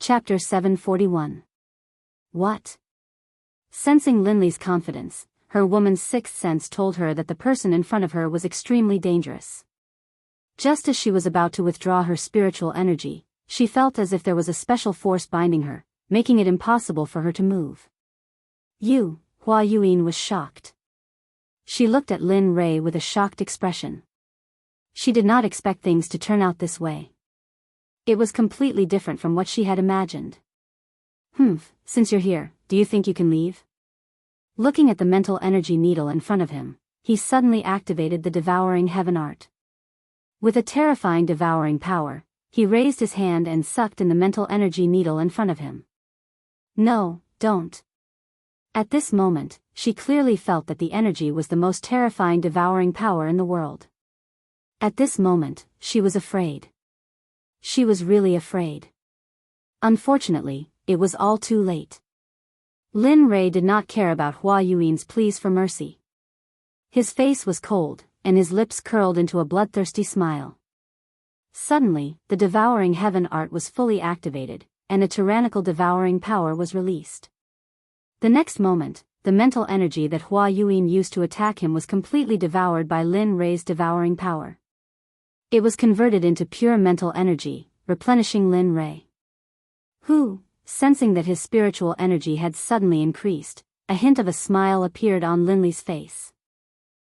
Chapter 741. What? Sensing Linley's confidence, her woman's sixth sense told her that the person in front of her was extremely dangerous. Just as she was about to withdraw her spiritual energy, she felt as if there was a special force binding her, making it impossible for her to move. Hua Yuan was shocked. She looked at Lin Rei with a shocked expression. She did not expect things to turn out this way. It was completely different from what she had imagined. Since you're here, do you think you can leave? Looking at the mental energy needle in front of him, he suddenly activated the devouring heaven art. With a terrifying devouring power, he raised his hand and sucked in the mental energy needle in front of him. No, don't. At this moment, she clearly felt that the energy was the most terrifying devouring power in the world. At this moment, she was afraid. She was really afraid. Unfortunately, it was all too late. Lin Rei did not care about Hua Yuan's pleas for mercy. His face was cold, and his lips curled into a bloodthirsty smile. Suddenly, the devouring heaven art was fully activated, and a tyrannical devouring power was released. The next moment, the mental energy that Hua Yuan used to attack him was completely devoured by Lin Rei's devouring power. It was converted into pure mental energy, replenishing Lin Rei. Sensing that his spiritual energy had suddenly increased, a hint of a smile appeared on Linley's face.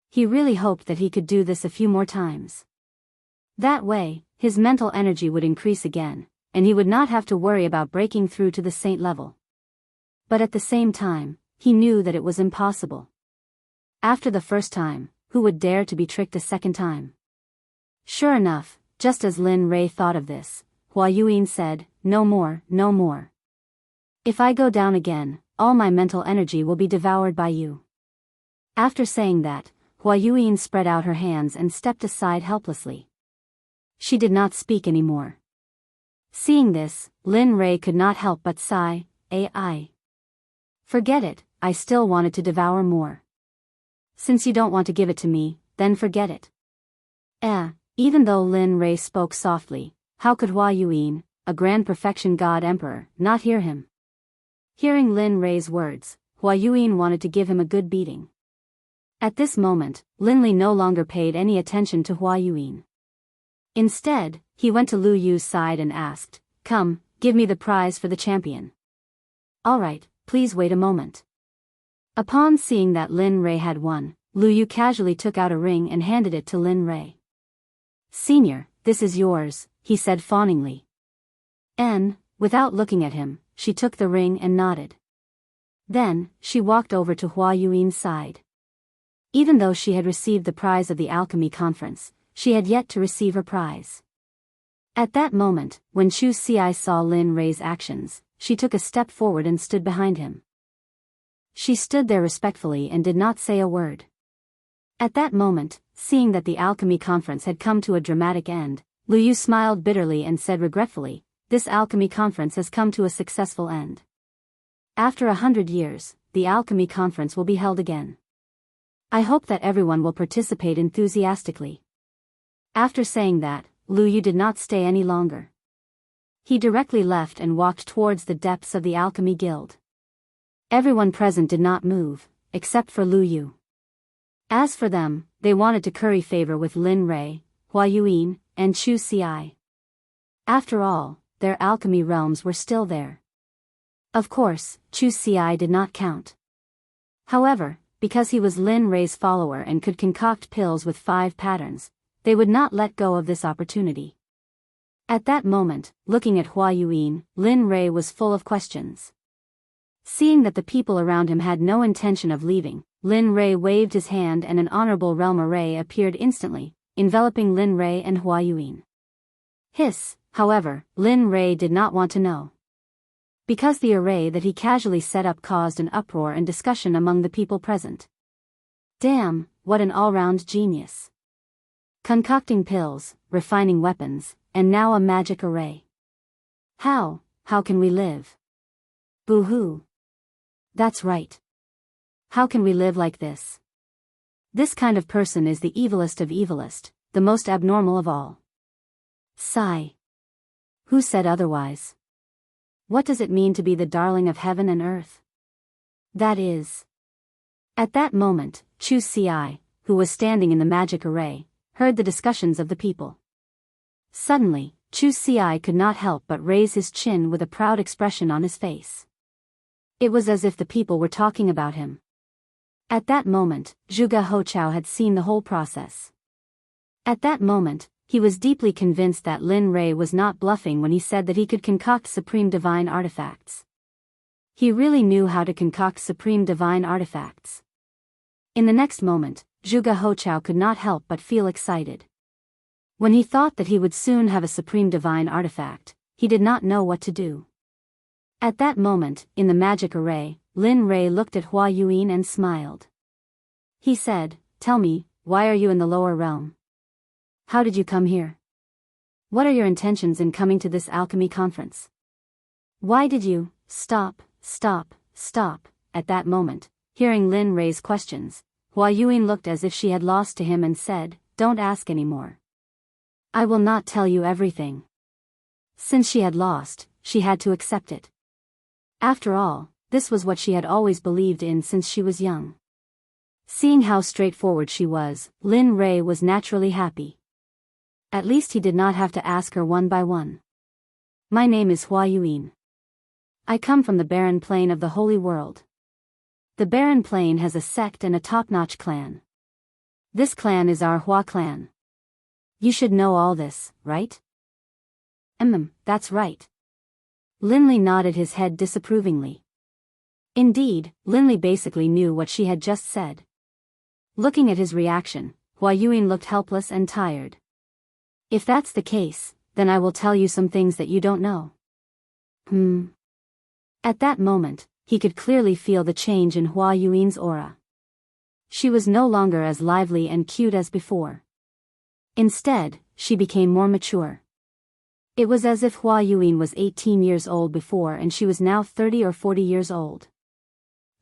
He really hoped that he could do this a few more times. That way, his mental energy would increase again, and he would not have to worry about breaking through to the saint level. But at the same time, he knew that it was impossible. After the first time, who would dare to be tricked a second time? Sure enough, just as Lin Rei thought of this, Hua Yuan said, "No more, no more. If I go down again, all my mental energy will be devoured by you." After saying that, Hua Yuan spread out her hands and stepped aside helplessly. She did not speak anymore. Seeing this, Lin Rei could not help but sigh, "Ai. Forget it, I still wanted to devour more. Since you don't want to give it to me, then forget it." Even though Lin Rei spoke softly, how could Hua Yuan, a grand perfection god emperor, not hear him? Hearing Lin Rei's words, Hua Yuan wanted to give him a good beating. At this moment, Linley no longer paid any attention to Hua Yuan. Instead, he went to Lu Yu's side and asked, "Come, give me the prize for the champion." "All right, please wait a moment." Upon seeing that Lin Rei had won, Lu Yu casually took out a ring and handed it to Lin Rei. "Senior, this is yours," he said fawningly. Without looking at him, she took the ring and nodded. Then, she walked over to Hua Yuan's side. Even though she had received the prize of the alchemy conference, she had yet to receive her prize. At that moment, when Chu Xi saw Lin Rei's actions, she took a step forward and stood behind him. She stood there respectfully and did not say a word. At that moment, seeing that the alchemy conference had come to a dramatic end, Lu Yu smiled bitterly and said regretfully, "This alchemy conference has come to a successful end. After 100 years, the alchemy conference will be held again. I hope that everyone will participate enthusiastically." After saying that, Lu Yu did not stay any longer. He directly left and walked towards the depths of the alchemy guild. Everyone present did not move, except for Lu Yu. As for them, they wanted to curry favor with Lin Rei, Hua Yuan, and Chu Xi. After all, their alchemy realms were still there. Of course, Chu Xi did not count. However, because he was Lin Rei's follower and could concoct pills with 5 patterns, they would not let go of this opportunity. At that moment, looking at Hua Yuan, Lin Rei was full of questions. Seeing that the people around him had no intention of leaving, Lin Rei waved his hand and an honorable realm array appeared instantly, enveloping Lin Rei and Hua Yuan. However, Lin Rei did not want to know. Because the array that he casually set up caused an uproar and discussion among the people present. Damn, what an all-round genius. Concocting pills, refining weapons, and now a magic array. How can we live? Boo-hoo. That's right. How can we live like this? This kind of person is the evilest of evilest, the most abnormal of all. Sigh. Who said otherwise? What does it mean to be the darling of heaven and earth? That is. At that moment, Chu Ci, who was standing in the magic array, heard the discussions of the people. Suddenly, Chu Ci could not help but raise his chin with a proud expression on his face. It was as if the people were talking about him. At that moment, Zhuge Hochao had seen the whole process. At that moment, he was deeply convinced that Lin Rei was not bluffing when he said that he could concoct supreme divine artifacts. He really knew how to concoct supreme divine artifacts. In the next moment, Zhuge Hochao could not help but feel excited. When he thought that he would soon have a supreme divine artifact, he did not know what to do. At that moment, in the magic array, Lin Rei looked at Hua Yuan and smiled. He said, "Tell me, why are you in the lower realm? How did you come here? What are your intentions in coming to this alchemy conference? Why did you stop? At that moment, hearing Lin Rei's questions, Hua Yuan looked as if she had lost to him and said, "Don't ask anymore. I will not tell you everything." Since she had lost, she had to accept it. After all, this was what she had always believed in since she was young. Seeing how straightforward she was, Lin Rei was naturally happy. At least he did not have to ask her one by one. "My name is Hua Yuan. I come from the barren plain of the Holy World. The barren plain has a sect and a top-notch clan. This clan is our Hua clan. You should know all this, right?" That's right." Linley nodded his head disapprovingly. Indeed, Linley basically knew what she had just said. Looking at his reaction, Hua Yuan looked helpless and tired. "If that's the case, then I will tell you some things that you don't know." At that moment, he could clearly feel the change in Hua Yuan's aura. She was no longer as lively and cute as before. Instead, she became more mature. It was as if Hua Yuan was 18 years old before and she was now 30 or 40 years old.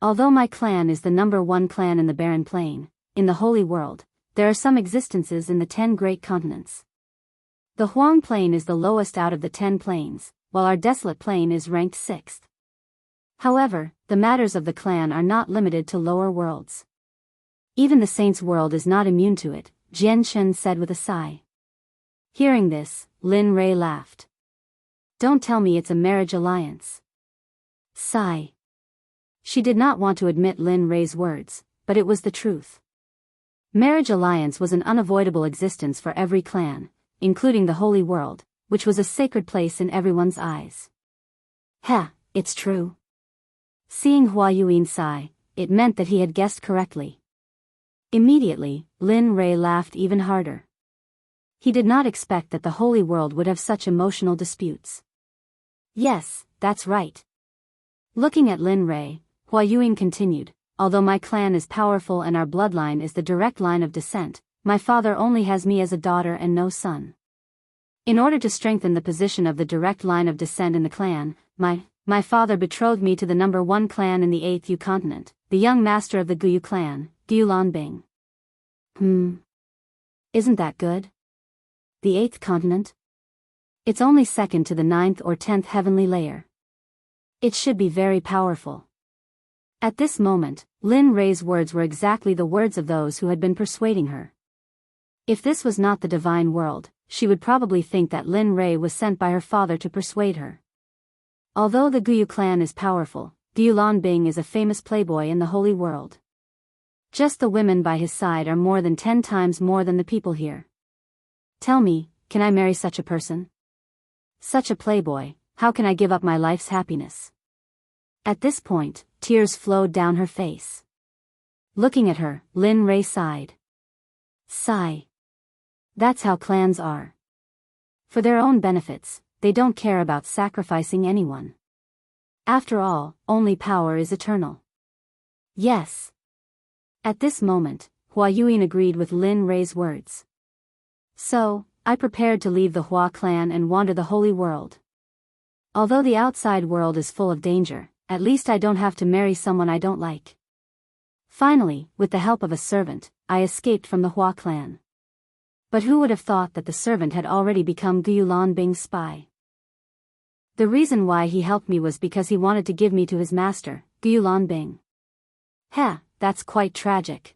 "Although my clan is the number one clan in the barren plain, in the Holy World, there are some existences in the 10 great continents. The Huang Plain is the lowest out of the 10 plains, while our desolate plain is ranked 6th. However, the matters of the clan are not limited to lower worlds. Even the saints' world is not immune to it," Jian Shen said with a sigh. Hearing this, Lin Rei laughed. "Don't tell me it's a marriage alliance." Sigh. She did not want to admit Lin Rei's words, but it was the truth. Marriage alliance was an unavoidable existence for every clan, including the Holy World, which was a sacred place in everyone's eyes. It's true. Seeing Hua Yuan sigh, it meant that he had guessed correctly. Immediately, Lin Rei laughed even harder. He did not expect that the Holy World would have such emotional disputes. "Yes, that's right." Looking at Lin Rei, Hua Yuan continued, "Although my clan is powerful and our bloodline is the direct line of descent, my father only has me as a daughter and no son. In order to strengthen the position of the direct line of descent in the clan, my father betrothed me to the number one clan in the 8th Yu continent, the young master of the Guyu clan, Gulan Bing." Isn't that good? The 8th continent? It's only second to the 9th or 10th heavenly layer. It should be very powerful. At this moment, Lin Rei's words were exactly the words of those who had been persuading her. If this was not the divine world, she would probably think that Lin Rei was sent by her father to persuade her. Although the Guyu clan is powerful, Gulan Bing is a famous playboy in the Holy World. Just the women by his side are more than 10 times more than the people here. Tell me, can I marry such a person? Such a playboy, how can I give up my life's happiness? At this point, tears flowed down her face. Looking at her, Lin Rei sighed. Sigh. That's how clans are. For their own benefits, they don't care about sacrificing anyone. After all, only power is eternal. Yes. At this moment, Hua Yuan agreed with Lin Rei's words. So, I prepared to leave the Hua clan and wander the Holy World. Although the outside world is full of danger, at least I don't have to marry someone I don't like. Finally, with the help of a servant, I escaped from the Hua clan. But who would have thought that the servant had already become Gulan Bing's spy? The reason why he helped me was because he wanted to give me to his master, Gulanbing. Heh, that's quite tragic.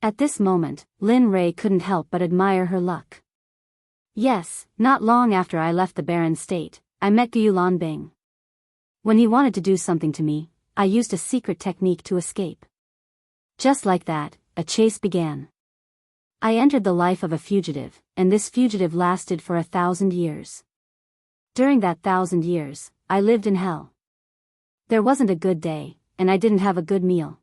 At this moment, Lin Rei couldn't help but admire her luck. Yes, not long after I left the barren state, I met Gulanbing. When he wanted to do something to me, I used a secret technique to escape. Just like that, a chase began. I entered the life of a fugitive, and this fugitive lasted for 1,000 years. During that 1,000 years, I lived in hell. There wasn't a good day, and I didn't have a good meal.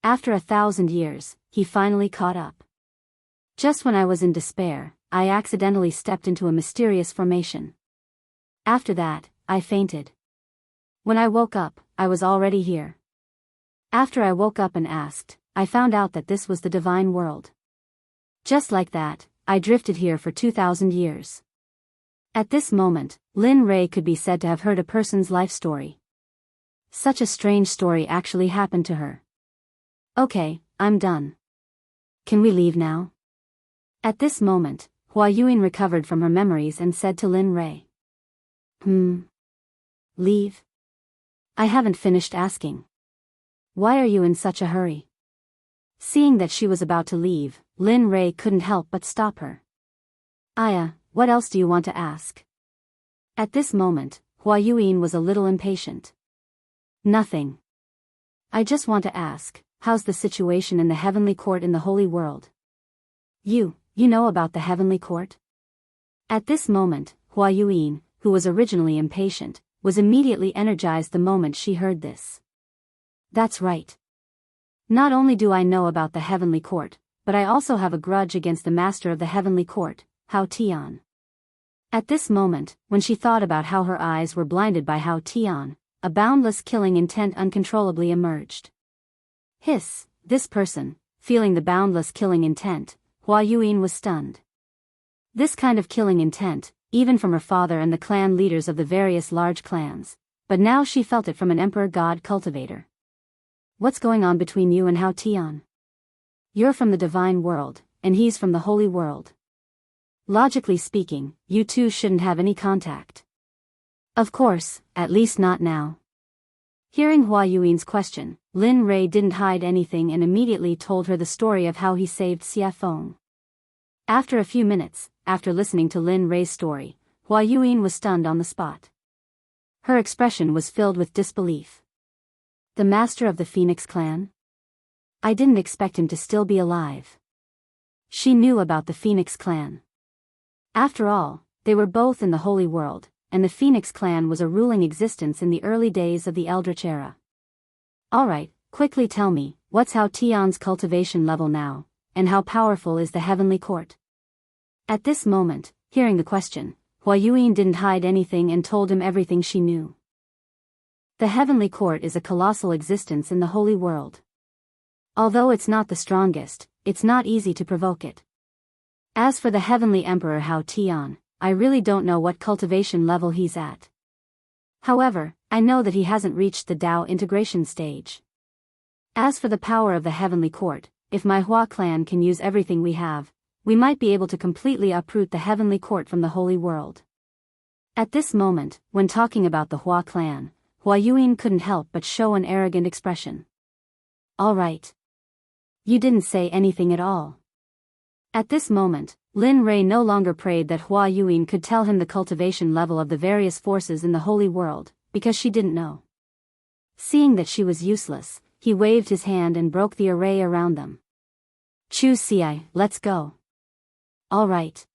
After 1,000 years, he finally caught up. Just when I was in despair, I accidentally stepped into a mysterious formation. After that, I fainted. When I woke up, I was already here. After I woke up and asked, I found out that this was the divine world. Just like that, I drifted here for 2,000 years. At this moment, Lin Rei could be said to have heard a person's life story. Such a strange story actually happened to her. Okay, I'm done. Can we leave now? At this moment, Hua Yuan recovered from her memories and said to Lin Rei. Leave? I haven't finished asking. Why are you in such a hurry? Seeing that she was about to leave, Lin Rei couldn't help but stop her. Aya, what else do you want to ask? At this moment, Hua Yuan was a little impatient. Nothing. I just want to ask, how's the situation in the heavenly court in the holy world? You know about the heavenly court? At this moment, Hua Yuan, who was originally impatient, was immediately energized the moment she heard this. That's right. Not only do I know about the heavenly court, but I also have a grudge against the master of the heavenly court, Hao Tian. At this moment, when she thought about how her eyes were blinded by Hao Tian, a boundless killing intent uncontrollably emerged. Hiss, this person, feeling the boundless killing intent, Hua Yuan was stunned. This kind of killing intent, even from her father and the clan leaders of the various large clans, but now she felt it from an emperor god cultivator. What's going on between you and Hao Tian? You're from the divine world, and he's from the holy world. Logically speaking, you two shouldn't have any contact. Of course, at least not now. Hearing Hua Yuan's question, Lin Rei didn't hide anything and immediately told her the story of how he saved Xie Feng. After a few minutes, after listening to Lin Rei's story, Hua Yuan was stunned on the spot. Her expression was filled with disbelief. The master of the Phoenix clan? I didn't expect him to still be alive. She knew about the Phoenix clan. After all, they were both in the holy world, and the Phoenix clan was a ruling existence in the early days of the Eldritch era. Alright, quickly tell me, what's Hao Tian's cultivation level now, and how powerful is the heavenly court? At this moment, hearing the question, Hua Yuan didn't hide anything and told him everything she knew. The heavenly court is a colossal existence in the holy world. Although it's not the strongest, it's not easy to provoke it. As for the heavenly emperor Hao Tian, I really don't know what cultivation level he's at. However, I know that he hasn't reached the Dao integration stage. As for the power of the heavenly court, if my Hua clan can use everything we have, we might be able to completely uproot the heavenly court from the holy world. At this moment, when talking about the Hua clan, Hua Yuan couldn't help but show an arrogant expression. Alright. You didn't say anything at all. At this moment, Lin Rei no longer prayed that Hua Yuan could tell him the cultivation level of the various forces in the holy world, because she didn't know. Seeing that she was useless, he waved his hand and broke the array around them. Chu Ci, let's go. Alright.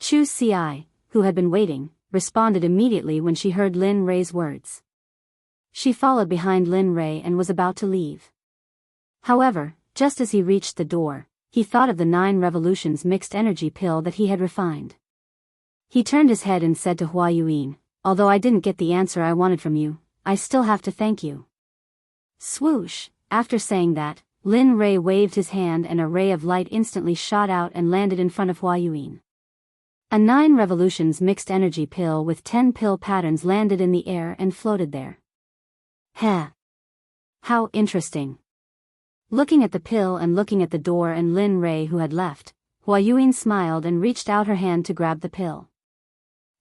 Chu Ci, who had been waiting, responded immediately when she heard Lin Rei's words. She followed behind Lin Rei and was about to leave. However, just as he reached the door, he thought of the 9 revolutions mixed energy pill that he had refined. He turned his head and said to Hua Yuan, although I didn't get the answer I wanted from you, I still have to thank you. Swoosh, after saying that, Lin Rei waved his hand and a ray of light instantly shot out and landed in front of Hua Yuan. A 9 revolutions mixed energy pill with 10 pill patterns landed in the air and floated there. Heh. How interesting. Looking at the pill and looking at the door and Lin Rei who had left, Hua Yuan smiled and reached out her hand to grab the pill.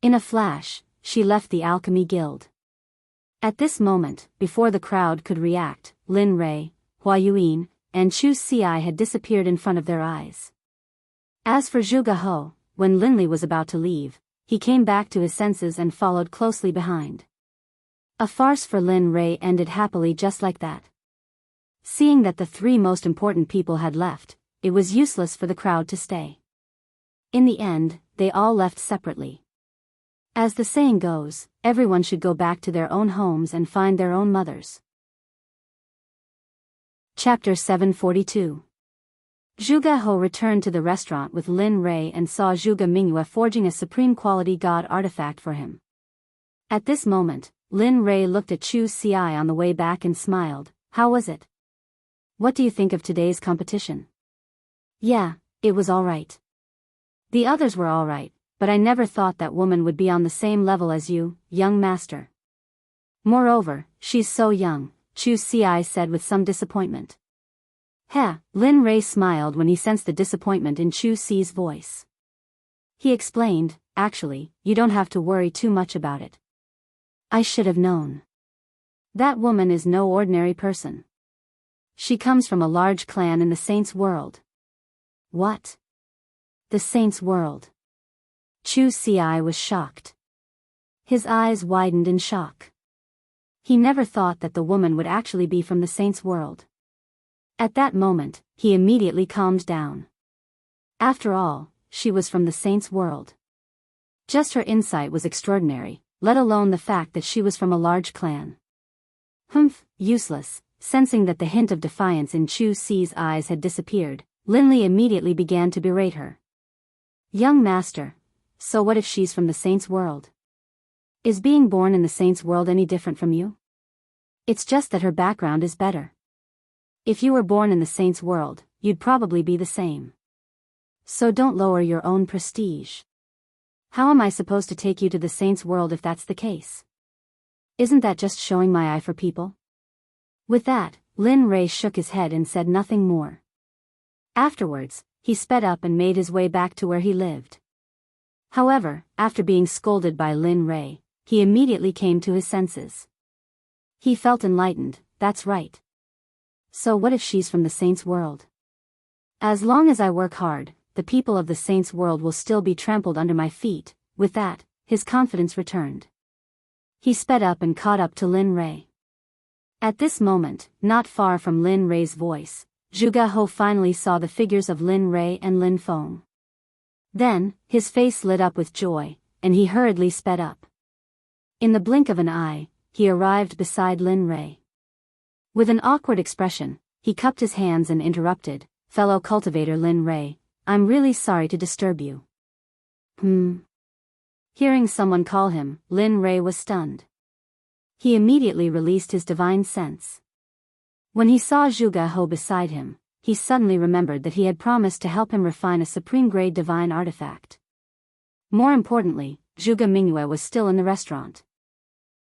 In a flash, she left the Alchemy Guild. At this moment, before the crowd could react, Lin Rei, Hua Yuan, and Chu Xi had disappeared in front of their eyes. As for Zhuge He, when Lin Li was about to leave, he came back to his senses and followed closely behind. A farce for Lin Rei ended happily just like that. Seeing that the three most important people had left, it was useless for the crowd to stay. In the end, they all left separately. As the saying goes, everyone should go back to their own homes and find their own mothers. Chapter 742. Zhuge He returned to the restaurant with Lin Rei and saw Zhuge Mingyue forging a supreme quality god artifact for him. At this moment, Lin Rei looked at Chu Xi on the way back and smiled. How was it? What do you think of today's competition? Yeah, it was alright. The others were alright, but I never thought that woman would be on the same level as you, young master. Moreover, she's so young, Chu Xi said with some disappointment. Heh, Lin Rei smiled when he sensed the disappointment in Chu Xi's voice. He explained, actually, you don't have to worry too much about it. I should have known. That woman is no ordinary person. She comes from a large clan in the Saints' world. What? The Saints' world? Chu Xi was shocked. His eyes widened in shock. He never thought that the woman would actually be from the Saints' world. At that moment, he immediately calmed down. After all, she was from the Saints' world. Just her insight was extraordinary, let alone the fact that she was from a large clan. Humph, useless. Sensing that the hint of defiance in Chu Xi's eyes had disappeared, Lin Li immediately began to berate her. Young master, so what if she's from the Saints' world? Is being born in the Saints' world any different from you? It's just that her background is better. If you were born in the Saints' world, you'd probably be the same. So don't lower your own prestige. How am I supposed to take you to the Saints' world if that's the case? Isn't that just showing my eye for people? With that, Lin Rei shook his head and said nothing more. Afterwards, he sped up and made his way back to where he lived. However, after being scolded by Lin Rei, he immediately came to his senses. He felt enlightened, that's right. So what if she's from the Saints' world? As long as I work hard, the people of the Saints' world will still be trampled under my feet. With that, his confidence returned. He sped up and caught up to Lin Rei. At this moment, not far from Lin Rei's voice, Zhuge He finally saw the figures of Lin Rei and Lin Feng. Then, his face lit up with joy, and he hurriedly sped up. In the blink of an eye, he arrived beside Lin Rei. With an awkward expression, he cupped his hands and interrupted, fellow cultivator Lin Rei, I'm really sorry to disturb you. Hearing someone call him, Lin Rei was stunned. He immediately released his divine sense. When he saw Zhuge He beside him, he suddenly remembered that he had promised to help him refine a supreme-grade divine artifact. More importantly, Zhuge Mingyue was still in the restaurant.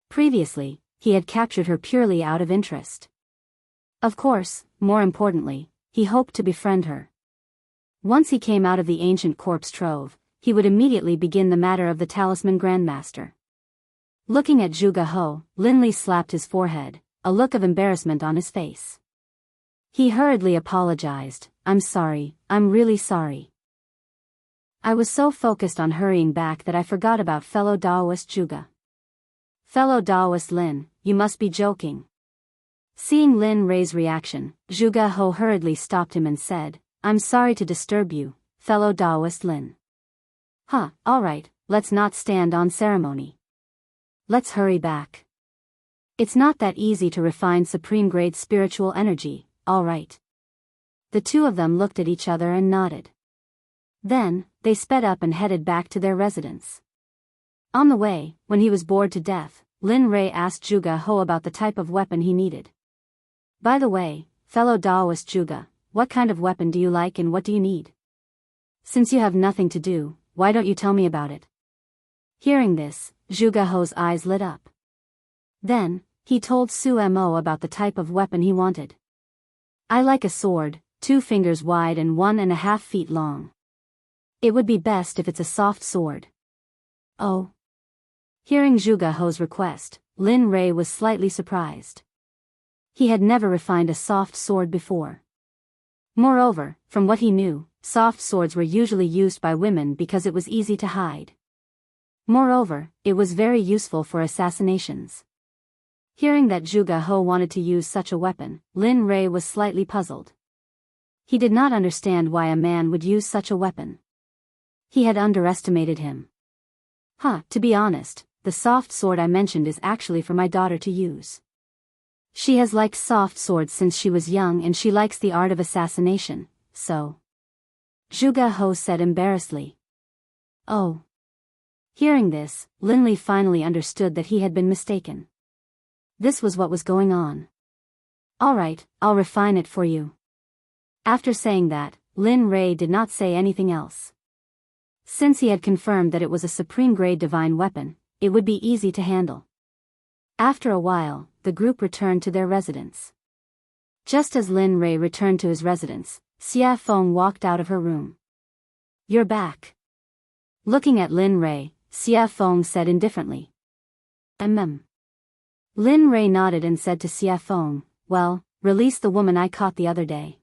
Previously, he had captured her purely out of interest. Of course, more importantly, he hoped to befriend her. Once he came out of the ancient corpse trove, he would immediately begin the matter of the Talisman Grandmaster. Looking at Zhuge He, Lin Li slapped his forehead, a look of embarrassment on his face. He hurriedly apologized, I'm sorry, I'm really sorry. I was so focused on hurrying back that I forgot about fellow Daoist Zhuge. Fellow Daoist Lin, you must be joking. Seeing Lin Rei's reaction, Zhuge He hurriedly stopped him and said, I'm sorry to disturb you, fellow Daoist Lin. Alright, let's not stand on ceremony. Let's hurry back. It's not that easy to refine supreme-grade spiritual energy, alright. The two of them looked at each other and nodded. Then, they sped up and headed back to their residence. On the way, when he was bored to death, Lin Rei asked Zhuge He about the type of weapon he needed. By the way, fellow Daoist Zhuge, what kind of weapon do you like and what do you need? Since you have nothing to do, why don't you tell me about it? Hearing this, Zhuge He's eyes lit up. Then, he told Su Mo about the type of weapon he wanted. I like a sword, 2 fingers wide and 1.5 feet long. It would be best if it's a soft sword. Oh. Hearing Zhuge He's request, Lin Rei was slightly surprised. He had never refined a soft sword before. Moreover, from what he knew, soft swords were usually used by women because it was easy to hide. Moreover, it was very useful for assassinations. Hearing that Zhuge He wanted to use such a weapon, Lin Rei was slightly puzzled. He did not understand why a man would use such a weapon. He had underestimated him. To be honest, the soft sword I mentioned is actually for my daughter to use. She has liked soft swords since she was young and she likes the art of assassination, so. Zhuge He said embarrassedly. Oh. Hearing this, Linli finally understood that he had been mistaken. This was what was going on. Alright, I'll refine it for you. After saying that, Lin Rei did not say anything else. Since he had confirmed that it was a supreme-grade divine weapon, it would be easy to handle. After a while, the group returned to their residence. Just as Lin Rei returned to his residence, Xia Feng walked out of her room. You're back. Looking at Lin Rei, Xia Feng said indifferently. Lin Rei nodded and said to Xia Feng, well, release the woman I caught the other day.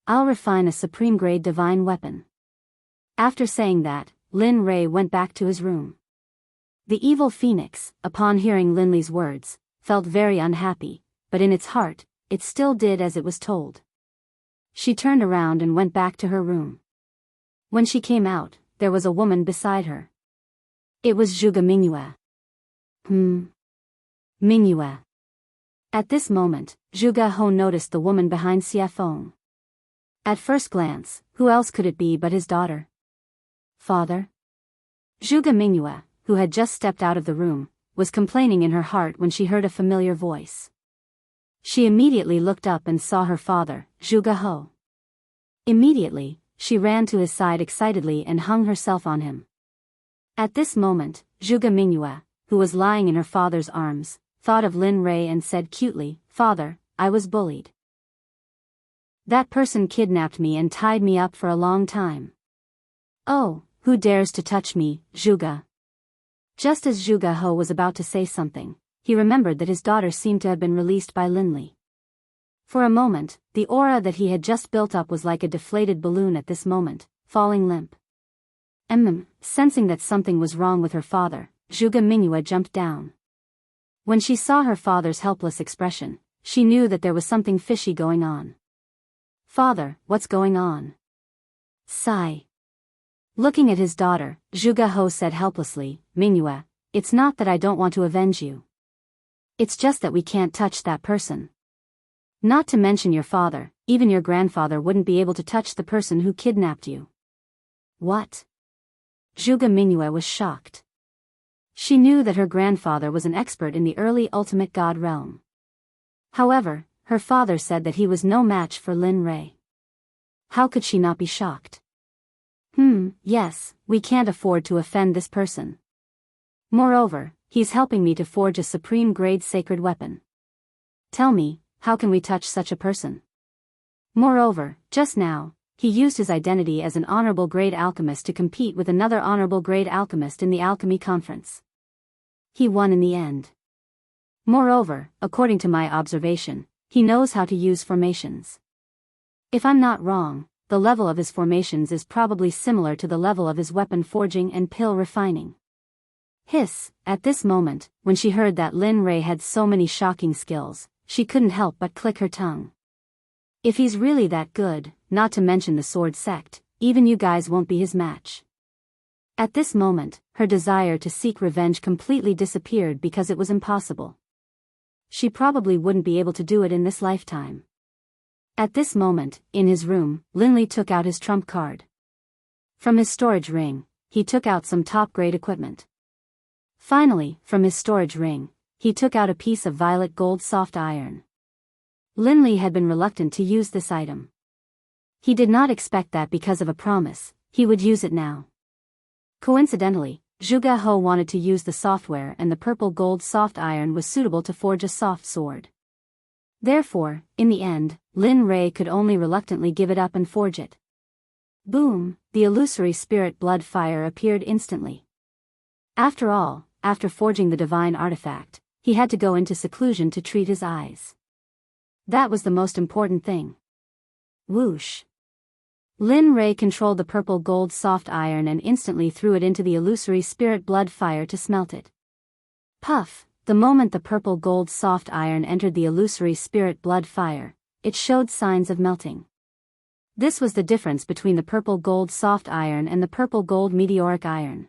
I'll refine a supreme-grade divine weapon. After saying that, Lin Rei went back to his room. The evil phoenix, upon hearing Linli's words, felt very unhappy, but in its heart, it still did as it was told. She turned around and went back to her room. When she came out, there was a woman beside her. It was Zhuge Mingyue. Mingyue. At this moment, Zhuge He noticed the woman behind Xia Feng. At first glance, who else could it be but his daughter? Father? Zhuge Mingyue, who had just stepped out of the room, was complaining in her heart when she heard a familiar voice. She immediately looked up and saw her father, Zhuge He. Immediately, she ran to his side excitedly and hung herself on him. At this moment, Zhuge Mingyue, who was lying in her father's arms, thought of Lin Rei and said cutely, Father, I was bullied. That person kidnapped me and tied me up for a long time. Oh, who dares to touch me, Zhuge? Just as Zhuge He was about to say something, he remembered that his daughter seemed to have been released by Linli. For a moment, the aura that he had just built up was like a deflated balloon at this moment, falling limp. Sensing that something was wrong with her father, Zhuge Mingyue jumped down. When she saw her father's helpless expression, she knew that there was something fishy going on. Father, what's going on? Sigh. Looking at his daughter, Zhuge He said helplessly, Mingyue, it's not that I don't want to avenge you. It's just that we can't touch that person. Not to mention your father, even your grandfather wouldn't be able to touch the person who kidnapped you. What? Zhuge Mingyue was shocked. She knew that her grandfather was an expert in the early ultimate god realm. However, her father said that he was no match for Lin Rei. How could she not be shocked? Yes, we can't afford to offend this person. Moreover, he's helping me to forge a supreme-grade sacred weapon. Tell me, how can we touch such a person? Moreover, just now, he used his identity as an honorable grade alchemist to compete with another honorable grade alchemist in the alchemy conference. He won in the end. Moreover, according to my observation, he knows how to use formations. If I'm not wrong, the level of his formations is probably similar to the level of his weapon forging and pill refining. Hiss, at this moment, when she heard that Lin Rei had so many shocking skills, she couldn't help but click her tongue. If he's really that good, not to mention the sword sect, even you guys won't be his match. At this moment, her desire to seek revenge completely disappeared because it was impossible. She probably wouldn't be able to do it in this lifetime. At this moment, in his room, Linli took out his trump card. From his storage ring, he took out some top-grade equipment. Finally, from his storage ring, he took out a piece of violet gold soft iron. Linli had been reluctant to use this item. He did not expect that because of a promise, he would use it now. Coincidentally, Zhuge He wanted to use the software and the purple gold soft iron was suitable to forge a soft sword. Therefore, in the end, Lin Rei could only reluctantly give it up and forge it. Boom, the illusory spirit blood fire appeared instantly. After all, after forging the divine artifact, he had to go into seclusion to treat his eyes. That was the most important thing. Whoosh. Lin Rei controlled the purple gold soft iron and instantly threw it into the illusory spirit blood fire to smelt it. Puff! The moment the purple gold soft iron entered the illusory spirit blood fire, it showed signs of melting. This was the difference between the purple gold soft iron and the purple gold meteoric iron.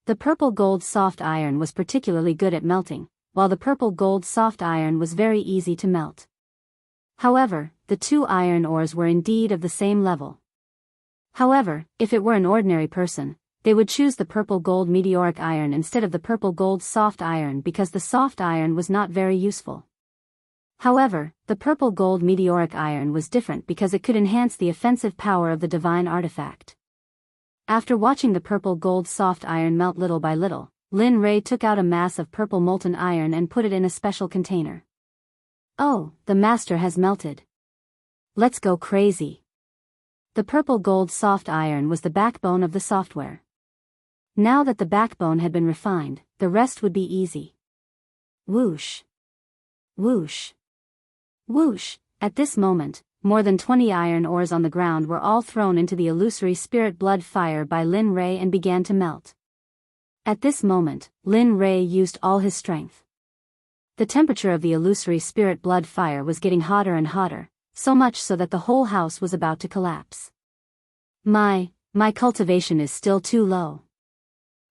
The purple gold soft iron was particularly good at melting, while the purple gold soft iron was very easy to melt. However, the two iron ores were indeed of the same level. However, if it were an ordinary person, they would choose the purple gold meteoric iron instead of the purple gold soft iron because the soft iron was not very useful. However, the purple gold meteoric iron was different because it could enhance the offensive power of the divine artifact. After watching the purple gold soft iron melt little by little, Lin Rei took out a mass of purple molten iron and put it in a special container. Oh, the master has melted. Let's go crazy. The purple gold soft iron was the backbone of the software. Now that the backbone had been refined, the rest would be easy. Whoosh. Whoosh. Whoosh. At this moment, more than 20 iron ores on the ground were all thrown into the illusory spirit blood fire by Lin Rei and began to melt. At this moment, Lin Rei used all his strength. The temperature of the illusory spirit blood fire was getting hotter and hotter, so much so that the whole house was about to collapse. My cultivation is still too low.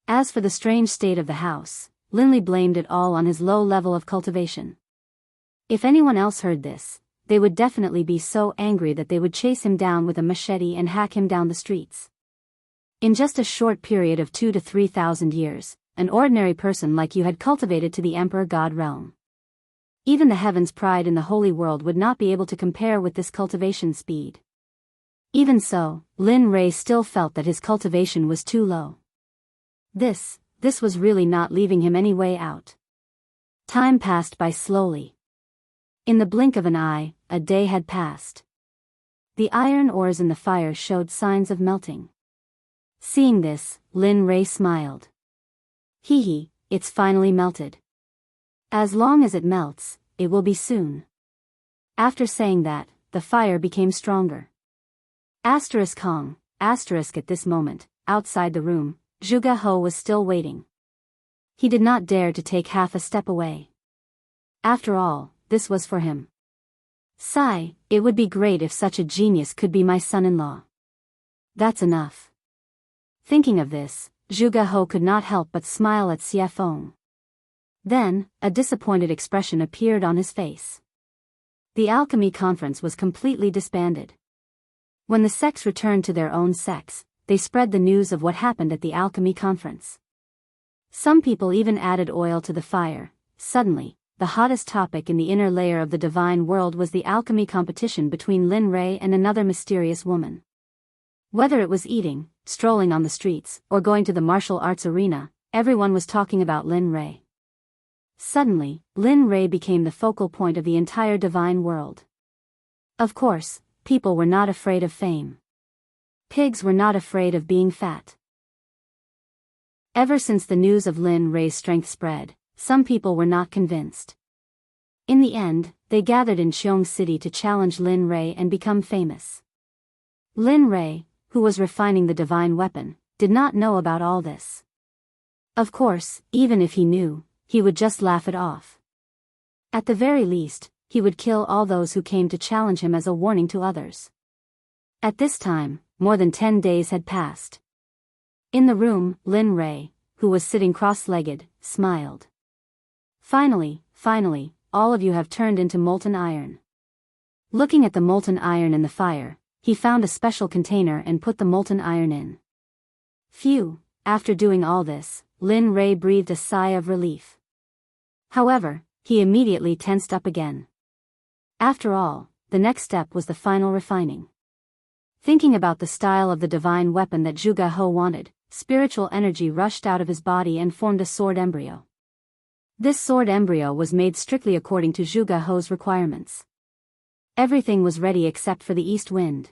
As for the strange state of the house, Linley blamed it all on his low level of cultivation. If anyone else heard this, they would definitely be so angry that they would chase him down with a machete and hack him down the streets. In just a short period of 2,000 to 3,000 years, an ordinary person like you had cultivated to the Emperor God realm. Even the heavens' pride in the holy world would not be able to compare with this cultivation speed. Even so, Lin Rei still felt that his cultivation was too low. This was really not leaving him any way out. Time passed by slowly. In the blink of an eye, a day had passed. The iron ores in the fire showed signs of melting. Seeing this, Lin Rei smiled. Hee, it's finally melted. As long as it melts, it will be soon. After saying that, the fire became stronger. Kong, at this moment, outside the room, Zhuge He was still waiting. He did not dare to take half a step away. After all, this was for him. Sigh, it would be great if such a genius could be my son-in-law. That's enough. Thinking of this, Zhuge He could not help but smile at Xie Feng. Then, a disappointed expression appeared on his face. The alchemy conference was completely disbanded. When the sects returned to their own sects, they spread the news of what happened at the alchemy conference. Some people even added oil to the fire. Suddenly, the hottest topic in the inner layer of the divine world was the alchemy competition between Lin Rei and another mysterious woman. Whether it was eating, strolling on the streets, or going to the martial arts arena, everyone was talking about Lin Rei. Suddenly, Lin Rei became the focal point of the entire divine world. Of course, people were not afraid of fame. Pigs were not afraid of being fat. Ever since the news of Lin Rei's strength spread, some people were not convinced. In the end, they gathered in Xiong City to challenge Lin Rei and become famous. Lin Rei, who was refining the divine weapon, did not know about all this. Of course, even if he knew, he would just laugh it off. At the very least, he would kill all those who came to challenge him as a warning to others. At this time, more than 10 days had passed. In the room, Lin Rei, who was sitting cross-legged, smiled. Finally, all of you have turned into molten iron. Looking at the molten iron in the fire, he found a special container and put the molten iron in. Phew, after doing all this, Lin Rei breathed a sigh of relief. However, he immediately tensed up again. After all, the next step was the final refining. Thinking about the style of the divine weapon that Zhuge He wanted, spiritual energy rushed out of his body and formed a sword embryo. This sword embryo was made strictly according to Zhuge He's requirements. Everything was ready except for the east wind.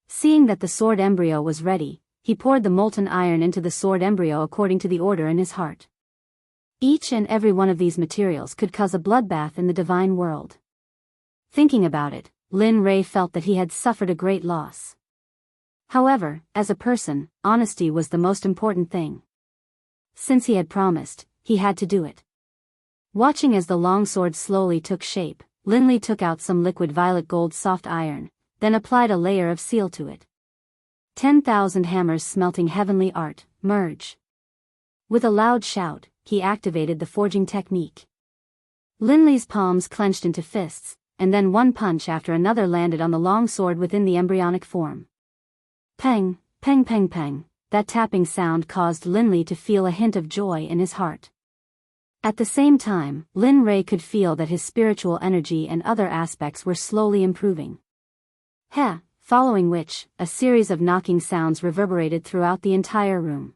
Seeing that the sword embryo was ready, he poured the molten iron into the sword embryo according to the order in his heart. Each and every one of these materials could cause a bloodbath in the divine world. Thinking about it, Lin Rei felt that he had suffered a great loss. However, as a person, honesty was the most important thing. Since he had promised, he had to do it. Watching as the longsword slowly took shape, Lin Li took out some liquid violet gold soft iron, then applied a layer of seal to it. 10,000 hammers smelting heavenly art, merge. With a loud shout, he activated the forging technique. Lin Li's palms clenched into fists, and then one punch after another landed on the long sword within the embryonic form. Peng, peng peng peng, that tapping sound caused Lin Li to feel a hint of joy in his heart. At the same time, Lin Rei could feel that his spiritual energy and other aspects were slowly improving. Heh, following which, a series of knocking sounds reverberated throughout the entire room.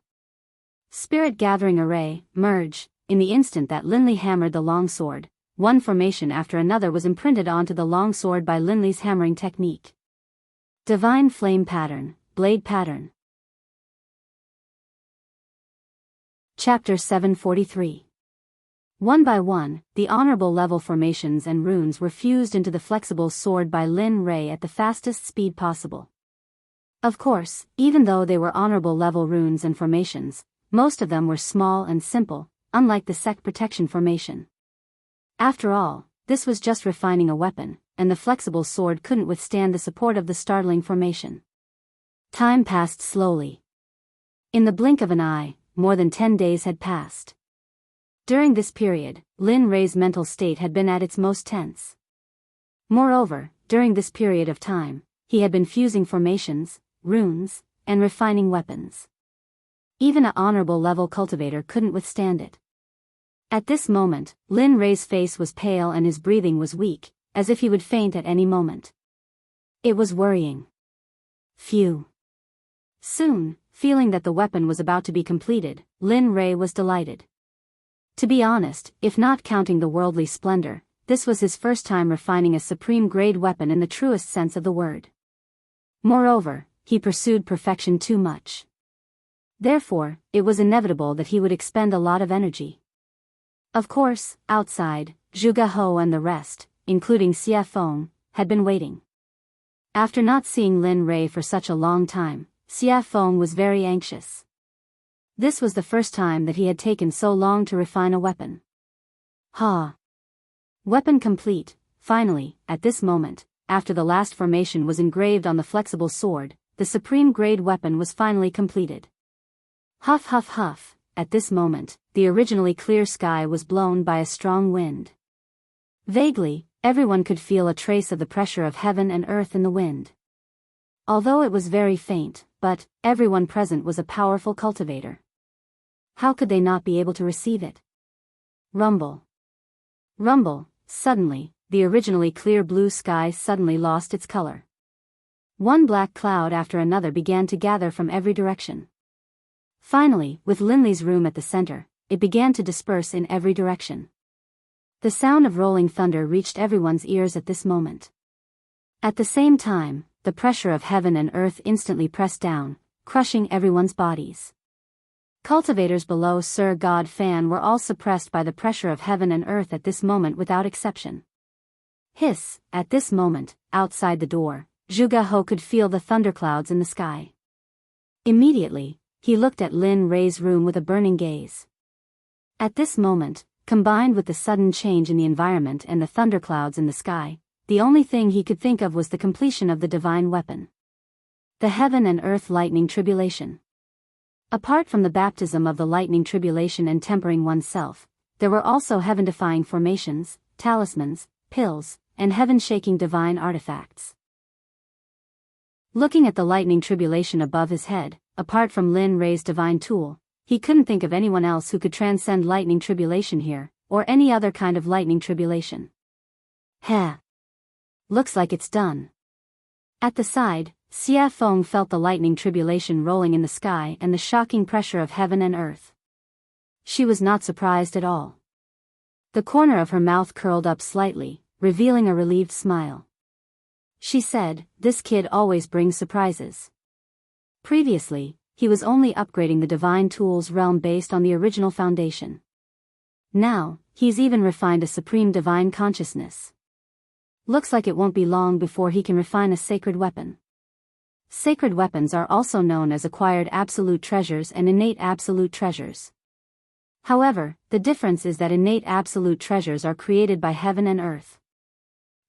Spirit gathering array, merge. In the instant that Lin Li hammered the long sword, one formation after another was imprinted onto the long sword by Lin Li's hammering technique. Divine flame pattern, blade pattern. Chapter 743. One by one, the honorable level formations and runes were fused into the flexible sword by Lin Rei at the fastest speed possible. Of course, even though they were honorable level runes and formations, most of them were small and simple, unlike the Sect protection formation. After all, this was just refining a weapon, and the flexible sword couldn't withstand the support of the startling formation. Time passed slowly. In the blink of an eye, more than 10 days had passed. During this period, Lin Rei's mental state had been at its most tense. Moreover, during this period of time, he had been fusing formations, runes, and refining weapons. Even an honorable level cultivator couldn't withstand it. At this moment, Lin Rei's face was pale and his breathing was weak, as if he would faint at any moment. It was worrying. Phew. Soon, feeling that the weapon was about to be completed, Lin Rei was delighted. To be honest, if not counting the worldly splendor, this was his first time refining a supreme-grade weapon in the truest sense of the word. Moreover, he pursued perfection too much. Therefore, it was inevitable that he would expend a lot of energy. Of course, outside, Zhuge Hou and the rest, including Xie Feng, had been waiting. After not seeing Lin Rei for such a long time, Xie Feng was very anxious. This was the first time that he had taken so long to refine a weapon. Ha! Weapon complete. Finally, at this moment, after the last formation was engraved on the flexible sword, the supreme-grade weapon was finally completed. Huff huff huff, at this moment, the originally clear sky was blown by a strong wind. Vaguely, everyone could feel a trace of the pressure of heaven and earth in the wind. Although it was very faint, but everyone present was a powerful cultivator. How could they not be able to receive it? Rumble. Rumble, suddenly, the originally clear blue sky suddenly lost its color. One black cloud after another began to gather from every direction. Finally, with Lin Li's room at the center, it began to disperse in every direction. The sound of rolling thunder reached everyone's ears at this moment. At the same time, the pressure of heaven and earth instantly pressed down, crushing everyone's bodies. Cultivators below Sir God Fan were all suppressed by the pressure of heaven and earth at this moment without exception. Hiss, at this moment, outside the door, Zhuge Hou could feel the thunderclouds in the sky. Immediately, he looked at Lin Rei's room with a burning gaze. At this moment, combined with the sudden change in the environment and the thunderclouds in the sky, the only thing he could think of was the completion of the divine weapon. The heaven and earth lightning tribulation. Apart from the baptism of the lightning tribulation and tempering oneself, there were also heaven-defying formations, talismans, pills, and heaven-shaking divine artifacts. Looking at the lightning tribulation above his head, apart from Lin Rei's divine tool, he couldn't think of anyone else who could transcend lightning tribulation here, or any other kind of lightning tribulation. Heh. Looks like it's done. At the side, Xie Feng felt the lightning tribulation rolling in the sky and the shocking pressure of heaven and earth. She was not surprised at all. The corner of her mouth curled up slightly, revealing a relieved smile. She said, "This kid always brings surprises." Previously, he was only upgrading the divine tools realm based on the original foundation. Now, he's even refined a supreme divine consciousness. Looks like it won't be long before he can refine a sacred weapon. Sacred weapons are also known as acquired absolute treasures and innate absolute treasures. However, the difference is that innate absolute treasures are created by heaven and earth.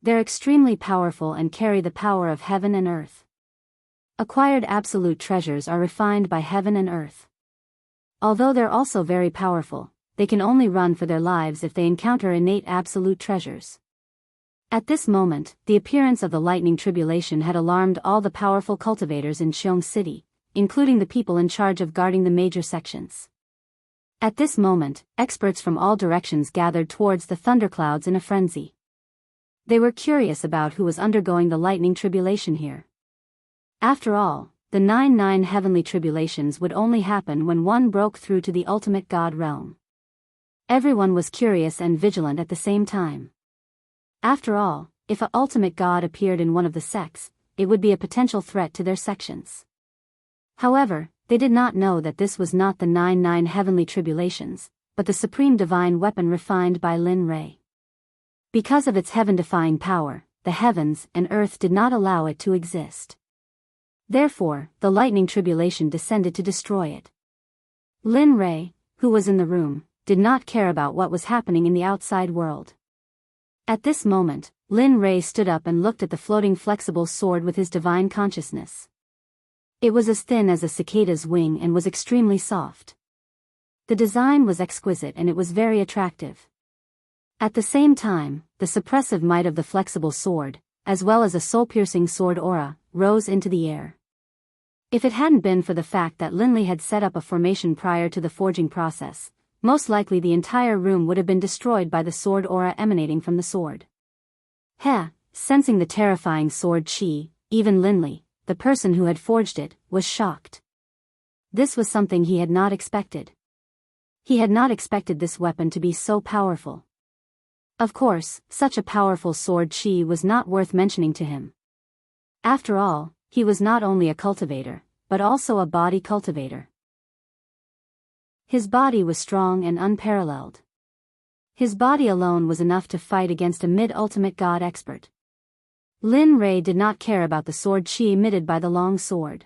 They're extremely powerful and carry the power of heaven and earth. Acquired absolute treasures are refined by heaven and earth. Although they're also very powerful, they can only run for their lives if they encounter innate absolute treasures. At this moment, the appearance of the lightning tribulation had alarmed all the powerful cultivators in Xiong City, including the people in charge of guarding the major sections. At this moment, experts from all directions gathered towards the thunderclouds in a frenzy. They were curious about who was undergoing the lightning tribulation here. After all, the 9 heavenly tribulations would only happen when one broke through to the ultimate God realm. Everyone was curious and vigilant at the same time. After all, if an ultimate god appeared in one of the sects, it would be a potential threat to their sections. However, they did not know that this was not the 9 heavenly tribulations, but the supreme divine weapon refined by Lin Ray. Because of its heaven-defying power, the heavens and earth did not allow it to exist. Therefore, the lightning tribulation descended to destroy it. Lin Ray, who was in the room, did not care about what was happening in the outside world. At this moment, Lin Ray stood up and looked at the floating flexible sword with his divine consciousness. It was as thin as a cicada's wing and was extremely soft. The design was exquisite and it was very attractive. At the same time, the suppressive might of the flexible sword, as well as a soul-piercing sword aura, rose into the air. If it hadn't been for the fact that Linley had set up a formation prior to the forging process, most likely the entire room would have been destroyed by the sword aura emanating from the sword. Sensing the terrifying sword chi, even Linley, the person who had forged it, was shocked. This was something he had not expected. He had not expected this weapon to be so powerful. Of course, such a powerful sword chi was not worth mentioning to him. After all, he was not only a cultivator, but also a body cultivator. His body was strong and unparalleled. His body alone was enough to fight against a mid-ultimate god expert. Lin Ray did not care about the sword chi emitted by the long sword.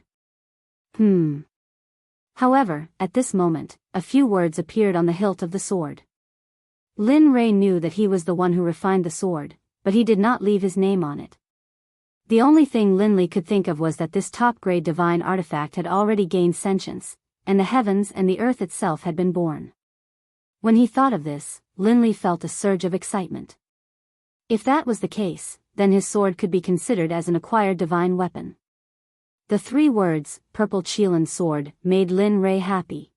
However, at this moment, a few words appeared on the hilt of the sword. Lin Ray knew that he was the one who refined the sword, but he did not leave his name on it. The only thing Linley could think of was that this top-grade divine artifact had already gained sentience, and the heavens and the earth itself had been born. When he thought of this, Linley felt a surge of excitement. If that was the case, then his sword could be considered as an acquired divine weapon. The 3 words, Purple Qilin Sword, made Lin Ray happy.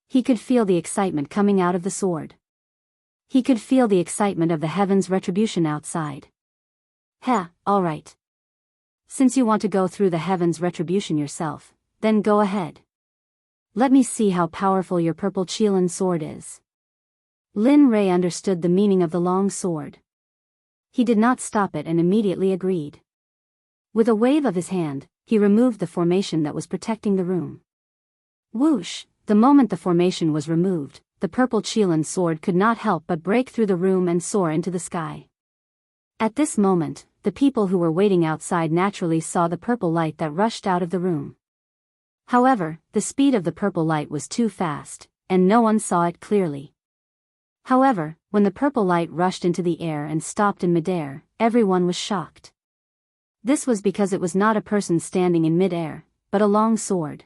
He could feel the excitement coming out of the sword. He could feel the excitement of the heavens' retribution outside. Alright. Since you want to go through the heavens' retribution yourself, then go ahead. Let me see how powerful your Purple Qilin sword is. Lin Ray understood the meaning of the long sword. He did not stop it and immediately agreed. With a wave of his hand, he removed the formation that was protecting the room. Whoosh! The moment the formation was removed, the Purple Qilin sword could not help but break through the room and soar into the sky. At this moment, the people who were waiting outside naturally saw the purple light that rushed out of the room. However, the speed of the purple light was too fast, and no one saw it clearly. However, when the purple light rushed into the air and stopped in midair, everyone was shocked. This was because it was not a person standing in midair, but a long sword.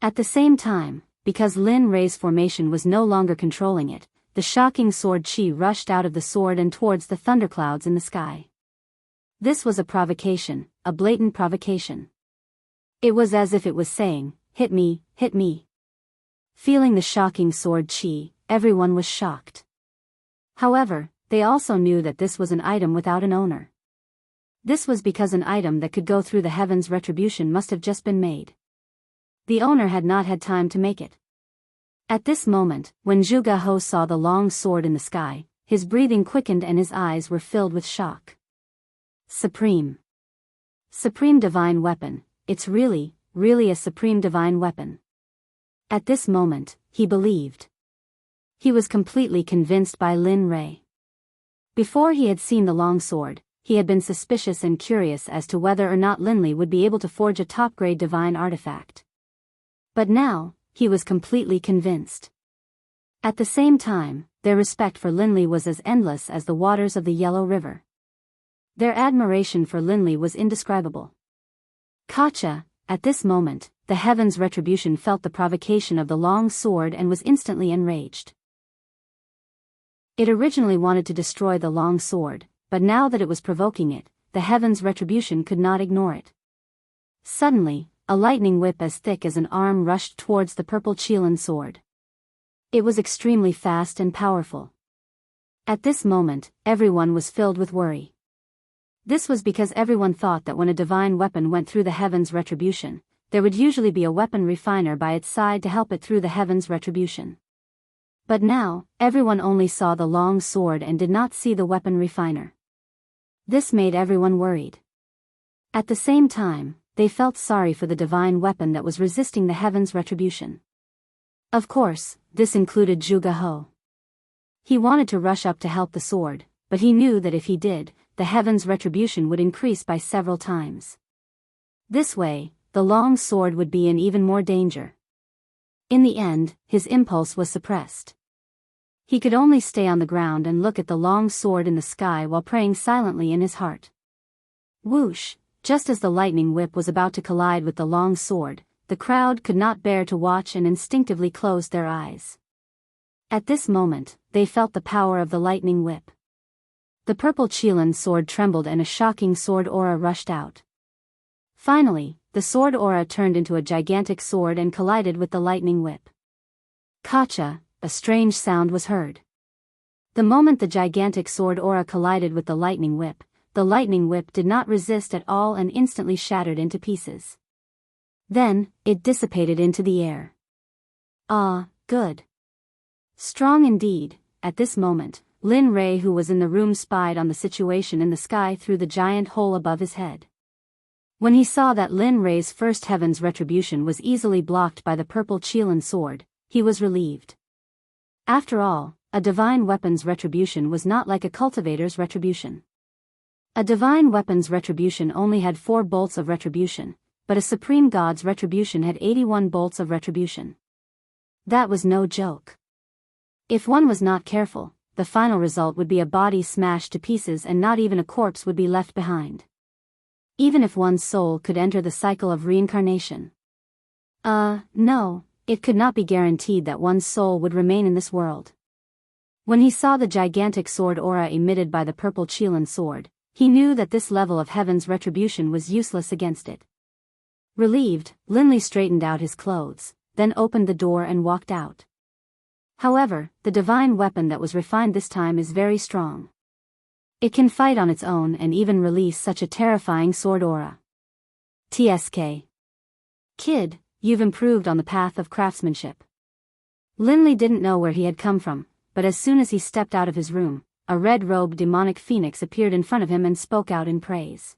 At the same time, because Lin Ray's formation was no longer controlling it, the shocking sword chi rushed out of the sword and towards the thunderclouds in the sky. This was a provocation, a blatant provocation. It was as if it was saying, hit me, hit me. Feeling the shocking sword chi, everyone was shocked. However, they also knew that this was an item without an owner. This was because an item that could go through the heavens' retribution must have just been made. The owner had not had time to make it. At this moment, when Zhuge Ho saw the long sword in the sky, his breathing quickened and his eyes were filled with shock. Supreme divine weapon, it's really really a supreme divine weapon. At this moment, he believed. He was completely convinced by Lin Rei. Before he had seen the long sword, he had been suspicious and curious as to whether or not Linley would be able to forge a top-grade divine artifact. But now, he was completely convinced. At the same time, their respect for Linley was as endless as the waters of the Yellow River. Their admiration for Linley was indescribable. Katja, at this moment, the Heaven's Retribution felt the provocation of the long sword and was instantly enraged. It originally wanted to destroy the long sword, but now that it was provoking it, the Heaven's Retribution could not ignore it. Suddenly, a lightning whip as thick as an arm rushed towards the purple Qilin sword. It was extremely fast and powerful. At this moment, everyone was filled with worry. This was because everyone thought that when a divine weapon went through the Heaven's Retribution, there would usually be a weapon refiner by its side to help it through the Heaven's Retribution. But now, everyone only saw the long sword and did not see the weapon refiner. This made everyone worried. At the same time, they felt sorry for the divine weapon that was resisting the Heaven's Retribution. Of course, this included Zhuge He. He wanted to rush up to help the sword, but he knew that if he did, the Heaven's Retribution would increase by several times. This way, the long sword would be in even more danger. In the end, his impulse was suppressed. He could only stay on the ground and look at the long sword in the sky while praying silently in his heart. Whoosh! Just as the lightning whip was about to collide with the long sword, the crowd could not bear to watch and instinctively closed their eyes. At this moment, they felt the power of the lightning whip. The purple Qilin sword trembled and a shocking sword aura rushed out. Finally, the sword aura turned into a gigantic sword and collided with the lightning whip. Katja, a strange sound was heard. The moment the gigantic sword aura collided with the lightning whip did not resist at all and instantly shattered into pieces. Then, it dissipated into the air. Ah, good. Strong indeed. At this moment, Lin Rei, who was in the room, spied on the situation in the sky through the giant hole above his head. When he saw that Lin Rei's first Heaven's Retribution was easily blocked by the purple Qilin sword, he was relieved. After all, a divine weapon's retribution was not like a cultivator's retribution. A divine weapon's retribution only had 4 bolts of retribution, but a supreme god's retribution had 81 bolts of retribution. That was no joke. If one was not careful, the final result would be a body smashed to pieces and not even a corpse would be left behind. Even if one's soul could enter the cycle of reincarnation. No, it could not be guaranteed that one's soul would remain in this world. When he saw the gigantic sword aura emitted by the purple Qilin sword, he knew that this level of Heaven's Retribution was useless against it. Relieved, Linley straightened out his clothes, then opened the door and walked out. However, the divine weapon that was refined this time is very strong. It can fight on its own and even release such a terrifying sword aura. TSK. Kid, you've improved on the path of craftsmanship. Linley didn't know where he had come from, but as soon as he stepped out of his room, a red-robed demonic phoenix appeared in front of him and spoke out in praise.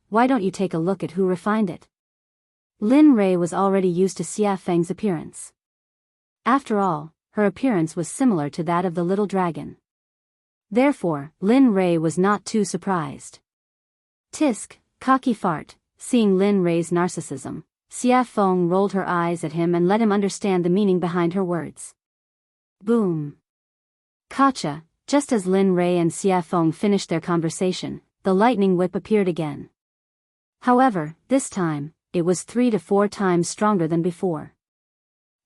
Why don't you take a look at who refined it? Lin Rei was already used to Xia Feng's appearance. After all, her appearance was similar to that of the little dragon. Therefore, Lin Rei was not too surprised. Tisk, cocky fart. Seeing Lin Rei's narcissism, Xia Feng rolled her eyes at him and let him understand the meaning behind her words. Boom. Katja, just as Lin Rei and Xia Feng finished their conversation, the lightning whip appeared again. However, this time, it was 3 to 4 times stronger than before.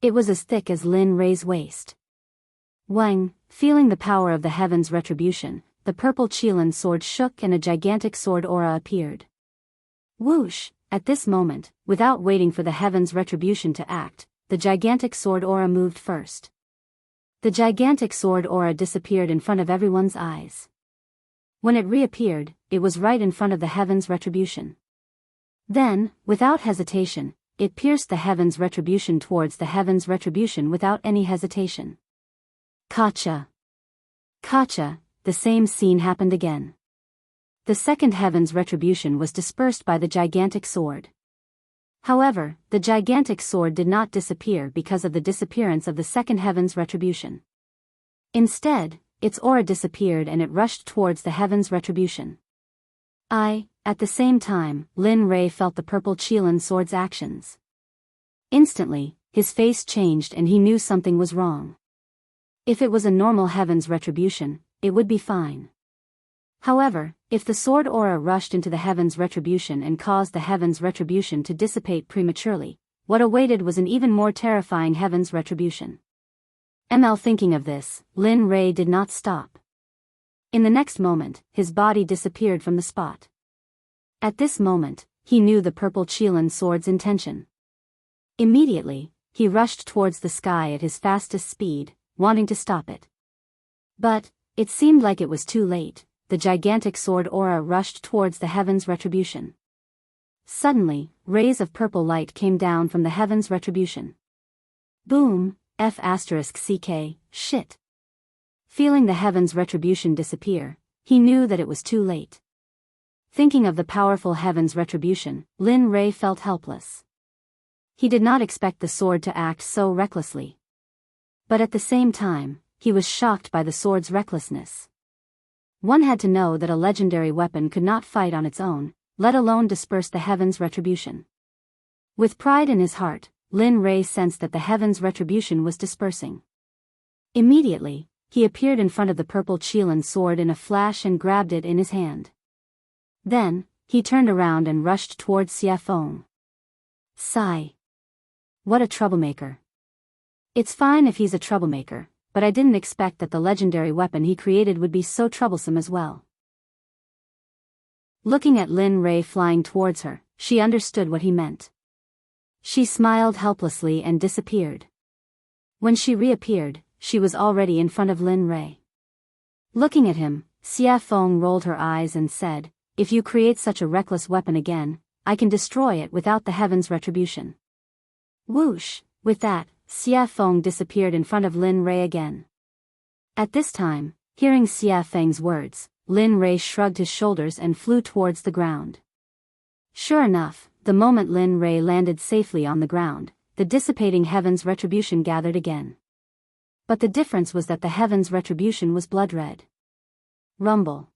It was as thick as Lin Rei's waist. Wang, feeling the power of the Heaven's Retribution, the purple Qilin sword shook and a gigantic sword aura appeared. Whoosh! At this moment, without waiting for the Heaven's Retribution to act, the gigantic sword aura moved first. The gigantic sword aura disappeared in front of everyone's eyes. When it reappeared, it was right in front of the Heaven's Retribution. Then, without hesitation, it pierced the Heaven's Retribution towards the Heaven's Retribution without any hesitation. Katja. The same scene happened again. The second heaven's retribution was dispersed by the gigantic sword. However, the gigantic sword did not disappear because of the disappearance of the second heaven's retribution. Instead, its aura disappeared and it rushed towards the heaven's retribution. At the same time, Lin Rei felt the purple Qilin sword's actions. Instantly, his face changed and he knew something was wrong. If it was a normal heaven's retribution, it would be fine. However, if the sword aura rushed into the heaven's retribution and caused the heaven's retribution to dissipate prematurely, what awaited was an even more terrifying heaven's retribution. Thinking of this, Lin Rei did not stop. In the next moment, his body disappeared from the spot. At this moment, he knew the purple Qilin sword's intention. Immediately, he rushed towards the sky at his fastest speed, wanting to stop it. But it seemed like it was too late. The gigantic sword aura rushed towards the heaven's retribution. Suddenly, rays of purple light came down from the heaven's retribution. Boom, *CK, shit. Feeling the heaven's retribution disappear, he knew that it was too late. Thinking of the powerful heaven's retribution, Lin Rei felt helpless. He did not expect the sword to act so recklessly. But at the same time, he was shocked by the sword's recklessness. One had to know that a legendary weapon could not fight on its own, let alone disperse the heaven's retribution. With pride in his heart, Lin Rei sensed that the heaven's retribution was dispersing. Immediately, he appeared in front of the purple Qilin sword in a flash and grabbed it in his hand. Then, he turned around and rushed towards Xie Feng. Sigh. What a troublemaker. It's fine if he's a troublemaker, but I didn't expect that the legendary weapon he created would be so troublesome as well. Looking at Lin Rei flying towards her, she understood what he meant. She smiled helplessly and disappeared. When she reappeared, she was already in front of Lin Rei. Looking at him, Xie Feng rolled her eyes and said, "If you create such a reckless weapon again, I can destroy it without the heaven's retribution." Whoosh! With that, Xie Feng disappeared in front of Lin Rei again. At this time, hearing Xie Feng's words, Lin Rei shrugged his shoulders and flew towards the ground. Sure enough, the moment Lin Rei landed safely on the ground, the dissipating heaven's retribution gathered again. But the difference was that the heaven's retribution was blood red. Rumble.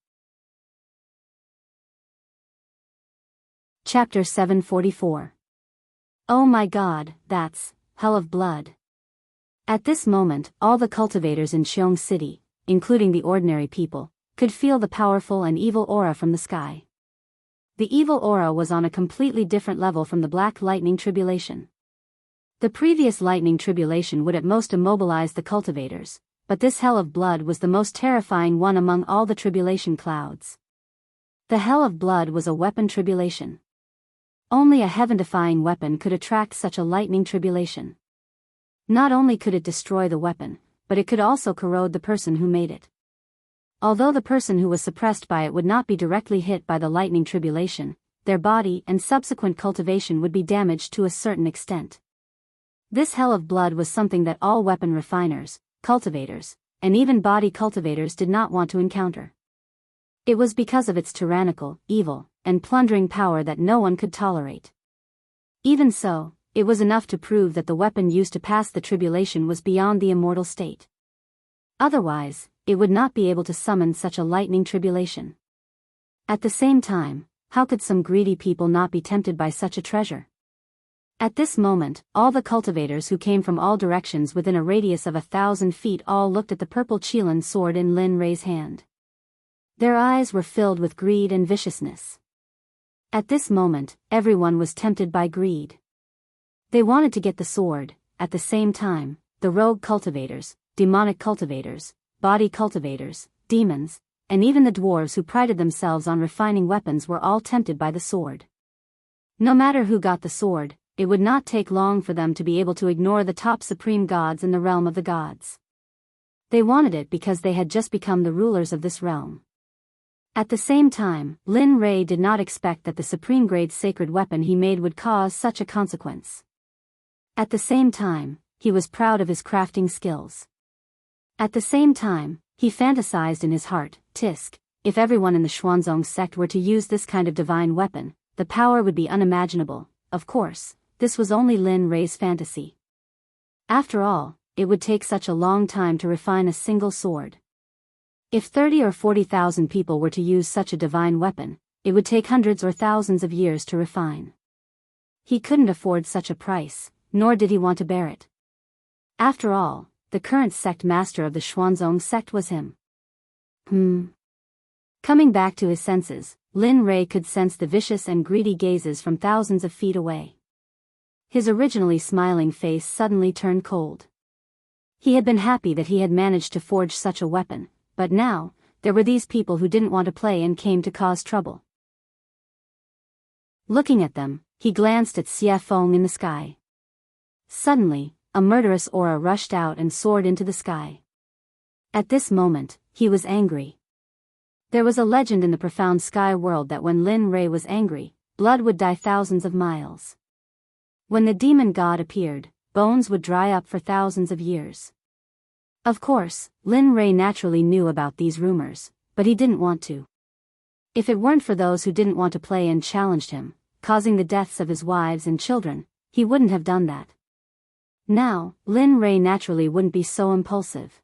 Chapter 744. Oh my god, that's hell of blood. At this moment, all the cultivators in Qiong City, including the ordinary people, could feel the powerful and evil aura from the sky. The evil aura was on a completely different level from the black lightning tribulation. The previous lightning tribulation would at most immobilize the cultivators, but this hell of blood was the most terrifying one among all the tribulation clouds. The hell of blood was a weapon tribulation. Only a heaven-defying weapon could attract such a lightning tribulation. Not only could it destroy the weapon, but it could also corrode the person who made it. Although the person who was suppressed by it would not be directly hit by the lightning tribulation, their body and subsequent cultivation would be damaged to a certain extent. This hell of blood was something that all weapon refiners, cultivators, and even body cultivators did not want to encounter. It was because of its tyrannical, evil, and plundering power that no one could tolerate. Even so, it was enough to prove that the weapon used to pass the tribulation was beyond the immortal state. Otherwise, it would not be able to summon such a lightning tribulation. At the same time, how could some greedy people not be tempted by such a treasure? At this moment, all the cultivators who came from all directions within a radius of 1,000 feet all looked at the purple Qilin sword in Lin Rei's hand. Their eyes were filled with greed and viciousness. At this moment, everyone was tempted by greed. They wanted to get the sword. At the same time, the rogue cultivators, demonic cultivators, body cultivators, demons, and even the dwarves who prided themselves on refining weapons were all tempted by the sword. No matter who got the sword, it would not take long for them to be able to ignore the top supreme gods in the realm of the gods. They wanted it because they had just become the rulers of this realm. At the same time, Lin Rei did not expect that the supreme grade sacred weapon he made would cause such a consequence. At the same time, he was proud of his crafting skills. At the same time, he fantasized in his heart, Tisk, if everyone in the Xuanzong sect were to use this kind of divine weapon, the power would be unimaginable. Of course, this was only Lin Rei's fantasy. After all, it would take such a long time to refine a single sword. If 30 or 40,000 people were to use such a divine weapon, it would take hundreds or thousands of years to refine. He couldn't afford such a price, nor did he want to bear it. After all, the current sect master of the Xuanzong sect was him. Coming back to his senses, Lin Rei could sense the vicious and greedy gazes from thousands of feet away. His originally smiling face suddenly turned cold. He had been happy that he had managed to forge such a weapon, but now, there were these people who didn't want to play and came to cause trouble. Looking at them, he glanced at Xie Feng in the sky. Suddenly, a murderous aura rushed out and soared into the sky. At this moment, he was angry. There was a legend in the profound sky world that when Lin Rei was angry, blood would dye thousands of miles. When the demon god appeared, bones would dry up for thousands of years. Of course, Lin Rei naturally knew about these rumors, but he didn't want to. If it weren't for those who didn't want to play and challenged him, causing the deaths of his wives and children, he wouldn't have done that. Now, Lin Rei naturally wouldn't be so impulsive.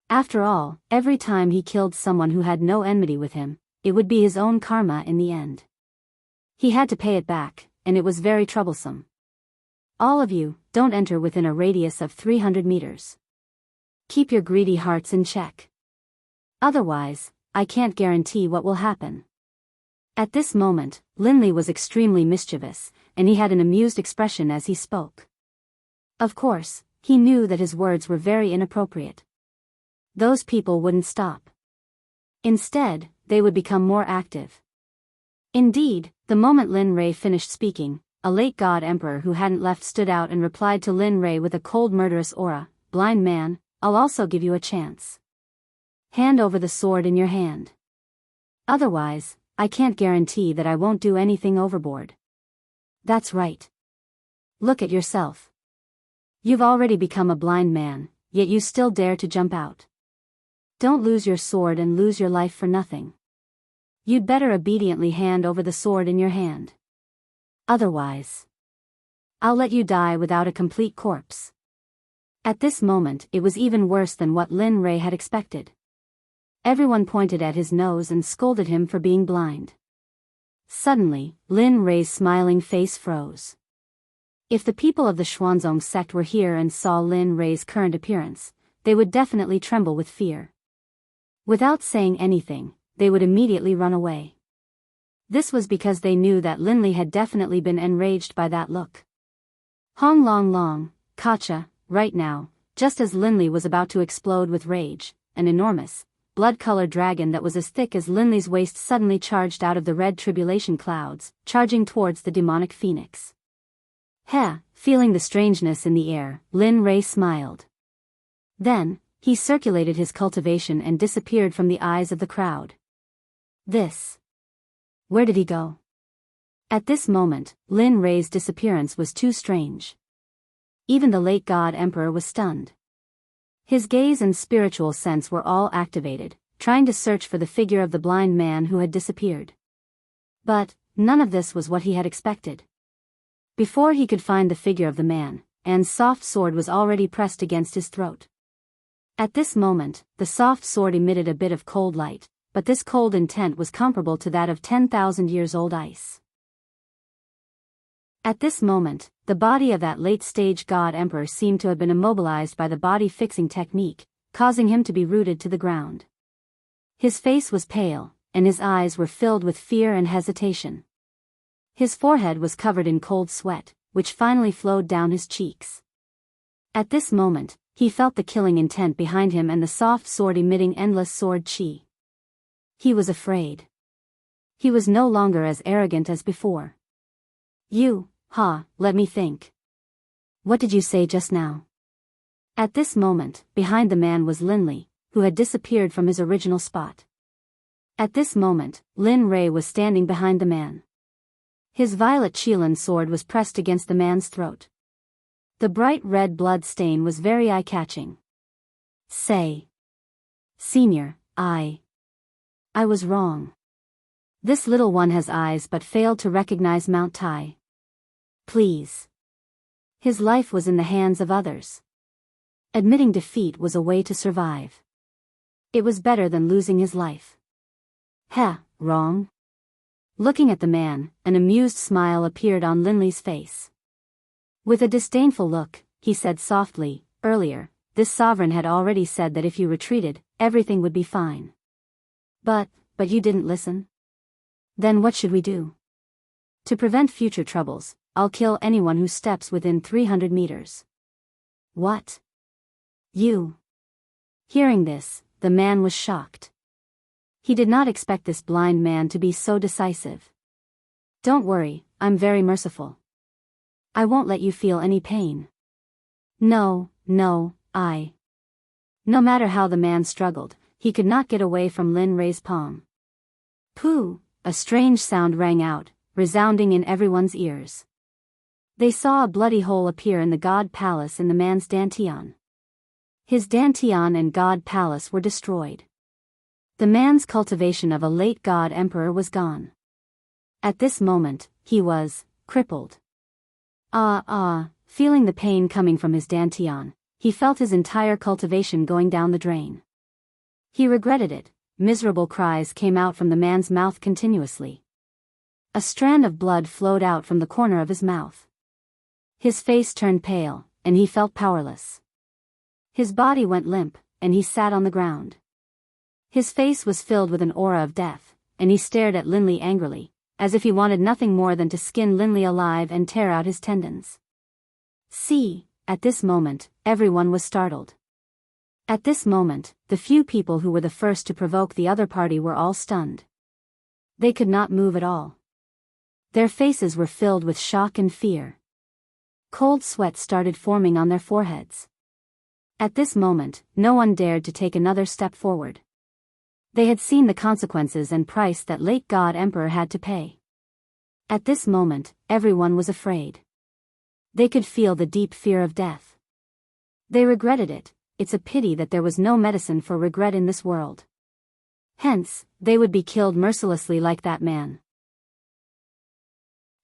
After all, every time he killed someone who had no enmity with him, it would be his own karma in the end. He had to pay it back, and it was very troublesome. All of you, don't enter within a radius of 300 meters. Keep your greedy hearts in check. Otherwise, I can't guarantee what will happen. At this moment, Linley was extremely mischievous, and he had an amused expression as he spoke. Of course, he knew that his words were very inappropriate. Those people wouldn't stop. Instead, they would become more active. Indeed, the moment Lin Rei finished speaking, a late god emperor who hadn't left stood out and replied to Lin Rei with a cold murderous aura, "Blind man, I'll also give you a chance. Hand over the sword in your hand. Otherwise, I can't guarantee that I won't do anything overboard." That's right. Look at yourself. You've already become a blind man, yet you still dare to jump out. Don't lose your sword and lose your life for nothing. You'd better obediently hand over the sword in your hand. Otherwise, I'll let you die without a complete corpse. At this moment, it was even worse than what Lin Rei had expected. Everyone pointed at his nose and scolded him for being blind. Suddenly, Lin Rei's smiling face froze. If the people of the Xuanzong sect were here and saw Lin Rei's current appearance, they would definitely tremble with fear. Without saying anything, they would immediately run away. This was because they knew that Linley had definitely been enraged by that look. Hong Long Long, Kacha, right now, just as Linley was about to explode with rage, an enormous, blood-colored dragon that was as thick as Linley's waist suddenly charged out of the red tribulation clouds, charging towards the demonic phoenix. Heh, feeling the strangeness in the air, Lin Rei smiled. Then, he circulated his cultivation and disappeared from the eyes of the crowd. Where did he go? At this moment, Lin Rei's disappearance was too strange. Even the late god emperor was stunned. His gaze and spiritual sense were all activated, trying to search for the figure of the blind man who had disappeared. But, none of this was what he had expected. Before he could find the figure of the man, An's soft sword was already pressed against his throat. At this moment, the soft sword emitted a bit of cold light, but this cold intent was comparable to that of 10,000 years old ice. At this moment, the body of that late-stage god emperor seemed to have been immobilized by the body-fixing technique, causing him to be rooted to the ground. His face was pale, and his eyes were filled with fear and hesitation. His forehead was covered in cold sweat, which finally flowed down his cheeks. At this moment, he felt the killing intent behind him and the soft sword emitting endless sword chi. He was afraid. He was no longer as arrogant as before. Let me think. What did you say just now? At this moment, behind the man was Linley, who had disappeared from his original spot. At this moment, Lin Rei was standing behind the man. His violet Qilin sword was pressed against the man's throat. The bright red blood stain was very eye-catching. Say, Senior, I was wrong. This little one has eyes but failed to recognize Mount Tai. Please. His life was in the hands of others. Admitting defeat was a way to survive. It was better than losing his life. Heh, wrong? Looking at the man, an amused smile appeared on Linley's face. With a disdainful look, he said softly, earlier, this sovereign had already said that if you retreated, everything would be fine. But you didn't listen? Then what should we do? To prevent future troubles, I'll kill anyone who steps within 300 meters. What? You? Hearing this, the man was shocked. He did not expect this blind man to be so decisive. Don't worry, I'm very merciful. I won't let you feel any pain. No, no matter how the man struggled, he could not get away from Lin Rei's palm. Pooh! A strange sound rang out, resounding in everyone's ears. They saw a bloody hole appear in the god palace in the man's dantian. His dantian and god palace were destroyed. The man's cultivation of a late god emperor was gone. At this moment, he was crippled. Feeling the pain coming from his dantian, he felt his entire cultivation going down the drain. He regretted it. Miserable cries came out from the man's mouth continuously. A strand of blood flowed out from the corner of his mouth. His face turned pale, and he felt powerless. His body went limp, and he sat on the ground. His face was filled with an aura of death, and he stared at Linley angrily, as if he wanted nothing more than to skin Linley alive and tear out his tendons. See, at this moment, everyone was startled. At this moment, the few people who were the first to provoke the other party were all stunned. They could not move at all. Their faces were filled with shock and fear. Cold sweat started forming on their foreheads. At this moment, no one dared to take another step forward. They had seen the consequences and price that late God Emperor had to pay. At this moment, everyone was afraid. They could feel the deep fear of death. They regretted it. It's a pity that there was no medicine for regret in this world. Hence, they would be killed mercilessly like that man.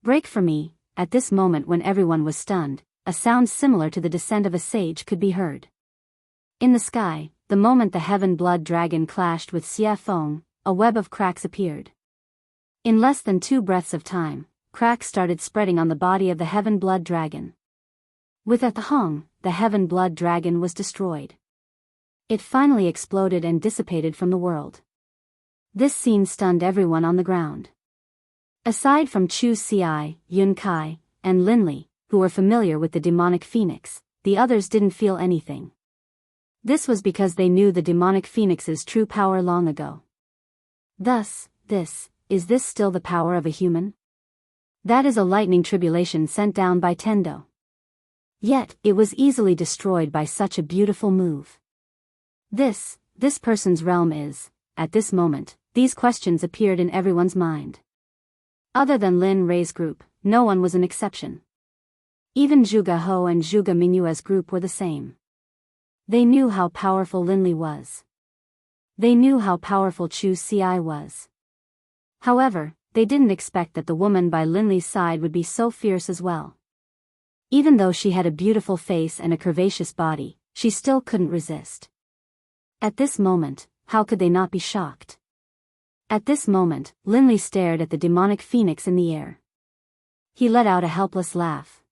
Break for me. At this moment when everyone was stunned, a sound similar to the descent of a sage could be heard. In the sky, the moment the heaven blood dragon clashed with Xie Feng, a web of cracks appeared. In less than 2 breaths of time, cracks started spreading on the body of the heaven blood dragon. With a thong, the heaven blood dragon was destroyed. It finally exploded and dissipated from the world. This scene stunned everyone on the ground. Aside from Chu Xi, Yun Kai, and Linley, who were familiar with the demonic phoenix, the others didn't feel anything. This was because they knew the demonic phoenix's true power long ago. Thus, is this still the power of a human? That is a lightning tribulation sent down by Tendo. Yet, it was easily destroyed by such a beautiful move. This person's realm is, at this moment, these questions appeared in everyone's mind. Other than Lin Rei's group, no one was an exception. Even Zhuge Ho and Zhuge Mingyue's group were the same. They knew how powerful Linley was. They knew how powerful Chu Xi was. However, they didn't expect that the woman by Linley's side would be so fierce as well. Even though she had a beautiful face and a curvaceous body, she still couldn't resist. At this moment, how could they not be shocked? At this moment, Linley stared at the demonic phoenix in the air. He let out a helpless laugh.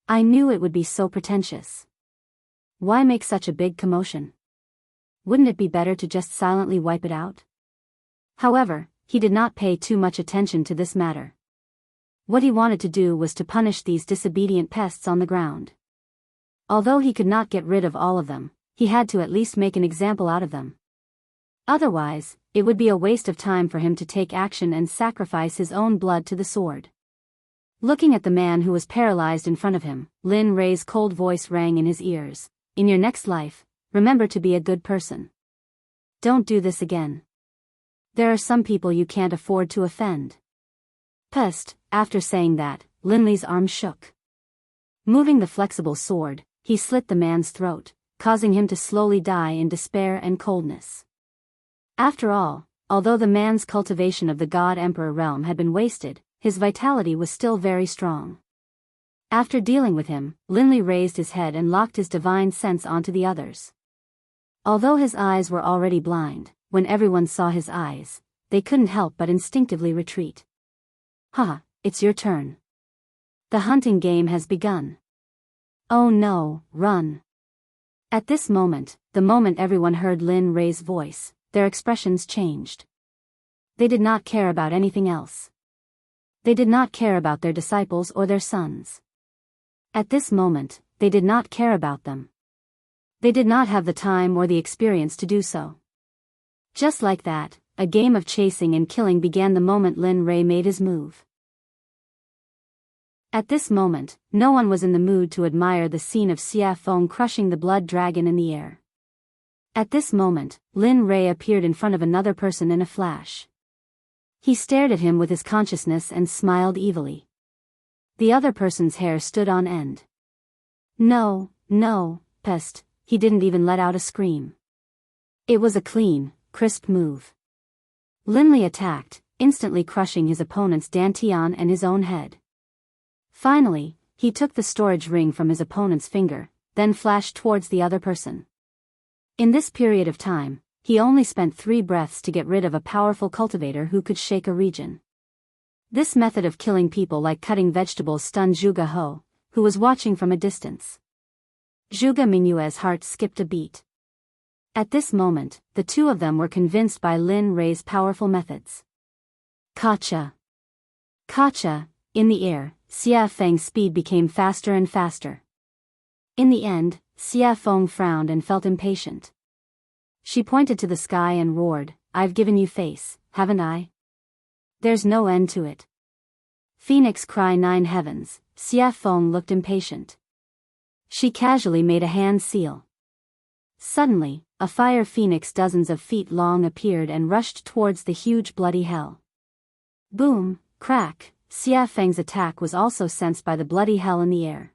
I knew it would be so pretentious. Why make such a big commotion? Wouldn't it be better to just silently wipe it out? However, he did not pay too much attention to this matter. What he wanted to do was to punish these disobedient pests on the ground. Although he could not get rid of all of them, he had to at least make an example out of them. Otherwise, it would be a waste of time for him to take action and sacrifice his own blood to the sword. Looking at the man who was paralyzed in front of him, Lin Rei's cold voice rang in his ears. In your next life, remember to be a good person. Don't do this again. There are some people you can't afford to offend. Pest. After saying that, Linley's arm shook. Moving the flexible sword, he slit the man's throat, causing him to slowly die in despair and coldness. After all, although the man's cultivation of the God Emperor realm had been wasted, his vitality was still very strong. After dealing with him, Linley raised his head and locked his divine sense onto the others. Although his eyes were already blind, when everyone saw his eyes, they couldn't help but instinctively retreat. "Ha, it's your turn. The hunting game has begun. Oh no, run." At this moment, the moment everyone heard Lin Rei's voice, their expressions changed. They did not care about anything else. They did not care about their disciples or their sons. At this moment, they did not care about them. They did not have the time or the experience to do so. Just like that, a game of chasing and killing began the moment Lin Rei made his move. At this moment, no one was in the mood to admire the scene of Xia Feng crushing the blood dragon in the air. At this moment, Lin Rei appeared in front of another person in a flash. He stared at him with his consciousness and smiled evilly. The other person's hair stood on end. No, pest, he didn't even let out a scream. It was a clean, crisp move. Linley attacked, instantly crushing his opponent's dantian and his own head. Finally, he took the storage ring from his opponent's finger, then flashed towards the other person. In this period of time, he only spent 3 breaths to get rid of a powerful cultivator who could shake a region. This method of killing people like cutting vegetables stunned Zhuge He, who was watching from a distance. Zhuge Mingyue's heart skipped a beat. At this moment, the two of them were convinced by Lin Rei's powerful methods. Kacha! Kacha! In the air, Xia Feng's speed became faster and faster. In the end, Xia Feng frowned and felt impatient. She pointed to the sky and roared, "I've given you face, haven't I? There's no end to it." Phoenix cry 9 heavens, Xia Feng looked impatient. She casually made a hand seal. Suddenly, a fire phoenix dozens of feet long appeared and rushed towards the huge bloody hell. Boom, crack, Xia Feng's attack was also sensed by the bloody hell in the air.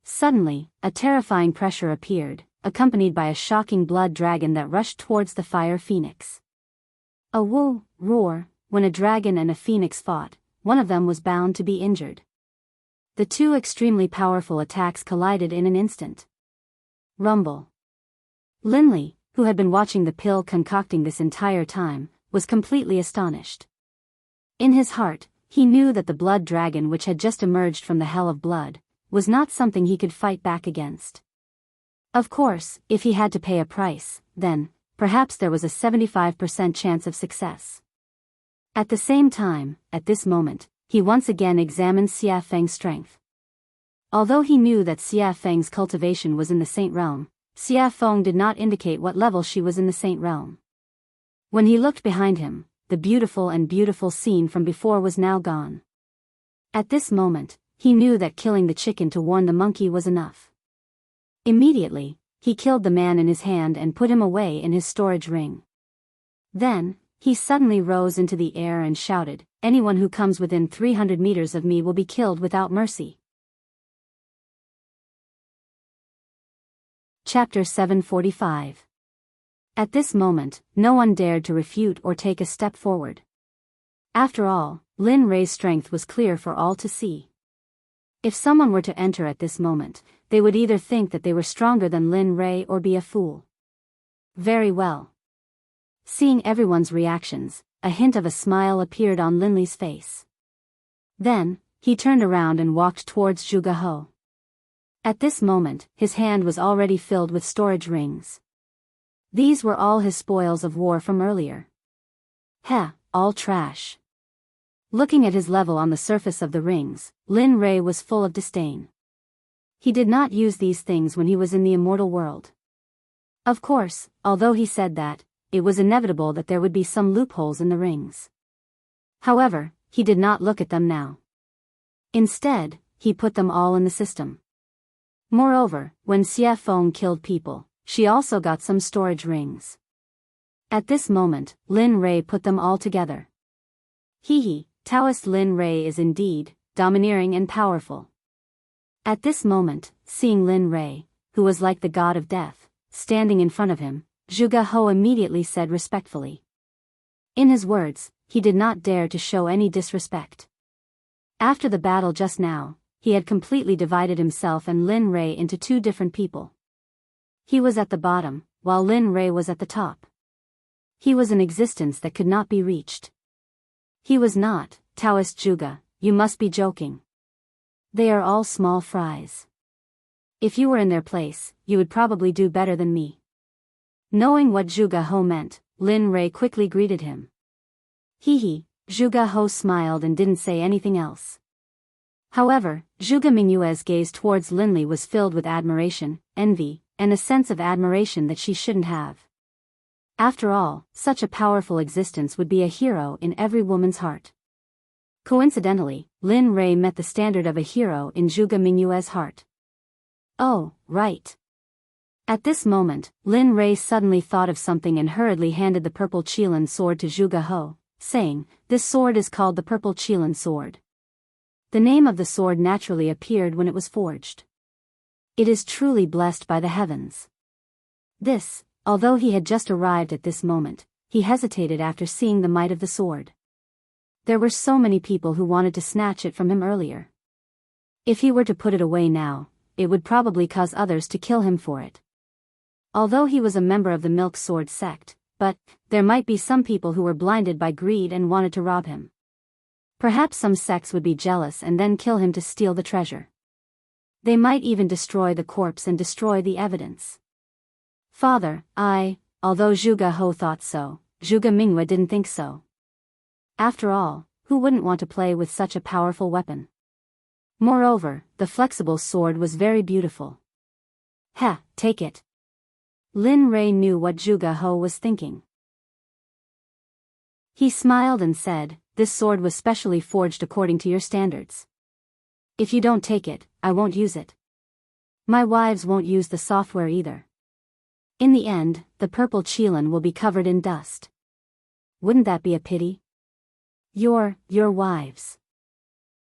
Suddenly, a terrifying pressure appeared, accompanied by a shocking blood dragon that rushed towards the fire phoenix. A woo, roar, when a dragon and a phoenix fought, one of them was bound to be injured. The two extremely powerful attacks collided in an instant. Rumble. Linley, who had been watching the pill concocting this entire time, was completely astonished. In his heart, he knew that the blood dragon which had just emerged from the hell of blood, was not something he could fight back against. Of course, if he had to pay a price, then, perhaps there was a 75% chance of success. At the same time, at this moment, he once again examined Xia Feng's strength. Although he knew that Xia Feng's cultivation was in the Saint Realm, Xia Feng did not indicate what level she was in the Saint Realm. When he looked behind him, the beautiful scene from before was now gone. At this moment, he knew that killing the chicken to warn the monkey was enough. Immediately, he killed the man in his hand and put him away in his storage ring. Then, he suddenly rose into the air and shouted, "Anyone who comes within 300 meters of me will be killed without mercy." Chapter 745. At this moment, no one dared to refute or take a step forward. After all, Lin Rei's strength was clear for all to see. If someone were to enter at this moment, they would either think that they were stronger than Lin Rei or be a fool. Very well. Seeing everyone's reactions, a hint of a smile appeared on Linley's face. Then, he turned around and walked towards Zhuge He. At this moment, his hand was already filled with storage rings. These were all his spoils of war from earlier. Heh, all trash. Looking at his level on the surface of the rings, Lin Rei was full of disdain. He did not use these things when he was in the immortal world. Of course, although he said that, it was inevitable that there would be some loopholes in the rings. However, he did not look at them now. Instead, he put them all in the system. Moreover, when Xia Feng killed people, she also got some storage rings. At this moment, Lin Rei put them all together. Hee, Taoist Lin Rei is indeed domineering and powerful. At this moment, seeing Lin Rei, who was like the god of death, standing in front of him, Zhuge He immediately said respectfully, In his words, he did not dare to show any disrespect. After the battle just now, he had completely divided himself and Lin Rei into two different people. He was at the bottom, while Lin Rei was at the top. He was an existence that could not be reached. He was not, Taoist Zhuge, you must be joking. They are all small fries. If you were in their place, you would probably do better than me. Knowing what Zhuge He meant, Lin Rei quickly greeted him. Hee, Zhuge He smiled and didn't say anything else. However, Zhuge Mingyue's gaze towards Linli was filled with admiration, envy, and a sense of admiration that she shouldn't have. After all, such a powerful existence would be a hero in every woman's heart. Coincidentally, Lin Rei met the standard of a hero in Zhuge Mingyue's heart. Oh, right. At this moment, Lin Rei suddenly thought of something and hurriedly handed the purple Qilin sword to Zhuge He, saying, "This sword is called the purple Qilin sword." The name of the sword naturally appeared when it was forged. It is truly blessed by the heavens. This, although he had just arrived at this moment, he hesitated after seeing the might of the sword. There were so many people who wanted to snatch it from him earlier. If he were to put it away now, it would probably cause others to kill him for it. Although he was a member of the Milk Sword Sect, but there might be some people who were blinded by greed and wanted to rob him. Perhaps some sects would be jealous and then kill him to steal the treasure. They might even destroy the corpse and destroy the evidence. Father, although Zhuge He thought so, Zhuge Mingyue didn't think so. After all, who wouldn't want to play with such a powerful weapon? Moreover, the flexible sword was very beautiful. Take it. Lin Rei knew what Zhuge He was thinking. He smiled and said, "This sword was specially forged according to your standards. If you don't take it, I won't use it. My wives won't use the software either. In the end, the purple Qilin will be covered in dust. Wouldn't that be a pity? Your wives."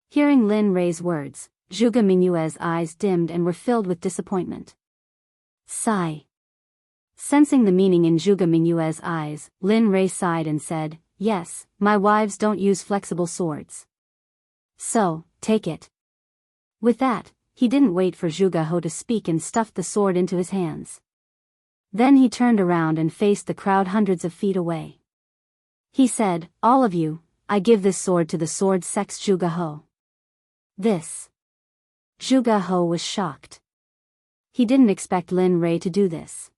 Hearing Lin Rei's words, Zhuge Mingyue's eyes dimmed and were filled with disappointment. Sigh. Sensing the meaning in Zhuge Mingyue's eyes, Lin Rei sighed and said, "Yes, my wives don't use flexible swords. So, take it." With that, he didn't wait for Zhuge He to speak and stuffed the sword into his hands. Then he turned around and faced the crowd hundreds of feet away. He said, "All of you, I give this sword to the Sword Sect's Zhuge He." This. Zhuge He was shocked. He didn't expect Lin Rei to do this.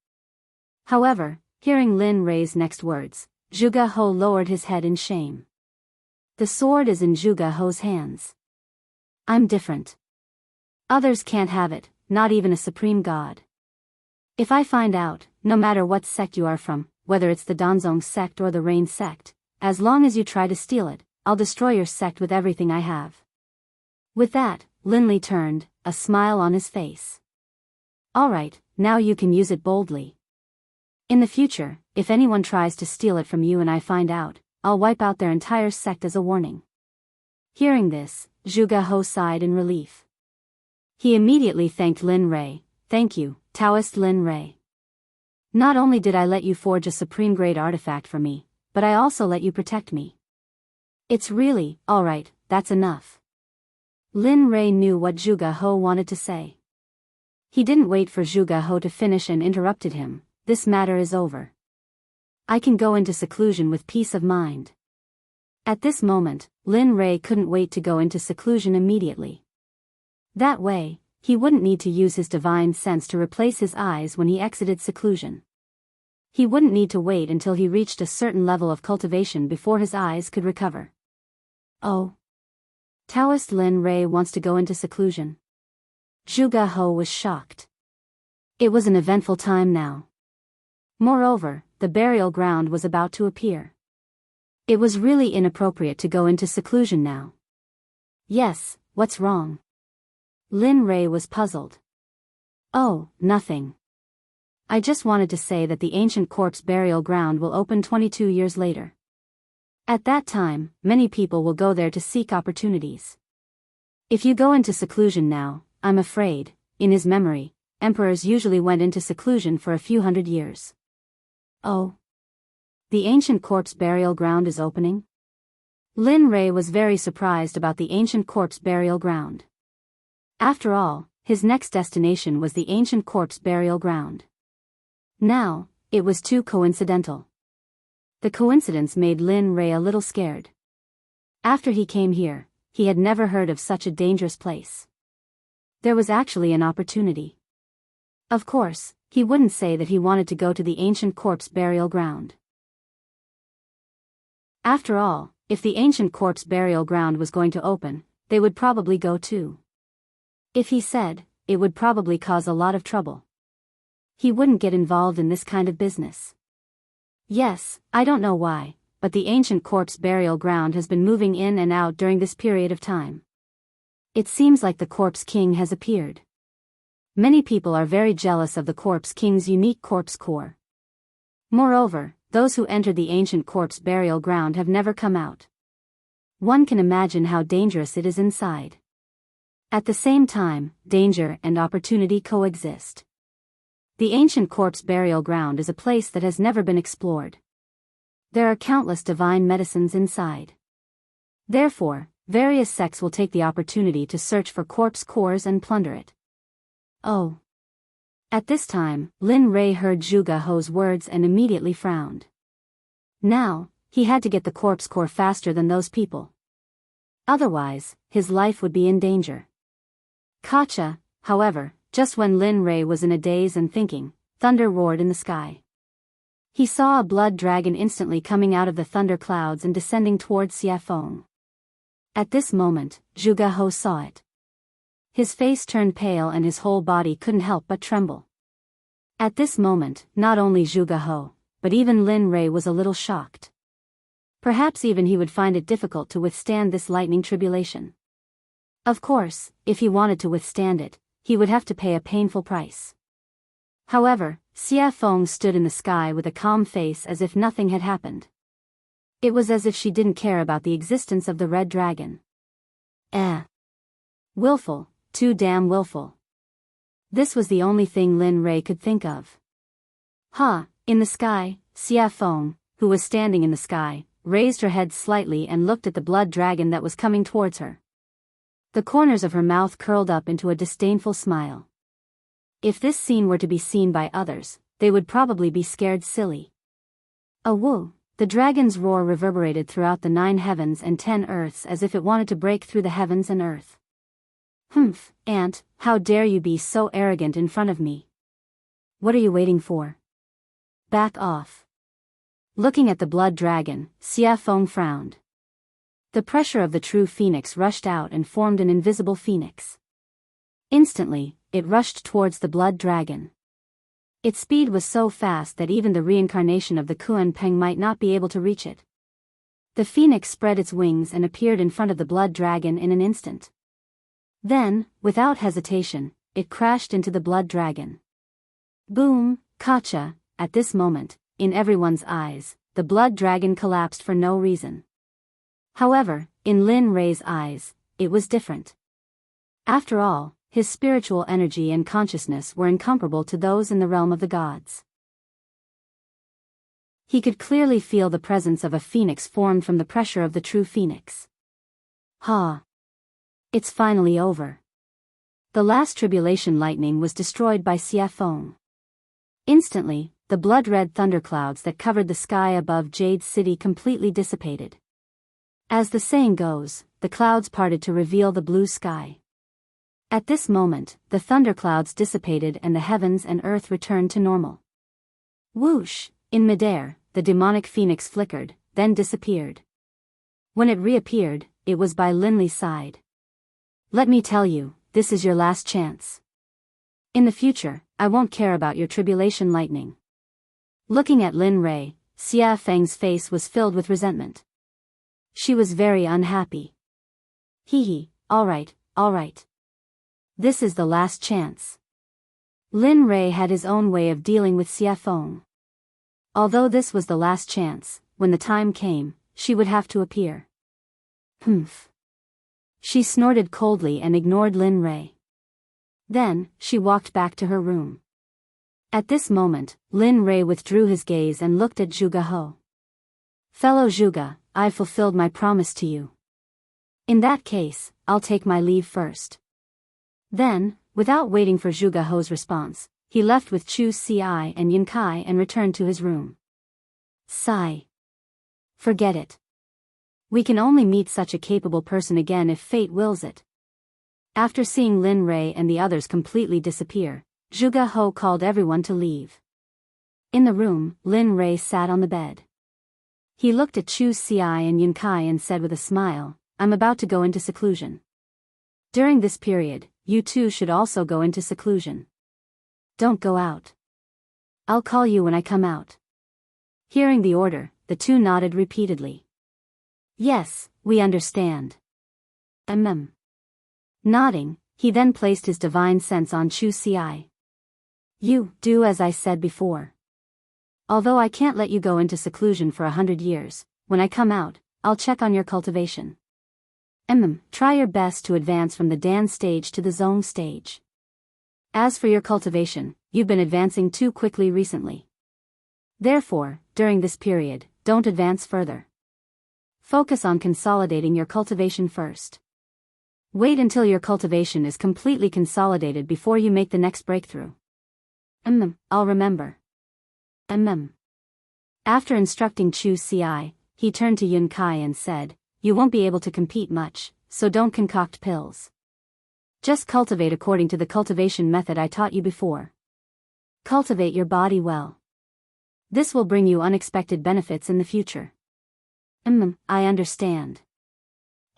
However, hearing Lin Rei's next words, Zhuge He lowered his head in shame. The sword is in Zhuge He's hands. I'm different. Others can't have it, not even a supreme god. If I find out, no matter what sect you are from, whether it's the Danzong sect or the Rain sect, as long as you try to steal it, I'll destroy your sect with everything I have. With that, Linli turned, a smile on his face. Alright, now you can use it boldly. In the future, if anyone tries to steal it from you and I find out, I'll wipe out their entire sect as a warning. Hearing this, Zhuge He sighed in relief. He immediately thanked Lin Rei. "Thank you, Taoist Lin Rei. Not only did I let you forge a supreme-grade artifact for me, but I also let you protect me. It's really, alright, that's enough." Lin Rei knew what Zhuge He wanted to say. He didn't wait for Zhuge He to finish and interrupted him. "This matter is over. I can go into seclusion with peace of mind." At this moment, Lin Rei couldn't wait to go into seclusion immediately. That way, he wouldn't need to use his divine sense to replace his eyes when he exited seclusion. He wouldn't need to wait until he reached a certain level of cultivation before his eyes could recover. Oh. Taoist Lin Rei wants to go into seclusion. Zhuge He was shocked. It was an eventful time now. Moreover, the burial ground was about to appear. It was really inappropriate to go into seclusion now. Yes, what's wrong? Lin Rei was puzzled. Oh, nothing. I just wanted to say that the ancient corpse burial ground will open 22 years later. At that time, many people will go there to seek opportunities. If you go into seclusion now, I'm afraid, in his memory, emperors usually went into seclusion for a few hundred years. Oh. The ancient corpse burial ground is opening? Lin Rei was very surprised about the ancient corpse burial ground. After all, his next destination was the ancient corpse burial ground. Now, it was too coincidental. The coincidence made Lin Rei a little scared. After he came here, he had never heard of such a dangerous place. There was actually an opportunity. Of course, he wouldn't say that he wanted to go to the ancient corpse burial ground. After all, if the ancient corpse burial ground was going to open, they would probably go too. If he said, it would probably cause a lot of trouble. He wouldn't get involved in this kind of business. Yes, I don't know why, but the ancient corpse burial ground has been moving in and out during this period of time. It seems like the corpse king has appeared. Many people are very jealous of the corpse king's unique corpse core. Moreover, those who entered the ancient corpse burial ground have never come out. One can imagine how dangerous it is inside. At the same time, danger and opportunity coexist. The ancient corpse burial ground is a place that has never been explored. There are countless divine medicines inside. Therefore, various sects will take the opportunity to search for corpse cores and plunder it. Oh. At this time, Lin Rei heard Zhuge He's words and immediately frowned. Now, he had to get the corpse core faster than those people. Otherwise, his life would be in danger. Gotcha, however, just when Lin Rei was in a daze and thinking, thunder roared in the sky. He saw a blood dragon instantly coming out of the thunder clouds and descending towards Xiafeng. At this moment, Zhuge He saw it. His face turned pale and his whole body couldn't help but tremble. At this moment, not only Zhuge He, but even Lin Rei was a little shocked. Perhaps even he would find it difficult to withstand this lightning tribulation. Of course, if he wanted to withstand it, he would have to pay a painful price. However, Xiafeng stood in the sky with a calm face as if nothing had happened. It was as if she didn't care about the existence of the red dragon. Willful, too damn willful. This was the only thing Lin Rei could think of. In the sky, Xiafeng, who was standing in the sky, raised her head slightly and looked at the blood dragon that was coming towards her. The corners of her mouth curled up into a disdainful smile. If this scene were to be seen by others, they would probably be scared silly. Woo! The dragon's roar reverberated throughout the 9 heavens and 10 earths as if it wanted to break through the heavens and earth. Ant, how dare you be so arrogant in front of me? What are you waiting for? Back off. Looking at the blood dragon, Xiafeng frowned. The pressure of the true phoenix rushed out and formed an invisible phoenix. Instantly, it rushed towards the blood dragon. Its speed was so fast that even the reincarnation of the Kuan Peng might not be able to reach it. The phoenix spread its wings and appeared in front of the blood dragon in an instant. Then, without hesitation, it crashed into the blood dragon. Boom, gotcha! At this moment, in everyone's eyes, the blood dragon collapsed for no reason. However, in Lin Rei's eyes, it was different. After all, his spiritual energy and consciousness were incomparable to those in the realm of the gods. He could clearly feel the presence of a phoenix formed from the pressure of the true phoenix. It's finally over. The last tribulation lightning was destroyed by Xiafeng. Instantly, the blood-red thunderclouds that covered the sky above Jade City completely dissipated. As the saying goes, the clouds parted to reveal the blue sky. At this moment, the thunderclouds dissipated and the heavens and earth returned to normal. Whoosh! In midair, the demonic phoenix flickered, then disappeared. When it reappeared, it was by Linley's side. Let me tell you, this is your last chance. In the future, I won't care about your tribulation lightning. Looking at Lin Rei, Xiafeng's face was filled with resentment. She was very unhappy. All right. This is the last chance. Lin Rei had his own way of dealing with Xiafeng. Although this was the last chance, when the time came, she would have to appear. She snorted coldly and ignored Lin Rei. Then, she walked back to her room. At this moment, Lin Rei withdrew his gaze and looked at Zhuge He. Fellow Zhuge, I've fulfilled my promise to you. In that case, I'll take my leave first. Then, without waiting for Zhuge He's response, he left with Chu Ci and Yin Kai and returned to his room. Sigh. Forget it. We can only meet such a capable person again if fate wills it. After seeing Lin Rei and the others completely disappear, Zhuge He called everyone to leave. In the room, Lin Rei sat on the bed. He looked at Chu Ci and Yin Kai and said with a smile, I'm about to go into seclusion. During this period, you two should also go into seclusion. Don't go out. I'll call you when I come out. Hearing the order, the two nodded repeatedly. Yes, we understand. Nodding, he then placed his divine sense on Chu Ci. You do as I said before. Although I can't let you go into seclusion for 100 years, when I come out, I'll check on your cultivation. Try your best to advance from the Dan stage to the Zone stage. As for your cultivation, you've been advancing too quickly recently. Therefore, during this period, don't advance further. Focus on consolidating your cultivation first. Wait until your cultivation is completely consolidated before you make the next breakthrough. I'll remember. After instructing Chu Ci, he turned to Yun Kai and said, you won't be able to compete much, so don't concoct pills. Just cultivate according to the cultivation method I taught you before. Cultivate your body well. This will bring you unexpected benefits in the future. I understand.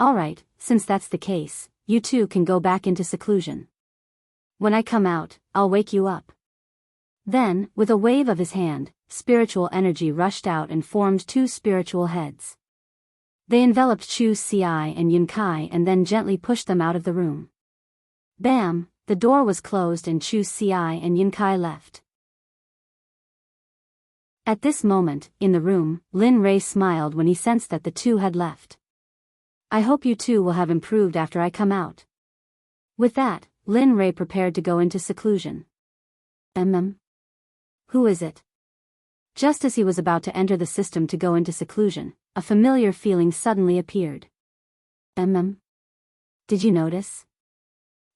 Alright, since that's the case, you two can go back into seclusion. When I come out, I'll wake you up. Then, with a wave of his hand, spiritual energy rushed out and formed two spiritual heads. They enveloped Chu Ci and Yun Kai and then gently pushed them out of the room. Bam, the door was closed and Chu Ci and Yin Kai left. At this moment, in the room, Lin Rei smiled when he sensed that the two had left. I hope you two will have improved after I come out. With that, Lin Rei prepared to go into seclusion. Who is it? Just as he was about to enter the system to go into seclusion, a familiar feeling suddenly appeared. Did you notice?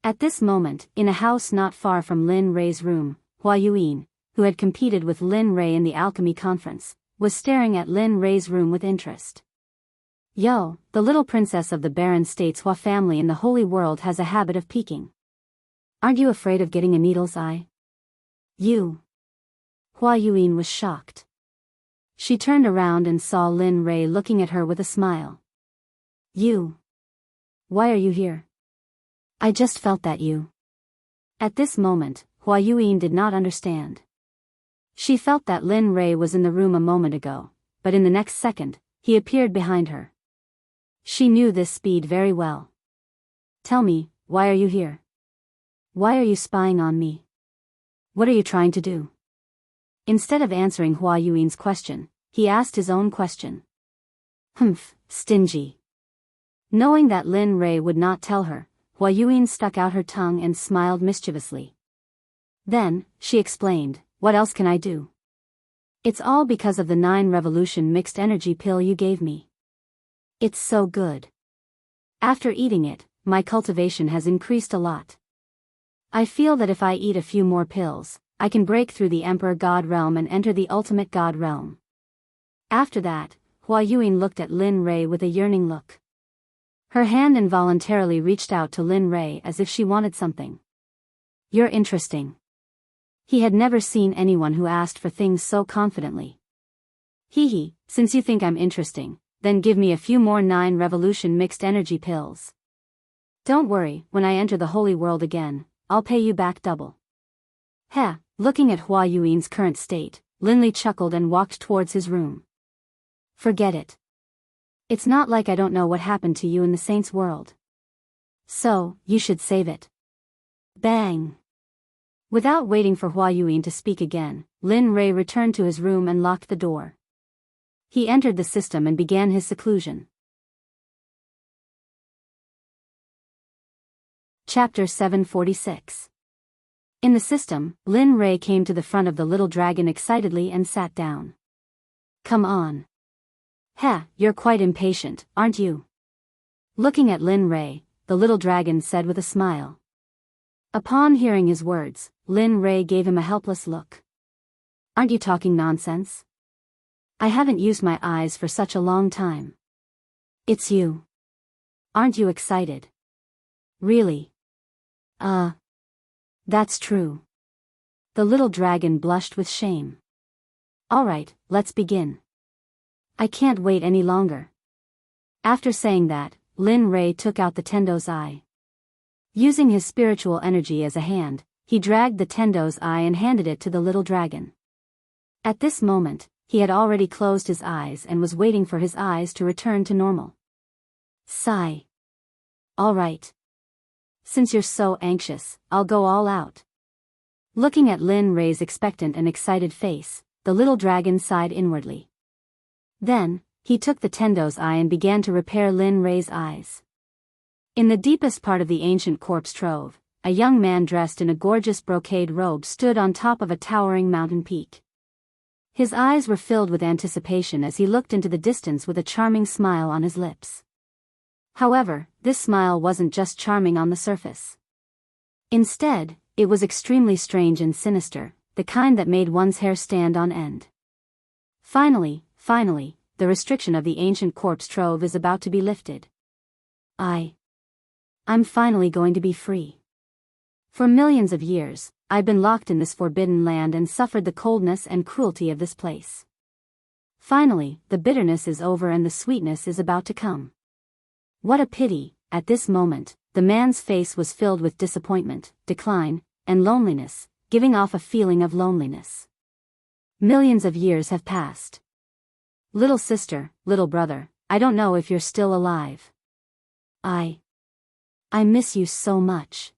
At this moment, in a house not far from Lin Rei's room, Hua Yuyin, who had competed with Lin Rei in the alchemy conference, was staring at Lin Rei's room with interest. Yo, the little princess of the Baron State's Hua family in the Holy World has a habit of peeking. Aren't you afraid of getting a needle's eye? You. Hua Yuyin was shocked. She turned around and saw Lin Rei looking at her with a smile. You. Why are you here? I just felt that you. At this moment, Hua Yuyin did not understand. She felt that Lin Rei was in the room a moment ago, but in the next second, he appeared behind her. She knew this speed very well. Tell me, why are you here? Why are you spying on me? What are you trying to do? Instead of answering Hua Yuin's question, he asked his own question. Stingy. Knowing that Lin Rei would not tell her, Hua Yuin stuck out her tongue and smiled mischievously. Then, she explained, what else can I do? It's all because of the 9 revolution mixed energy pill you gave me. It's so good. After eating it, my cultivation has increased a lot. I feel that if I eat a few more pills, I can break through the Emperor God realm and enter the ultimate God realm. After that, Hua Yuin looked at Lin Rei with a yearning look. Her hand involuntarily reached out to Lin Rei as if she wanted something. You're interesting. He had never seen anyone who asked for things so confidently. Hee, since you think I'm interesting, then give me a few more 9 revolution mixed energy pills. Don't worry, when I enter the holy world again, I'll pay you back double. Heh, looking at Hua Yuin's current state, Lin Li chuckled and walked towards his room. Forget it. It's not like I don't know what happened to you in the saint's world. So, you should save it. Bang! Without waiting for Hua Yuin to speak again, Lin Rei returned to his room and locked the door. He entered the system and began his seclusion. Chapter 746. In the system, Lin Rei came to the front of the little dragon excitedly and sat down. Come on. Heh, you're quite impatient, aren't you? Looking at Lin Ray, the little dragon said with a smile. Upon hearing his words, Lin Ray gave him a helpless look. Aren't you talking nonsense? I haven't used my eyes for such a long time. It's you. Aren't you excited? Really? That's true. The little dragon blushed with shame. Alright, let's begin. I can't wait any longer. After saying that, Lin Ray took out the Tendo's eye. Using his spiritual energy as a hand, he dragged the Tendo's eye and handed it to the little dragon. At this moment, he had already closed his eyes and was waiting for his eyes to return to normal. Sigh. Alright. Since you're so anxious, I'll go all out. Looking at Lin Ray's expectant and excited face, the little dragon sighed inwardly. Then, he took the Tendo's eye and began to repair Lin Ray's eyes. In the deepest part of the ancient corpse trove, a young man dressed in a gorgeous brocade robe stood on top of a towering mountain peak. His eyes were filled with anticipation as he looked into the distance with a charming smile on his lips. However, this smile wasn't just charming on the surface. Instead, it was extremely strange and sinister, the kind that made one's hair stand on end. Finally, the restriction of the ancient corpse trove is about to be lifted. I'm finally going to be free. For millions of years, I've been locked in this forbidden land and suffered the coldness and cruelty of this place. Finally, the bitterness is over and the sweetness is about to come. What a pity. At this moment, the man's face was filled with disappointment, decline, and loneliness, giving off a feeling of loneliness. Millions of years have passed. Little sister, little brother, I don't know if you're still alive. I miss you so much.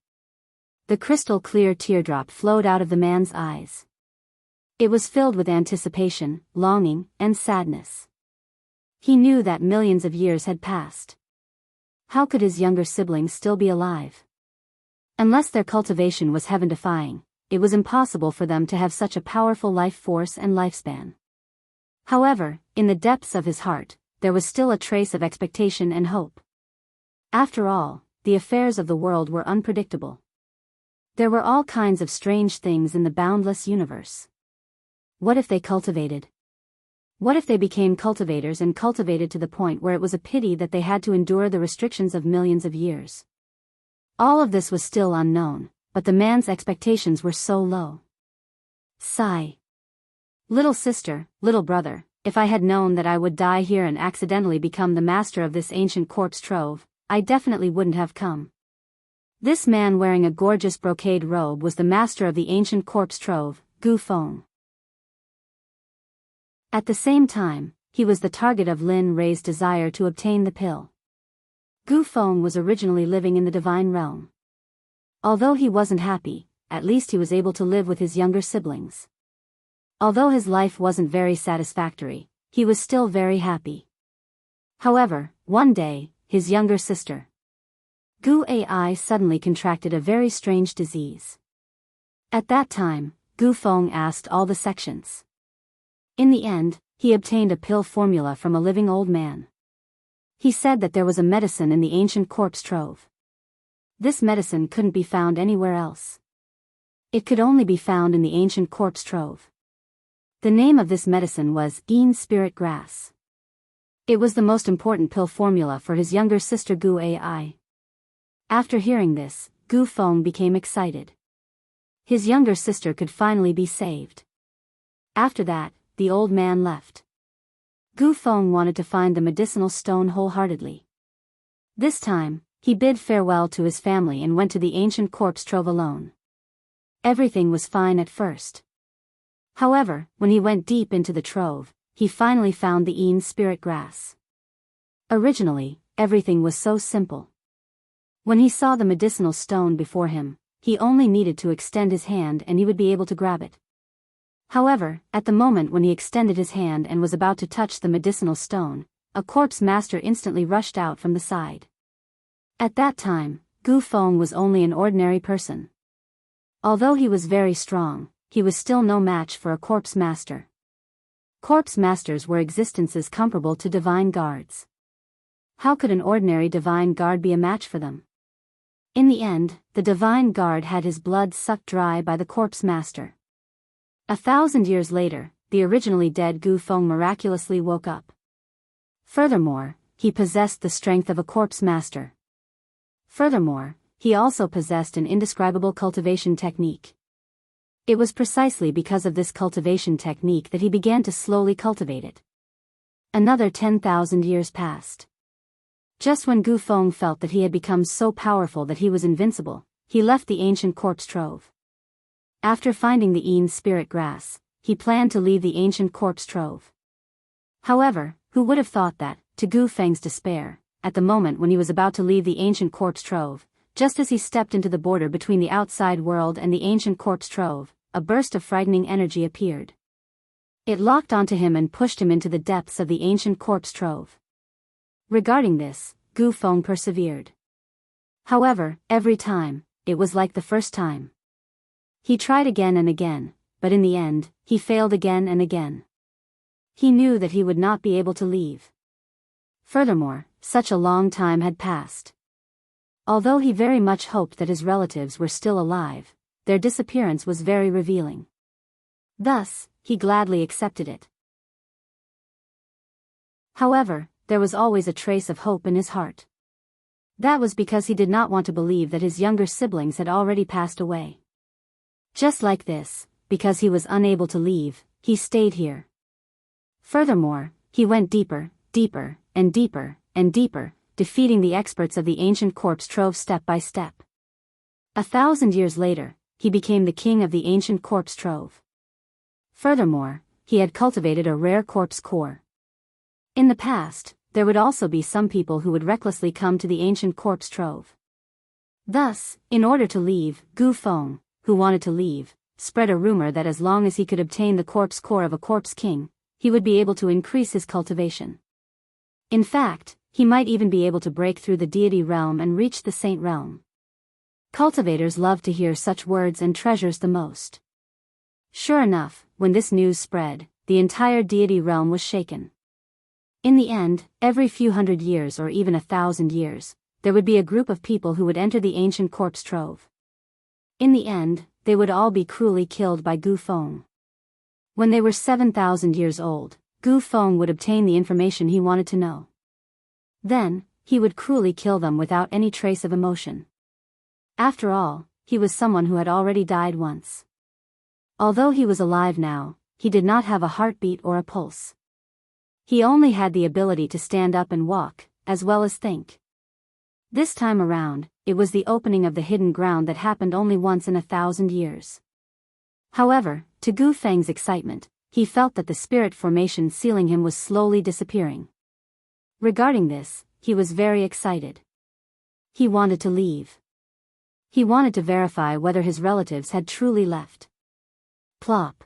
The crystal clear teardrop flowed out of the man's eyes. It was filled with anticipation, longing, and sadness. He knew that millions of years had passed. How could his younger siblings still be alive? Unless their cultivation was heaven-defying, it was impossible for them to have such a powerful life force and lifespan. However, in the depths of his heart, there was still a trace of expectation and hope. After all, the affairs of the world were unpredictable. There were all kinds of strange things in the boundless universe. What if they cultivated? What if they became cultivators and cultivated to the point where it was a pity that they had to endure the restrictions of millions of years? All of this was still unknown, but the man's expectations were so low. Sigh. Little sister, little brother, if I had known that I would die here and accidentally become the master of this ancient corpse trove, I definitely wouldn't have come. This man wearing a gorgeous brocade robe was the master of the ancient corpse trove, Gu Feng. At the same time, he was the target of Lin Ray's desire to obtain the pill. Gu Feng was originally living in the divine realm. Although he wasn't happy, at least he was able to live with his younger siblings. Although his life wasn't very satisfactory, he was still very happy. However, one day, his younger sister, Gu Ai, suddenly contracted a very strange disease. At that time, Gu Feng asked all the sections. In the end, he obtained a pill formula from a living old man. He said that there was a medicine in the ancient corpse trove. This medicine couldn't be found anywhere else. It could only be found in the ancient corpse trove. The name of this medicine was Yin Spirit Grass. It was the most important pill formula for his younger sister Gu Ai. After hearing this, Gu Feng became excited. His younger sister could finally be saved. After that, the old man left. Gu Feng wanted to find the medicinal stone wholeheartedly. This time, he bid farewell to his family and went to the ancient corpse trove alone. Everything was fine at first. However, when he went deep into the trove, he finally found the Yin Spirit Grass. Originally, everything was so simple. When he saw the medicinal stone before him, he only needed to extend his hand and he would be able to grab it. However, at the moment when he extended his hand and was about to touch the medicinal stone, a corpse master instantly rushed out from the side. At that time, Gu Feng was only an ordinary person. Although he was very strong, he was still no match for a corpse master. Corpse masters were existences comparable to divine guards. How could an ordinary divine guard be a match for them? In the end, the divine guard had his blood sucked dry by the corpse master. 1,000 years later, the originally dead Gu Feng miraculously woke up. Furthermore, he possessed the strength of a corpse master. Furthermore, he also possessed an indescribable cultivation technique. It was precisely because of this cultivation technique that he began to slowly cultivate it. Another 10,000 years passed. Just when Gu Feng felt that he had become so powerful that he was invincible, he left the ancient corpse trove. After finding the Een spirit grass, he planned to leave the ancient corpse trove. However, who would have thought that, to Gu Feng's despair, at the moment when he was about to leave the ancient corpse trove, just as he stepped into the border between the outside world and the ancient corpse trove, a burst of frightening energy appeared. It locked onto him and pushed him into the depths of the ancient corpse trove. Regarding this, Gu Feng persevered. However, every time, it was like the first time. He tried again and again, but in the end, he failed again and again. He knew that he would not be able to leave. Furthermore, such a long time had passed. Although he very much hoped that his relatives were still alive, their disappearance was very revealing. Thus, he gladly accepted it. However, there was always a trace of hope in his heart. That was because he did not want to believe that his younger siblings had already passed away. Just like this, because he was unable to leave, he stayed here. Furthermore, he went deeper, deeper, and deeper, and deeper, defeating the experts of the ancient corpse trove step by step. 1,000 years later, he became the king of the ancient corpse trove. Furthermore, he had cultivated a rare corpse core. In the past, there would also be some people who would recklessly come to the ancient corpse trove. Thus, in order to leave, Gu Feng, who wanted to leave, spread a rumor that as long as he could obtain the corpse core of a corpse king, he would be able to increase his cultivation. In fact, he might even be able to break through the deity realm and reach the saint realm. Cultivators love to hear such words and treasures the most. Sure enough, when this news spread, the entire deity realm was shaken. In the end, every few hundred years or even 1,000 years, there would be a group of people who would enter the ancient corpse trove. In the end, they would all be cruelly killed by Gu Feng. When they were 7,000 years old, Gu Feng would obtain the information he wanted to know. Then, he would cruelly kill them without any trace of emotion. After all, he was someone who had already died once. Although he was alive now, he did not have a heartbeat or a pulse. He only had the ability to stand up and walk, as well as think. This time around, it was the opening of the hidden ground that happened only once in 1,000 years. However, to Gu Feng's excitement, he felt that the spirit formation sealing him was slowly disappearing. Regarding this, he was very excited. He wanted to leave. He wanted to verify whether his relatives had truly left. Plop.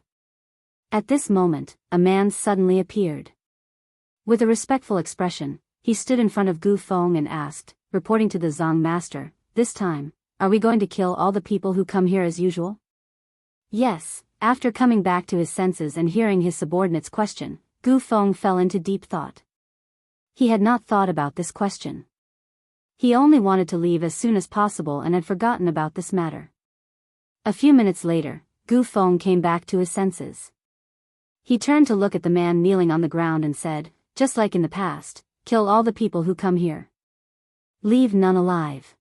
At this moment, a man suddenly appeared. With a respectful expression, he stood in front of Gu Feng and asked, reporting to the Zong master, "This time, are we going to kill all the people who come here as usual?" Yes. After coming back to his senses and hearing his subordinate's question, Gu Feng fell into deep thought. He had not thought about this question. He only wanted to leave as soon as possible and had forgotten about this matter. A few minutes later, Gu Feng came back to his senses. He turned to look at the man kneeling on the ground and said, "Just like in the past, kill all the people who come here. Leave none alive.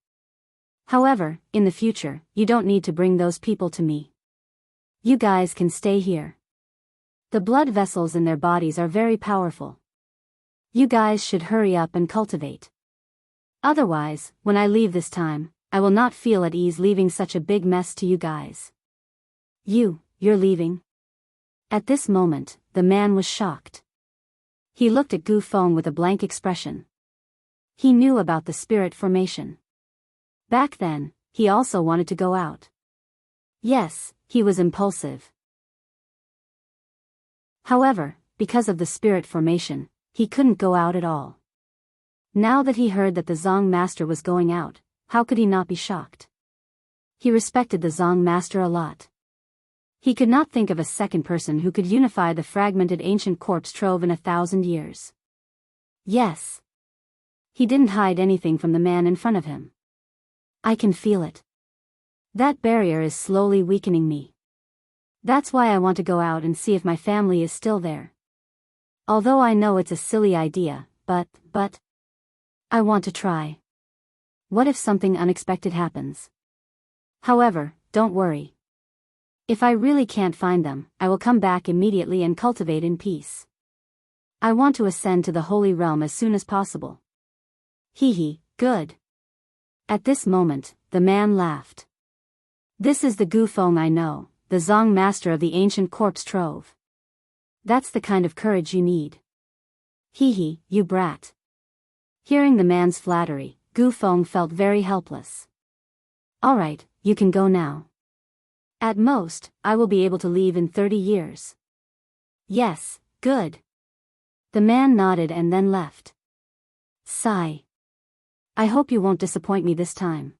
However, in the future, you don't need to bring those people to me. You guys can stay here. The blood vessels in their bodies are very powerful. You guys should hurry up and cultivate. Otherwise, when I leave this time, I will not feel at ease leaving such a big mess to you guys." You're leaving? At this moment, the man was shocked. He looked at Gu Feng with a blank expression. He knew about the spirit formation. Back then, he also wanted to go out. Yes, he was impulsive. However, because of the spirit formation, he couldn't go out at all. Now that he heard that the Zong master was going out, how could he not be shocked? He respected the Zong master a lot. He could not think of a second person who could unify the fragmented ancient corpse trove in 1,000 years. Yes. He didn't hide anything from the man in front of him. I can feel it. That barrier is slowly weakening me. That's why I want to go out and see if my family is still there. Although I know it's a silly idea, but I want to try. What if something unexpected happens? However, don't worry. If I really can't find them, I will come back immediately and cultivate in peace. I want to ascend to the Holy Realm as soon as possible. Hee, good. At this moment, the man laughed. This is the Gu Feng I know, the Zong master of the ancient corpse trove. That's the kind of courage you need. Hee, you brat. Hearing the man's flattery, Gu Feng felt very helpless. Alright, you can go now. At most, I will be able to leave in 30 years. Yes, good. The man nodded and then left. Sigh. I hope you won't disappoint me this time.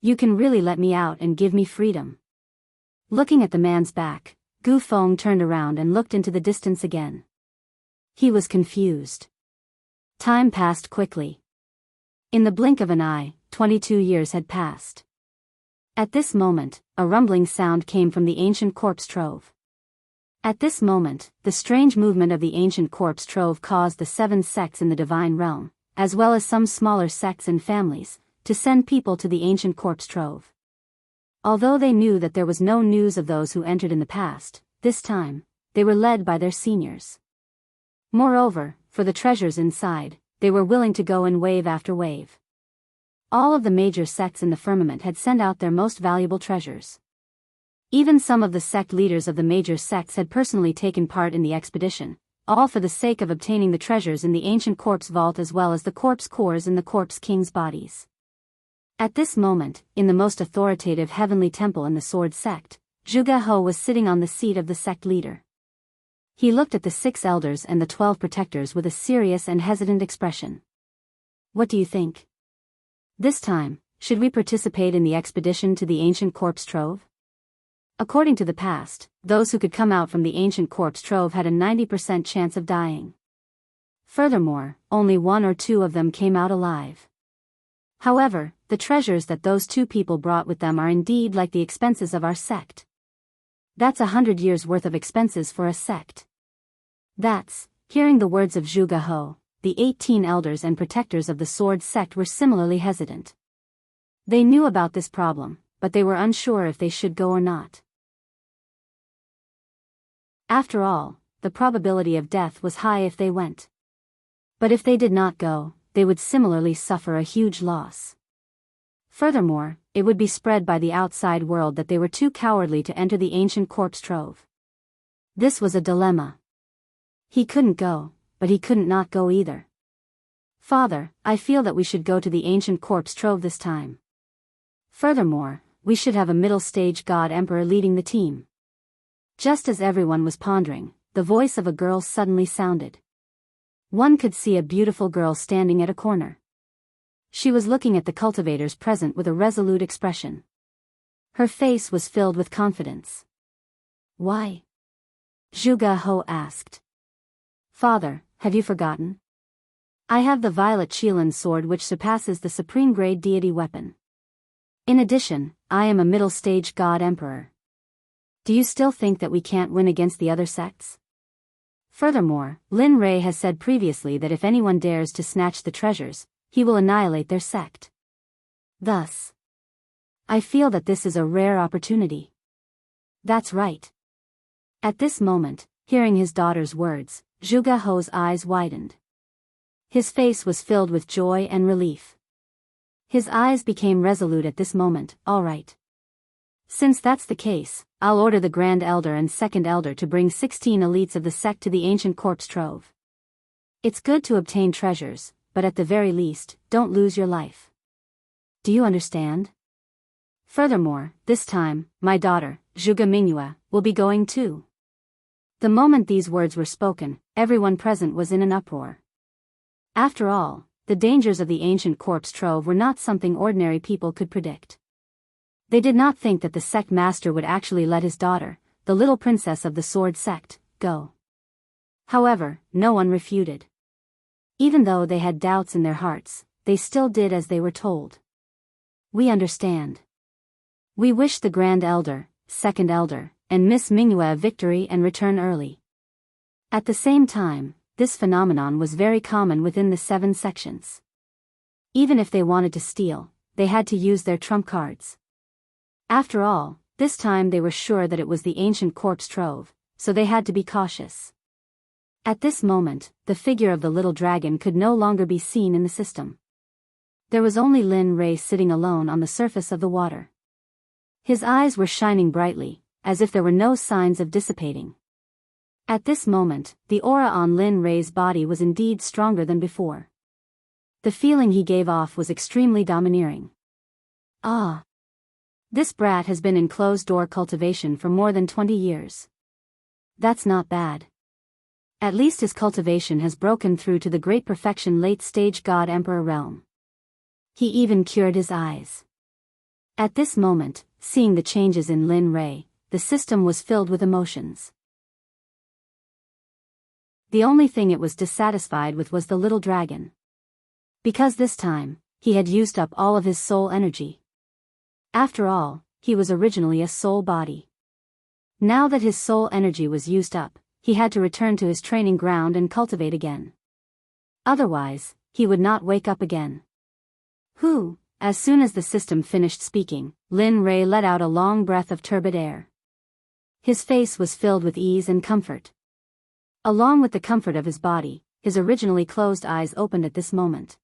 You can really let me out and give me freedom. Looking at the man's back, Gu Feng turned around and looked into the distance again. He was confused. Time passed quickly. In the blink of an eye, 22 years had passed. At this moment, a rumbling sound came from the ancient corpse trove. At this moment, the strange movement of the ancient corpse trove caused the 7 sects in the divine realm, as well as some smaller sects and families, to send people to the ancient corpse trove. Although they knew that there was no news of those who entered in the past, this time, they were led by their seniors. Moreover, for the treasures inside, they were willing to go in wave after wave. All of the major sects in the firmament had sent out their most valuable treasures. Even some of the sect leaders of the major sects had personally taken part in the expedition, all for the sake of obtaining the treasures in the ancient corpse vault as well as the corpse cores in the corpse king's bodies. At this moment, in the most authoritative heavenly temple in the Sword Sect, Zhuge He was sitting on the seat of the sect leader. He looked at the 6 elders and the 12 protectors with a serious and hesitant expression. What do you think? This time, should we participate in the expedition to the ancient corpse trove? According to the past, those who could come out from the ancient corpse trove had a 90% chance of dying. Furthermore, only 1 or 2 of them came out alive. However, the treasures that those 2 people brought with them are indeed like the expenses of our sect. That's 100 years' worth of expenses for a sect. Hearing the words of Zhuge He, the 18 elders and protectors of the Sword Sect were similarly hesitant. They knew about this problem, but they were unsure if they should go or not. After all, the probability of death was high if they went. But if they did not go, they would similarly suffer a huge loss. Furthermore, it would be spread by the outside world that they were too cowardly to enter the ancient corpse trove. This was a dilemma. He couldn't go, but he couldn't not go either. Father, I feel that we should go to the ancient corpse trove this time. Furthermore, we should have a middle-stage god emperor leading the team. Just as everyone was pondering, the voice of a girl suddenly sounded. One could see a beautiful girl standing at a corner. She was looking at the cultivators present with a resolute expression. Her face was filled with confidence. Why? Zhuge He asked. Father, have you forgotten? I have the violet Qilin sword which surpasses the supreme grade deity weapon. In addition, I am a middle-stage god emperor. Do you still think that we can't win against the other sects? Furthermore, Lin Rei has said previously that if anyone dares to snatch the treasures, he will annihilate their sect. Thus, I feel that this is a rare opportunity. That's right. At this moment, hearing his daughter's words, Zhuge He's eyes widened. His face was filled with joy and relief. His eyes became resolute at this moment. All right. Since that's the case, I'll order the Grand Elder and Second Elder to bring 16 elites of the sect to the ancient corpse trove. It's good to obtain treasures, but at the very least, don't lose your life. Do you understand? Furthermore, this time, my daughter, Zhuge Mingyue, will be going too. The moment these words were spoken, everyone present was in an uproar. After all, the dangers of the ancient corpse trove were not something ordinary people could predict. They did not think that the sect master would actually let his daughter, the little princess of the sword sect, go. However, no one refuted. Even though they had doubts in their hearts, they still did as they were told. We understand. We wish the Grand Elder, Second Elder, and Miss Mingyue a victory and return early. At the same time, this phenomenon was very common within the 7 sections. Even if they wanted to steal, they had to use their trump cards. After all, this time they were sure that it was the ancient corpse trove, so they had to be cautious. At this moment, the figure of the little dragon could no longer be seen in the system. There was only Lin Rei sitting alone on the surface of the water. His eyes were shining brightly, as if there were no signs of dissipating. At this moment, the aura on Lin Rei's body was indeed stronger than before. The feeling he gave off was extremely domineering. Ah! This brat has been in closed-door cultivation for more than 20 years. That's not bad. At least his cultivation has broken through to the great perfection late-stage God-Emperor realm. He even cured his eyes. At this moment, seeing the changes in Lin Rei, the system was filled with emotions. The only thing it was dissatisfied with was the little dragon. Because this time, he had used up all of his soul energy. After all, he was originally a soul body. Now that his soul energy was used up, he had to return to his training ground and cultivate again. Otherwise, he would not wake up again. As soon as the system finished speaking, Lin Rei let out a long breath of turbid air. His face was filled with ease and comfort. Along with the comfort of his body, his originally closed eyes opened at this moment.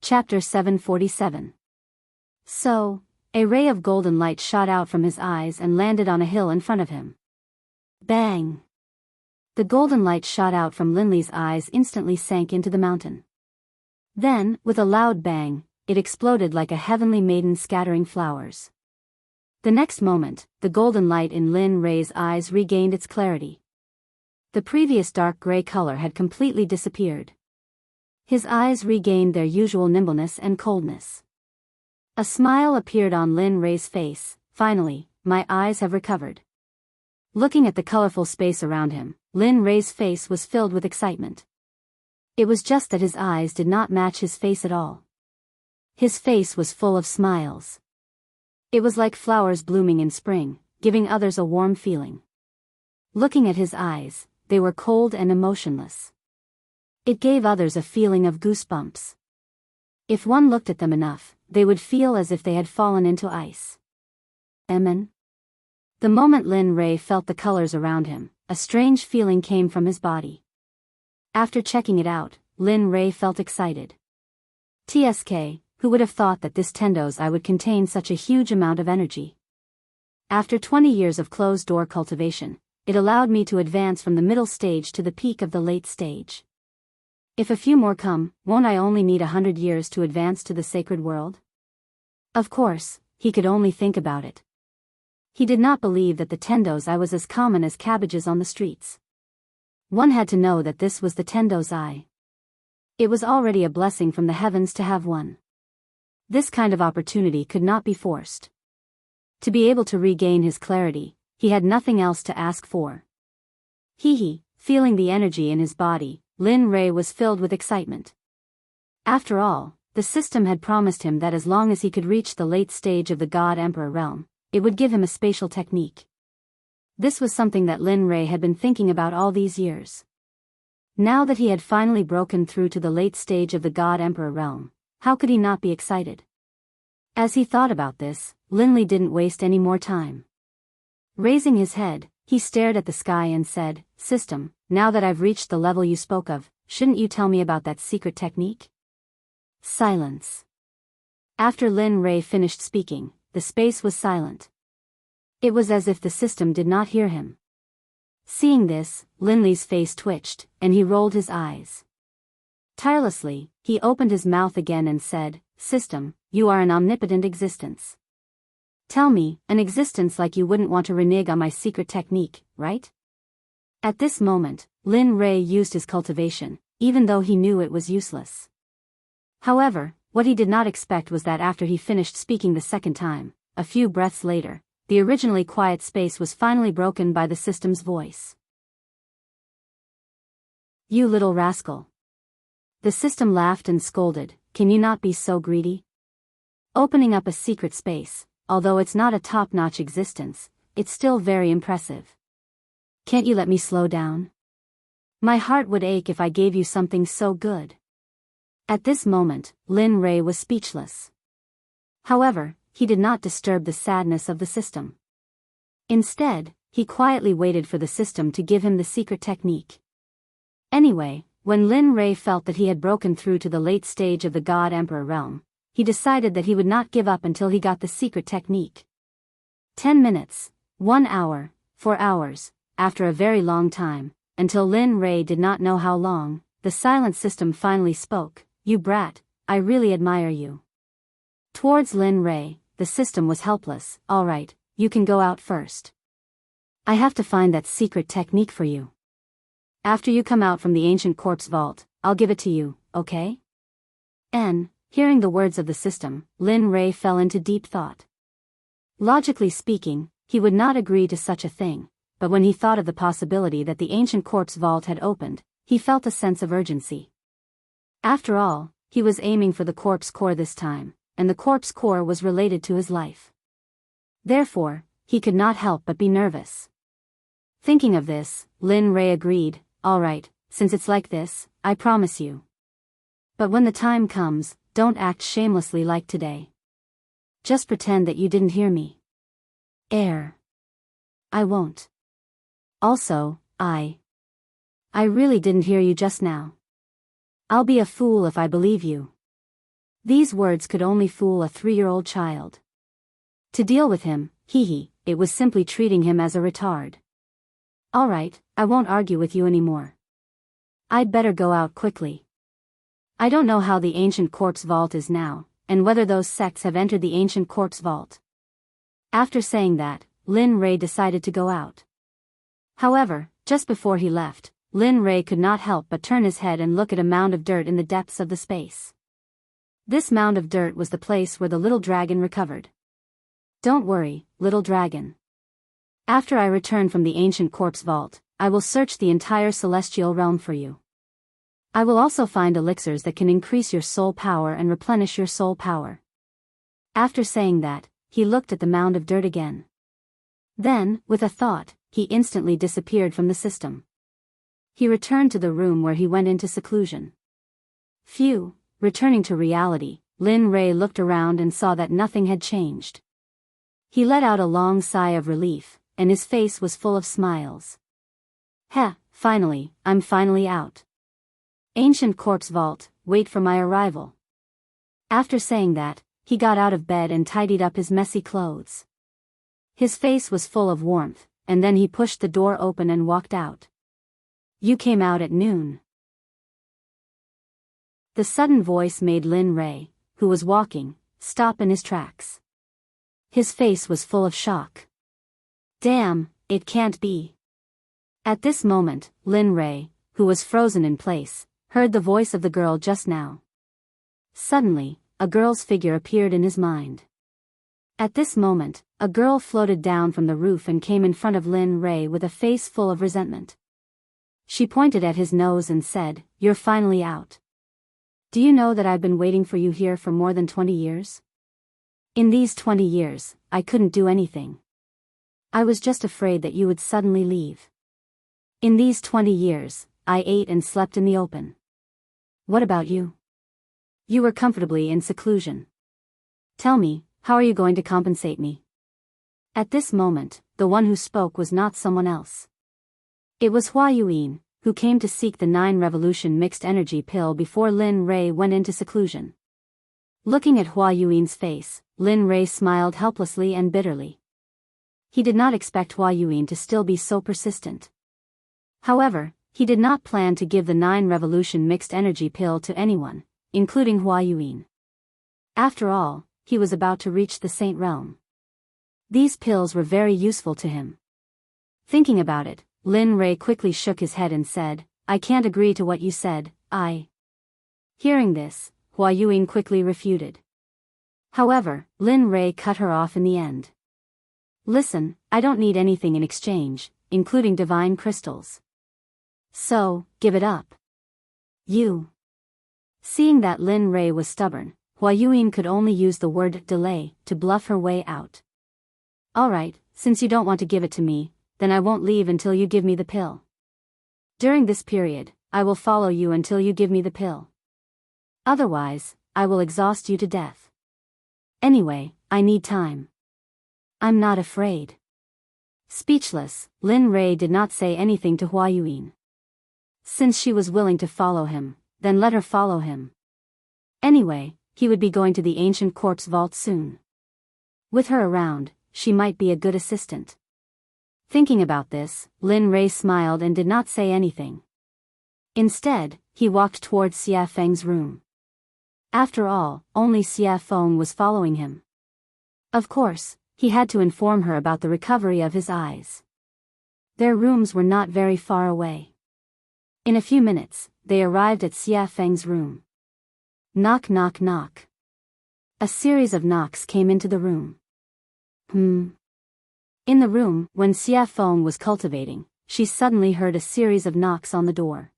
Chapter 747. So, a ray of golden light shot out from his eyes and landed on a hill in front of him. Bang! The golden light shot out from Linley's eyes instantly sank into the mountain. Then, with a loud bang, it exploded like a heavenly maiden scattering flowers. The next moment, the golden light in Lin Rei's eyes regained its clarity. The previous dark gray color had completely disappeared. His eyes regained their usual nimbleness and coldness. A smile appeared on Lin Rei's face. Finally, my eyes have recovered. Looking at the colorful space around him, Lin Rei's face was filled with excitement. It was just that his eyes did not match his face at all. His face was full of smiles. It was like flowers blooming in spring, giving others a warm feeling. Looking at his eyes, they were cold and emotionless. It gave others a feeling of goosebumps. If one looked at them enough, they would feel as if they had fallen into ice. Amen. The moment Lin Rei felt the colors around him, a strange feeling came from his body. After checking it out, Lin Rei felt excited. TSK, who would have thought that this Tendo's eye would contain such a huge amount of energy? After 20 years of closed-door cultivation, it allowed me to advance from the middle stage to the peak of the late stage. If a few more come, won't I only need 100 years to advance to the sacred world? Of course, he could only think about it. He did not believe that the Tendo's eye was as common as cabbages on the streets. One had to know that this was the Tendo's eye. It was already a blessing from the heavens to have one. This kind of opportunity could not be forced. To be able to regain his clarity, he had nothing else to ask for. Feeling the energy in his body, Lin Rei was filled with excitement. After all, the system had promised him that as long as he could reach the late stage of the God-Emperor realm, it would give him a spatial technique. This was something that Lin Rei had been thinking about all these years. Now that he had finally broken through to the late stage of the God-Emperor realm, how could he not be excited? As he thought about this, Linley didn't waste any more time. Raising his head, he stared at the sky and said, "System, now that I've reached the level you spoke of, shouldn't you tell me about that secret technique?" Silence. After Lin Rei finished speaking, the space was silent. It was as if the system did not hear him. Seeing this, Linley's face twitched, and he rolled his eyes. Tirelessly, he opened his mouth again and said, "System, you are an omnipotent existence. Tell me, an existence like you wouldn't want to renege on my secret technique, right?" At this moment, Lin Rei used his cultivation, even though he knew it was useless. However, what he did not expect was that after he finished speaking the second time, a few breaths later, the originally quiet space was finally broken by the system's voice. "You little rascal." The system laughed and scolded, "Can you not be so greedy? Opening up a secret space, although it's not a top-notch existence, it's still very impressive. Can't you let me slow down? My heart would ache if I gave you something so good." At this moment, Lin Rei was speechless. However, he did not disturb the sadness of the system. Instead, he quietly waited for the system to give him the secret technique. Anyway, when Lin Rei felt that he had broken through to the late stage of the God Emperor realm, he decided that he would not give up until he got the secret technique. 10 minutes, 1 hour, 4 hours, after a very long time, until Lin Rei did not know how long, the silent system finally spoke. "You brat, I really admire you." Towards Lin Rei, the system was helpless. "All right, you can go out first. I have to find that secret technique for you. After you come out from the ancient corpse vault, I'll give it to you, okay?" Hearing the words of the system, Lin Rei fell into deep thought. Logically speaking, he would not agree to such a thing, but when he thought of the possibility that the ancient corpse vault had opened, he felt a sense of urgency. After all, he was aiming for the corpse core this time, and the corpse core was related to his life. Therefore, he could not help but be nervous. Thinking of this, Lin Rei agreed, "All right, since it's like this, I promise you. But when the time comes, don't act shamelessly like today. Just pretend that you didn't hear me." "I won't. Also, I really didn't hear you just now. I'll be a fool if I believe you." These words could only fool a 3-year-old child. To deal with him, it was simply treating him as a retard. "All right, I won't argue with you anymore. I'd better go out quickly. I don't know how the ancient corpse vault is now, and whether those sects have entered the ancient corpse vault." After saying that, Lin Rei decided to go out. However, just before he left, Lin Rei could not help but turn his head and look at a mound of dirt in the depths of the space. This mound of dirt was the place where the little dragon recovered. "Don't worry, little dragon. After I return from the ancient corpse vault, I will search the entire celestial realm for you. I will also find elixirs that can increase your soul power and replenish your soul power." After saying that, he looked at the mound of dirt again. Then, with a thought, he instantly disappeared from the system. He returned to the room where he went into seclusion. Phew, returning to reality, Lin Rei looked around and saw that nothing had changed. He let out a long sigh of relief, and his face was full of smiles. Finally, I'm finally out. Ancient corpse vault, wait for my arrival." After saying that, he got out of bed and tidied up his messy clothes. His face was full of warmth, and then he pushed the door open and walked out. "You came out at noon." The sudden voice made Lin Rei, who was walking, stop in his tracks. His face was full of shock. "Damn, it can't be." At this moment, Lin Rei, who was frozen in place, heard the voice of the girl just now. Suddenly, a girl's figure appeared in his mind. At this moment, a girl floated down from the roof and came in front of Lin Rei with a face full of resentment. She pointed at his nose and said, "You're finally out. Do you know that I've been waiting for you here for more than 20 years? In these 20 years, I couldn't do anything. I was just afraid that you would suddenly leave. In these 20 years, I ate and slept in the open. What about you? You were comfortably in seclusion. Tell me, how are you going to compensate me?" At this moment, the one who spoke was not someone else. It was Hua Yuan, who came to seek the 9-revolution mixed energy pill before Lin Rei went into seclusion. Looking at Hua Yuan's face, Lin Rei smiled helplessly and bitterly. He did not expect Hua Yuan to still be so persistent. However, he did not plan to give the 9-revolution mixed energy pill to anyone, including Hua Yuan. After all, he was about to reach the Saint Realm. These pills were very useful to him. Thinking about it, Lin Rei quickly shook his head and said, "I can't agree to what you said, I." Hearing this, Hua Yuan quickly refuted. However, Lin Rei cut her off in the end. Listen, I don't need anything in exchange, including divine crystals. So, give it up. You. Seeing that Lin Rei was stubborn, Hua Yuan could only use the word delay to bluff her way out. Alright, since you don't want to give it to me, then I won't leave until you give me the pill. During this period, I will follow you until you give me the pill. Otherwise, I will exhaust you to death. Anyway, I need time. I'm not afraid. Speechless, Lin Rei did not say anything to Hua Yuan. Since she was willing to follow him, then let her follow him. Anyway, he would be going to the ancient corpse vault soon. With her around, she might be a good assistant. Thinking about this, Lin Rei smiled and did not say anything. Instead, he walked towards Xia Feng's room. After all, only Xia Feng was following him. Of course, he had to inform her about the recovery of his eyes. Their rooms were not very far away. In a few minutes, they arrived at Xia Feng's room. Knock knock knock. A series of knocks came into the room. In the room, when Xia Feng was cultivating, she suddenly heard a series of knocks on the door.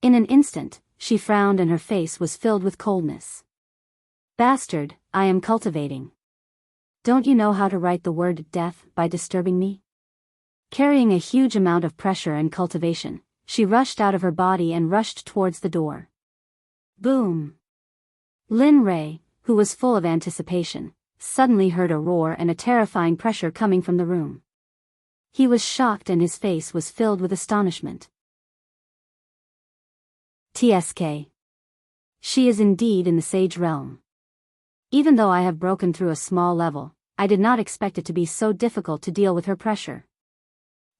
In an instant, she frowned and her face was filled with coldness. Bastard, I am cultivating. Don't you know how to write the word death by disturbing me? Carrying a huge amount of pressure and cultivation, she rushed out of her body and rushed towards the door. Boom! Lin Rei, who was full of anticipation, suddenly heard a roar and a terrifying pressure coming from the room. He was shocked and his face was filled with astonishment. TSK. She is indeed in the sage realm. Even though I have broken through a small level, I did not expect it to be so difficult to deal with her pressure.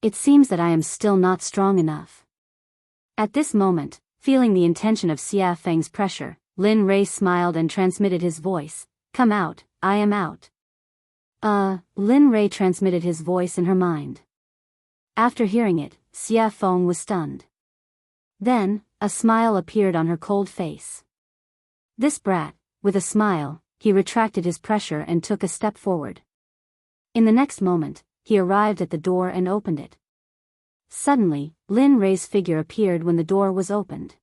It seems that I am still not strong enough. At this moment, feeling the intention of Xia Feng's pressure, Lin Rei smiled and transmitted his voice, "Come out, I am out." Lin Rei transmitted his voice in her mind. After hearing it, Xia Feng was stunned. Then, a smile appeared on her cold face. This brat, with a smile, he retracted his pressure and took a step forward. In the next moment, he arrived at the door and opened it. Suddenly, Lin Rei's figure appeared when the door was opened.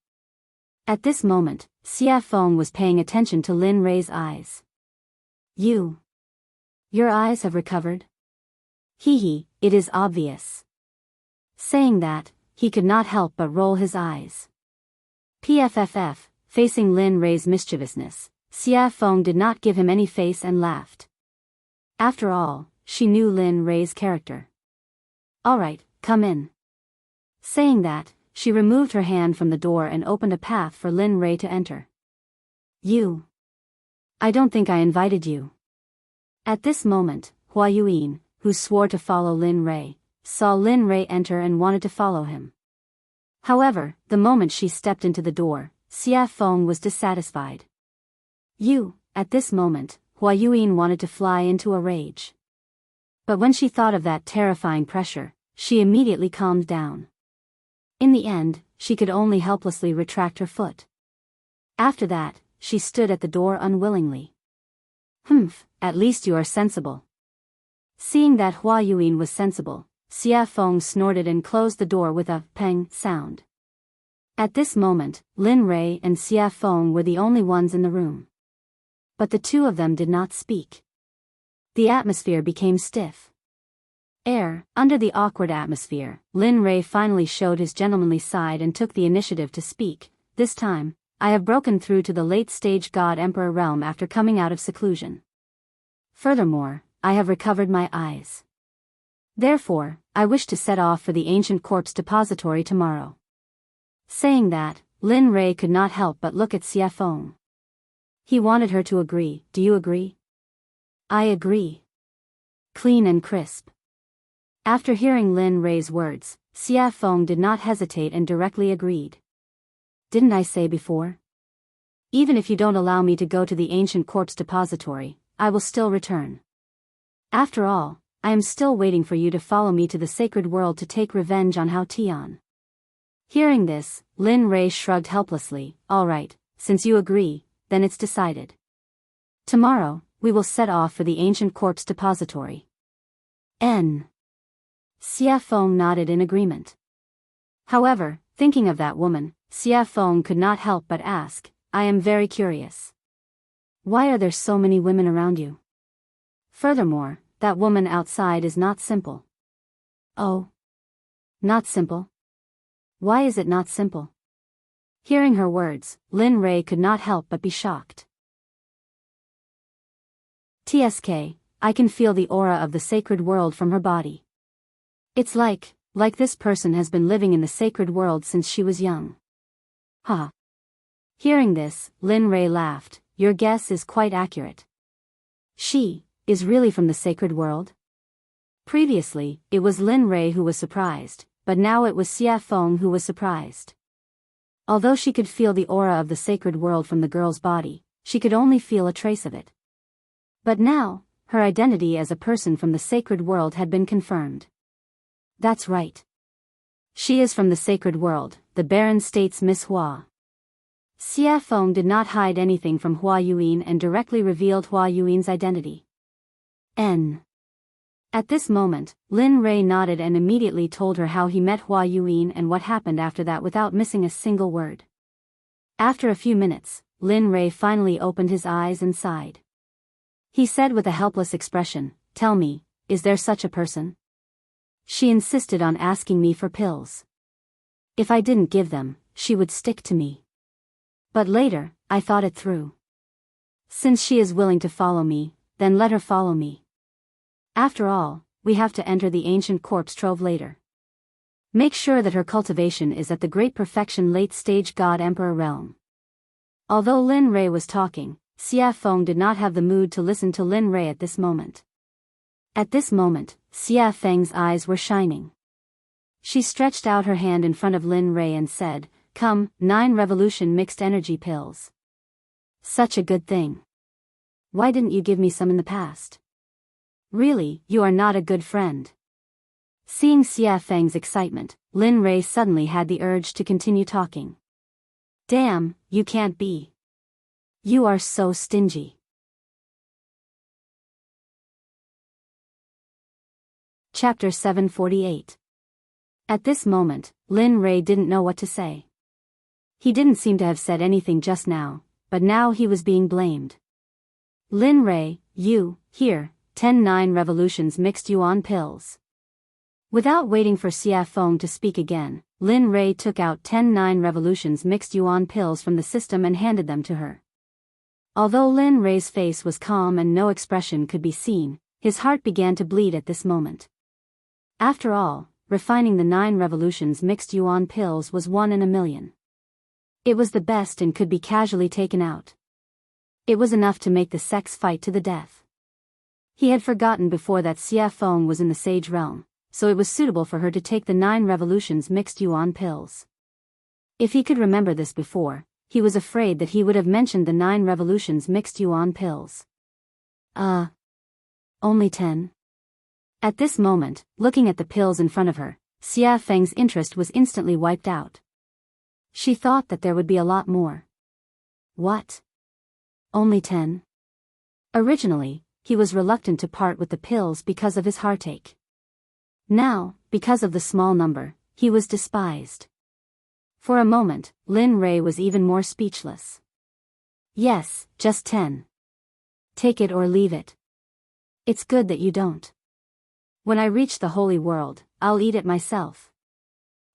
At this moment, Xia Feng was paying attention to Lin Rei's eyes. Your eyes have recovered? Hee, it is obvious. Saying that, he could not help but roll his eyes. PFFF, facing Lin Rei's mischievousness, Xia Feng did not give him any face and laughed. After all, she knew Lin Rei's character. Alright, come in. Saying that, she removed her hand from the door and opened a path for Lin Rei to enter. I don't think I invited you. At this moment, Hua Yuan, who swore to follow Lin Rei, saw Lin Rei enter and wanted to follow him. However, the moment she stepped into the door, Xia Feng was dissatisfied. At this moment, Hua Yuan wanted to fly into a rage. But when she thought of that terrifying pressure, she immediately calmed down. In the end, she could only helplessly retract her foot. After that, she stood at the door unwillingly. At least you are sensible. Seeing that Hua Yuan was sensible, Xia Feng snorted and closed the door with a peng sound. At this moment, Lin Rei and Xia Feng were the only ones in the room. But the two of them did not speak. The atmosphere became stiff. Under the awkward atmosphere, Lin Rei finally showed his gentlemanly side and took the initiative to speak. This time, I have broken through to the late-stage God-Emperor realm after coming out of seclusion. Furthermore, I have recovered my eyes. Therefore, I wish to set off for the ancient corpse depository tomorrow. Saying that, Lin Rei could not help but look at Xia Feng. He wanted her to agree. Do you agree? I agree. Clean and crisp. After hearing Lin Rei's words, Xia Feng did not hesitate and directly agreed. Didn't I say before? Even if you don't allow me to go to the ancient corpse depository, I will still return. After all, I am still waiting for you to follow me to the sacred world to take revenge on Hao Tian. Hearing this, Lin Rei shrugged helplessly. All right, since you agree, then it's decided. Tomorrow, we will set off for the ancient corpse depository. N. Xia Feng nodded in agreement. However, thinking of that woman, Xia Feng could not help but ask, I am very curious. Why are there so many women around you? Furthermore, that woman outside is not simple. Oh. Not simple? Why is it not simple? Hearing her words, Lin Rei could not help but be shocked. TSK, I can feel the aura of the sacred world from her body. It's like this person has been living in the sacred world since she was young. Ha. Hearing this, Lin Rei laughed, your guess is quite accurate. She is really from the sacred world? Previously, it was Lin Rei who was surprised, but now it was Xia Feng who was surprised. Although she could feel the aura of the sacred world from the girl's body, she could only feel a trace of it. But now, her identity as a person from the sacred world had been confirmed. That's right. She is from the sacred world, the Baron states Miss Hua. Xia Feng did not hide anything from Hua Yuan and directly revealed Hua Yuan's identity. N. At this moment, Lin Rei nodded and immediately told her how he met Hua Yuan and what happened after that without missing a single word. After a few minutes, Lin Rei finally opened his eyes and sighed. He said with a helpless expression, tell me, is there such a person? She insisted on asking me for pills. If I didn't give them, she would stick to me. But later, I thought it through. Since she is willing to follow me, then let her follow me. After all, we have to enter the ancient corpse trove later. Make sure that her cultivation is at the great perfection late-stage God-Emperor realm. Although Lin Rei was talking, Xia Feng did not have the mood to listen to Lin Rei at this moment. At this moment, Xia Feng's eyes were shining. She stretched out her hand in front of Lin Rei and said, come, 9 revolution mixed energy pills. Such a good thing. Why didn't you give me some in the past? Really, you are not a good friend. Seeing Xia Feng's excitement, Lin Rei suddenly had the urge to continue talking. Damn, you can't be. You are so stingy. Chapter 748. At this moment, Lin Rei didn't know what to say. He didn't seem to have said anything just now, but now he was being blamed. Lin Rei, you, here, 10 revolutions mixed yuan pills. Without waiting for Xia Feng to speak again, Lin Rei took out 10 revolutions mixed yuan pills from the system and handed them to her. Although Lin Rei's face was calm and no expression could be seen, his heart began to bleed at this moment. After all, refining the 9 revolutions mixed yuan pills was 1 in a million. It was the best and could be casually taken out. It was enough to make the Sects fight to the death. He had forgotten before that Xia Feng was in the sage realm, so it was suitable for her to take the 9 revolutions mixed yuan pills. If he could remember this before, he was afraid that he would have mentioned the 9 revolutions mixed yuan pills. Only 10? At this moment, looking at the pills in front of her, Xia Feng's interest was instantly wiped out. She thought that there would be a lot more. What? Only 10? Originally, he was reluctant to part with the pills because of his heartache. Now, because of the small number, he was despised. For a moment, Lin Rei was even more speechless. Yes, just 10. Take it or leave it. It's good that you don't. When I reach the holy world, I'll eat it myself.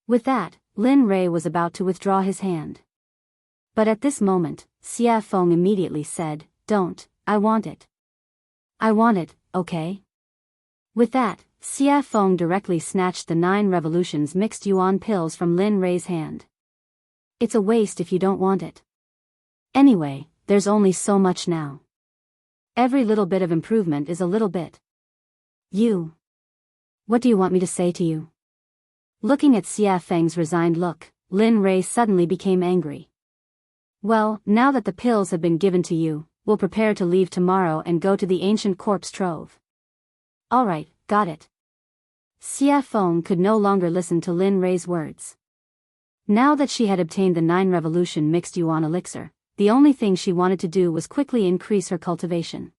With that, Lin Rei was about to withdraw his hand. But at this moment, Xia Feng immediately said, don't, I want it. I want it, okay? With that, Xia Feng directly snatched the 9 revolutions mixed yuan pills from Lin Rei's hand. It's a waste if you don't want it. Anyway, there's only so much now. Every little bit of improvement is a little bit. You. What do you want me to say to you? Looking at Xia Feng's resigned look, Lin Rei suddenly became angry. Well, now that the pills have been given to you, we'll prepare to leave tomorrow and go to the ancient corpse trove. Alright, got it. Xia Feng could no longer listen to Lin Rei's words. Now that she had obtained the 9 revolution mixed yuan elixir, the only thing she wanted to do was quickly increase her cultivation.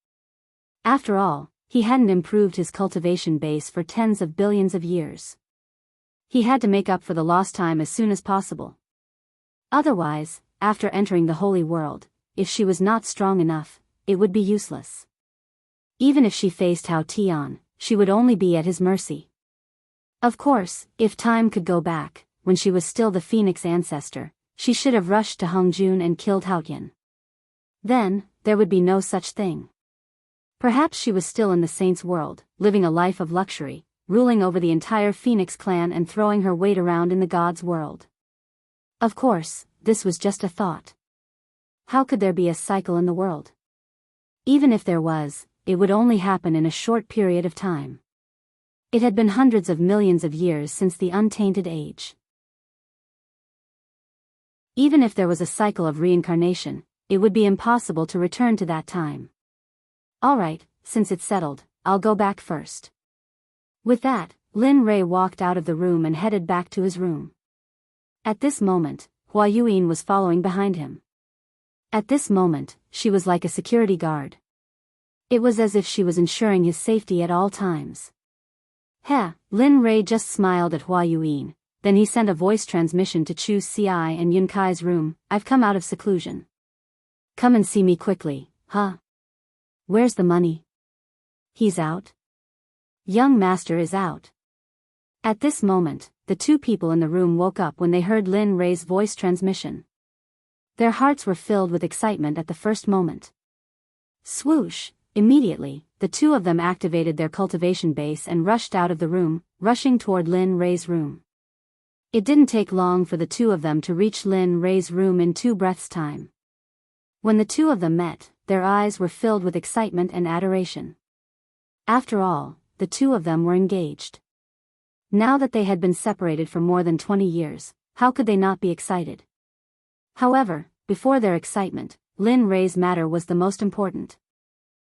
After all, he hadn't improved his cultivation base for tens of billions of years. He had to make up for the lost time as soon as possible. Otherwise, after entering the holy world, if she was not strong enough, it would be useless. Even if she faced Hao Tian, she would only be at his mercy. Of course, if time could go back, when she was still the Phoenix ancestor, she should have rushed to Hongjun and killed Hao Tian. Then, there would be no such thing. Perhaps she was still in the saint's world, living a life of luxury, ruling over the entire Phoenix clan and throwing her weight around in the gods' world. Of course, this was just a thought. How could there be a cycle in the world? Even if there was, it would only happen in a short period of time. It had been hundreds of millions of years since the untainted age. Even if there was a cycle of reincarnation, it would be impossible to return to that time. Alright, since it's settled, I'll go back first. With that, Lin Rei walked out of the room and headed back to his room. At this moment, Hua Yuan was following behind him. At this moment, she was like a security guard. It was as if she was ensuring his safety at all times. Lin Rei just smiled at Hua Yuan, then he sent a voice transmission to Chu Xi and Yun Kai's room. I've come out of seclusion. Come and see me quickly, huh? Where's the money? He's out? Young master is out. At this moment, the two people in the room woke up when they heard Lin Rei's voice transmission. Their hearts were filled with excitement at the first moment. Swoosh! Immediately, the two of them activated their cultivation base and rushed out of the room, rushing toward Lin Rei's room. It didn't take long for the two of them to reach Lin Rei's room in 2 breaths' time. When the two of them met, their eyes were filled with excitement and adoration. After all, the two of them were engaged. Now that they had been separated for more than 20 years, how could they not be excited? However, before their excitement, Lin Rei's matter was the most important.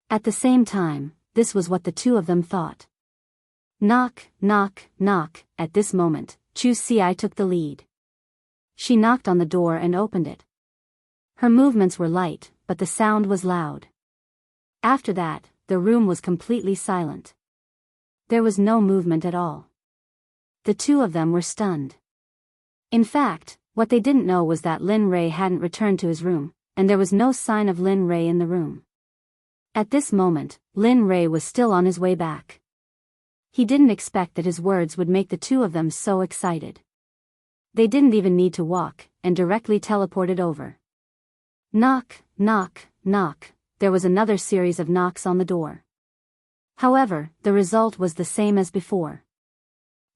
At the same time, this was what the two of them thought. Knock, knock, knock. At this moment, Chu Xi took the lead. She knocked on the door and opened it. Her movements were light, but the sound was loud. After that, the room was completely silent. There was no movement at all. The two of them were stunned. In fact, what they didn't know was that Lin Rei hadn't returned to his room, and there was no sign of Lin Rei in the room. At this moment, Lin Rei was still on his way back. He didn't expect that his words would make the two of them so excited. They didn't even need to walk, and directly teleported over. Knock, knock, knock. There was another series of knocks on the door. However, the result was the same as before.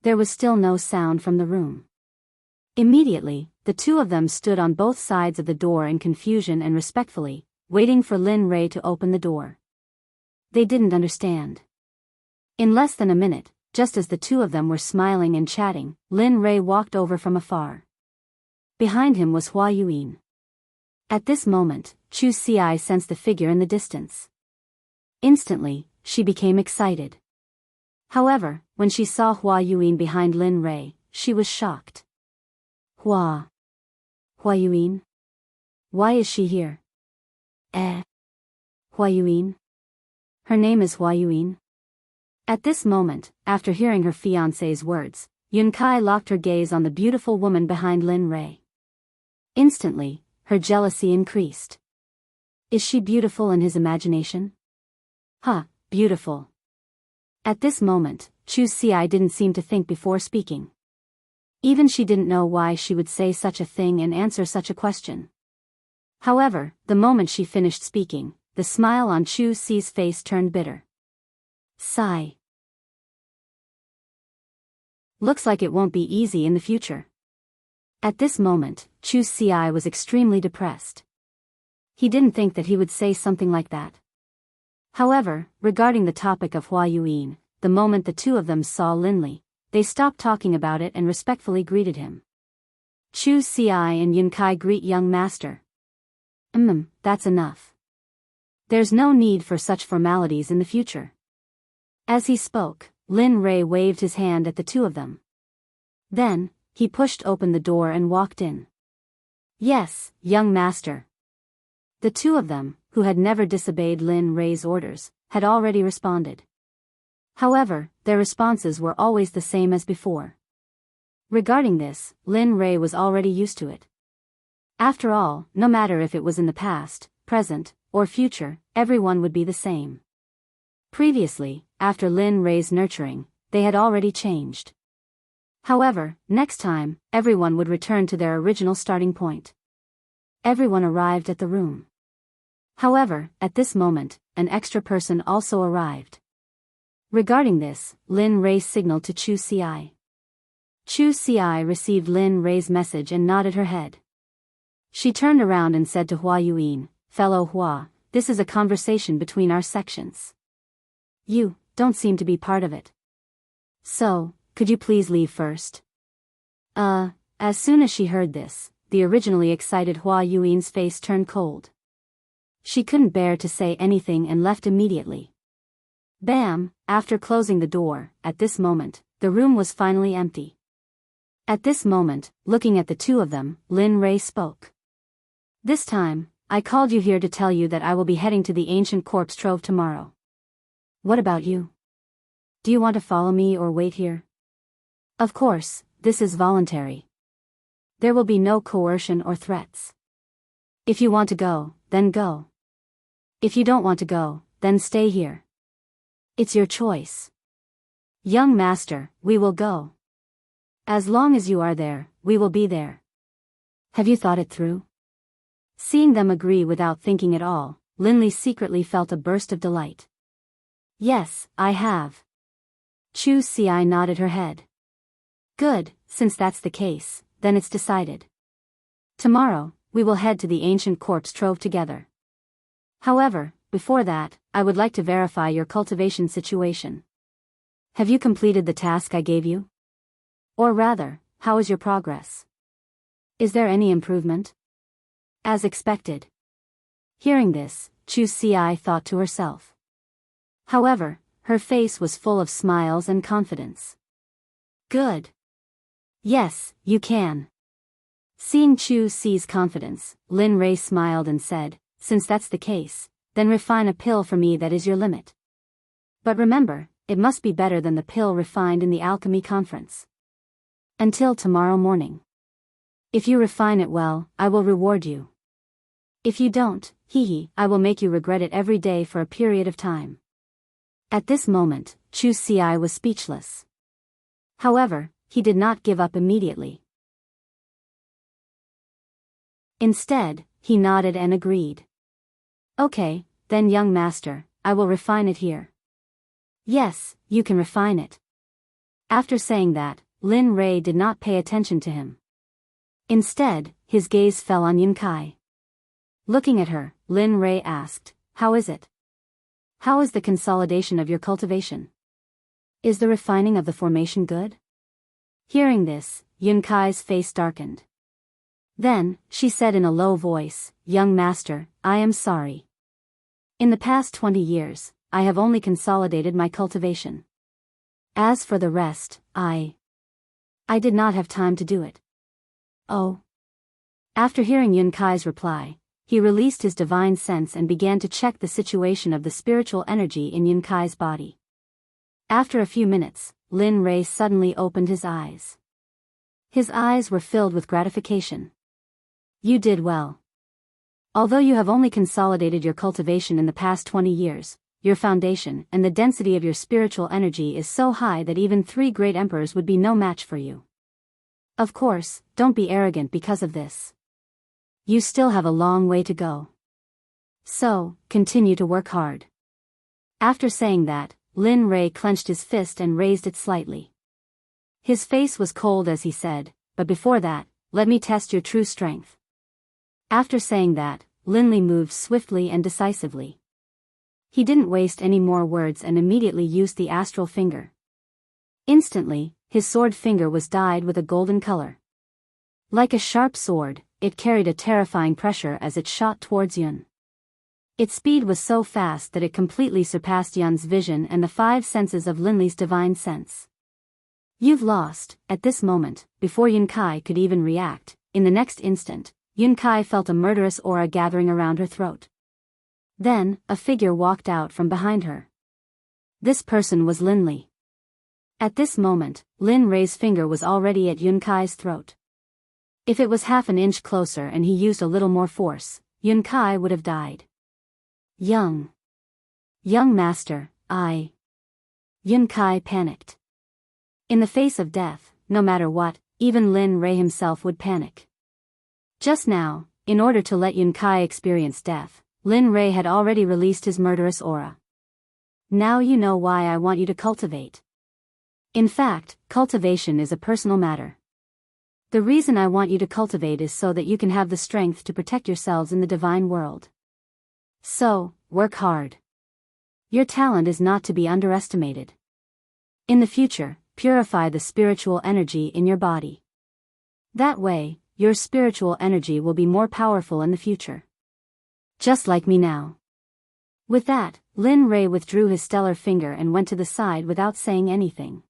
There was still no sound from the room. Immediately, the two of them stood on both sides of the door in confusion and respectfully, waiting for Lin Rei to open the door. They didn't understand. In less than a minute, just as the two of them were smiling and chatting, Lin Rei walked over from afar. Behind him was Hua Yuan. At this moment, Chu Xi sensed the figure in the distance. Instantly, she became excited. However, when she saw Hua Yuan behind Lin Rei, she was shocked. Hua Yuan? Why is she here? Hua Yuan? Her name is Hua Yuan. At this moment, after hearing her fiancé's words, Yun Kai locked her gaze on the beautiful woman behind Lin Rei. Instantly, her jealousy increased. Is she beautiful in his imagination? Beautiful. At this moment, Chu Xi didn't seem to think before speaking. Even she didn't know why she would say such a thing and answer such a question. However, the moment she finished speaking, the smile on Chu Xi's face turned bitter. Sigh. Looks like it won't be easy in the future. At this moment, Chu Xi was extremely depressed. He didn't think that he would say something like that. However, regarding the topic of Hua Yuan, the moment the two of them saw Lin Li, they stopped talking about it and respectfully greeted him. Chu Xi and Yun Kai greet young master. That's enough. There's no need for such formalities in the future. As he spoke, Lin Rei waved his hand at the two of them. Then, he pushed open the door and walked in. Yes, young master. The two of them, who had never disobeyed Lin Rei's orders, had already responded. However, their responses were always the same as before. Regarding this, Lin Rei was already used to it. After all, no matter if it was in the past, present, or future, everyone would be the same. Previously, after Lin Rei's nurturing, they had already changed. However, next time, everyone would return to their original starting point. Everyone arrived at the room. However, at this moment, an extra person also arrived. Regarding this, Lin Rei signaled to Chu Xi. Chu Xi received Lin Rei's message and nodded her head. She turned around and said to Hua Yuan, "Fellow Hua, this is a conversation between our sections. You don't seem to be part of it. So, could you please leave first?" As soon as she heard this, the originally excited Hua Yuan's face turned cold. She couldn't bear to say anything and left immediately. Bam! After closing the door, at this moment, the room was finally empty. At this moment, looking at the two of them, Lin Rei spoke. "This time, I called you here to tell you that I will be heading to the ancient corpse trove tomorrow. What about you? Do you want to follow me or wait here? Of course, this is voluntary. There will be no coercion or threats. If you want to go, then go. If you don't want to go, then stay here. It's your choice. Young master, we will go. As long as you are there, we will be there. Have you thought it through?" Seeing them agree without thinking at all, Linley secretly felt a burst of delight. "Yes, I have." Chu Xi nodded her head. "Good, since that's the case, then it's decided. Tomorrow, we will head to the ancient corpse trove together. However, before that, I would like to verify your cultivation situation. Have you completed the task I gave you? Or rather, how is your progress? Is there any improvement?" "As expected." Hearing this, Chu Xi thought to herself. However, her face was full of smiles and confidence. "Good. Yes, you can." Seeing Chu Xi's confidence, Lin Rei smiled and said, "Since that's the case, then refine a pill for me that is your limit. But remember, it must be better than the pill refined in the alchemy conference. Until tomorrow morning. If you refine it well, I will reward you. If you don't, I will make you regret it every day for a period of time." At this moment, Chu Xi was speechless. However, he did not give up immediately. Instead, he nodded and agreed. "Okay, then young master, I will refine it here." "Yes, you can refine it." After saying that, Lin Rei did not pay attention to him. Instead, his gaze fell on Yunkai. Looking at her, Lin Rei asked, "How is it? How is the consolidation of your cultivation? Is the refining of the formation good?" Hearing this, Yunkai's face darkened. Then, she said in a low voice, "Young master, I am sorry. In the past 20 years, I have only consolidated my cultivation. As for the rest, I did not have time to do it." "Oh." After hearing Yunkai's reply, he released his divine sense and began to check the situation of the spiritual energy in Yunkai's body. After a few minutes, Lin Rei suddenly opened his eyes. His eyes were filled with gratification. "You did well. Although you have only consolidated your cultivation in the past 20 years, your foundation and the density of your spiritual energy is so high that even 3 great emperors would be no match for you. Of course, don't be arrogant because of this. You still have a long way to go. So, continue to work hard." After saying that, Lin Rei clenched his fist and raised it slightly. His face was cold as he said, "But before that, let me test your true strength." After saying that, Linley moved swiftly and decisively. He didn't waste any more words and immediately used the astral finger. Instantly, his sword finger was dyed with a golden color. Like a sharp sword, it carried a terrifying pressure as it shot towards Yun. Its speed was so fast that it completely surpassed Yun's vision and the 5 senses of Linley's divine sense. "You've lost." At this moment, before Yunkai could even react, in the next instant, Yun Kai felt a murderous aura gathering around her throat. Then, a figure walked out from behind her. This person was Lin Li. At this moment, Lin Rei's finger was already at Yun Kai's throat. If it was half an inch closer and he used a little more force, Yun Kai would have died. Young master, Yun Kai panicked. In the face of death, no matter what, even Lin Rei himself would panic. Just now, in order to let Yun Kai experience death, Lin Rei had already released his murderous aura. Now you know why I want you to cultivate. In fact, cultivation is a personal matter. The reason I want you to cultivate is so that you can have the strength to protect yourselves in the divine world. So, work hard. Your talent is not to be underestimated. In the future, purify the spiritual energy in your body. That way, your spiritual energy will be more powerful in the future. Just like me now. With that, Lin Rei withdrew his stellar finger and went to the side without saying anything.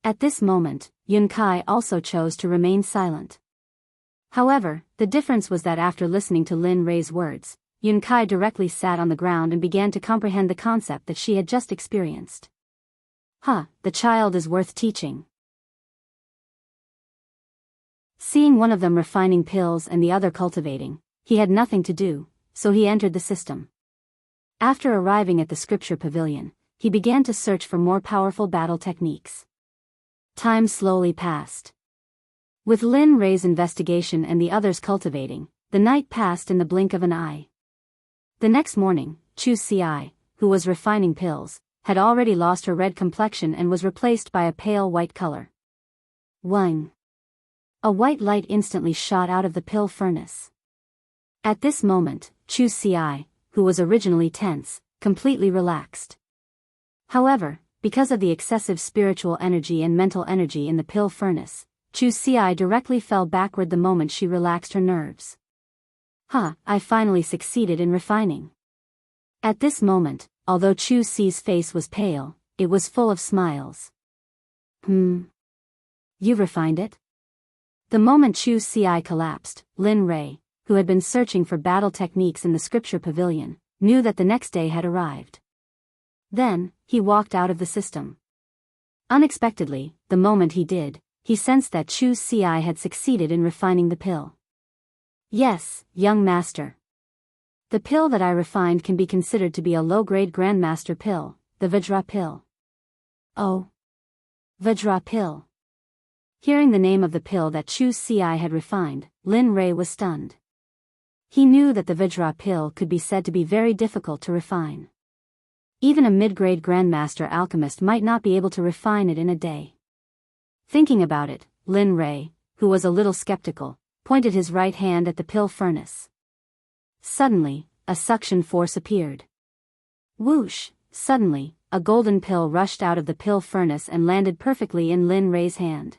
At this moment, Yun Kai also chose to remain silent. However, the difference was that after listening to Lin Rei's words, Yun Kai directly sat on the ground and began to comprehend the concept that she had just experienced. The child is worth teaching. Seeing one of them refining pills and the other cultivating, he had nothing to do, so he entered the system. After arriving at the scripture pavilion, he began to search for more powerful battle techniques. Time slowly passed. With Lin Rei's investigation and the others cultivating, the night passed in the blink of an eye. The next morning, Chu Ci, who was refining pills, had already lost her red complexion and was replaced by a pale white color. Wang. A white light instantly shot out of the pill furnace. At this moment, Chu Ci, who was originally tense, completely relaxed. However, because of the excessive spiritual energy and mental energy in the pill furnace, Chu Ci directly fell backward the moment she relaxed her nerves. I finally succeeded in refining. At this moment, although Chu Ci's face was pale, it was full of smiles. You refined it? The moment Chu Ci collapsed, Lin Rei, who had been searching for battle techniques in the scripture pavilion, knew that the next day had arrived. Then, he walked out of the system. Unexpectedly, the moment he did, he sensed that Chu Ci had succeeded in refining the pill. Yes, young master. The pill that I refined can be considered to be a low-grade grandmaster pill, the Vajra pill. Oh. Vajra pill. Hearing the name of the pill that Chu Ci had refined, Lin Rei was stunned. He knew that the Vajra pill could be said to be very difficult to refine. Even a mid-grade grandmaster alchemist might not be able to refine it in a day. Thinking about it, Lin Rei, who was a little skeptical, pointed his right hand at the pill furnace. Suddenly, a suction force appeared. Whoosh! Suddenly, a golden pill rushed out of the pill furnace and landed perfectly in Lin Rei's hand.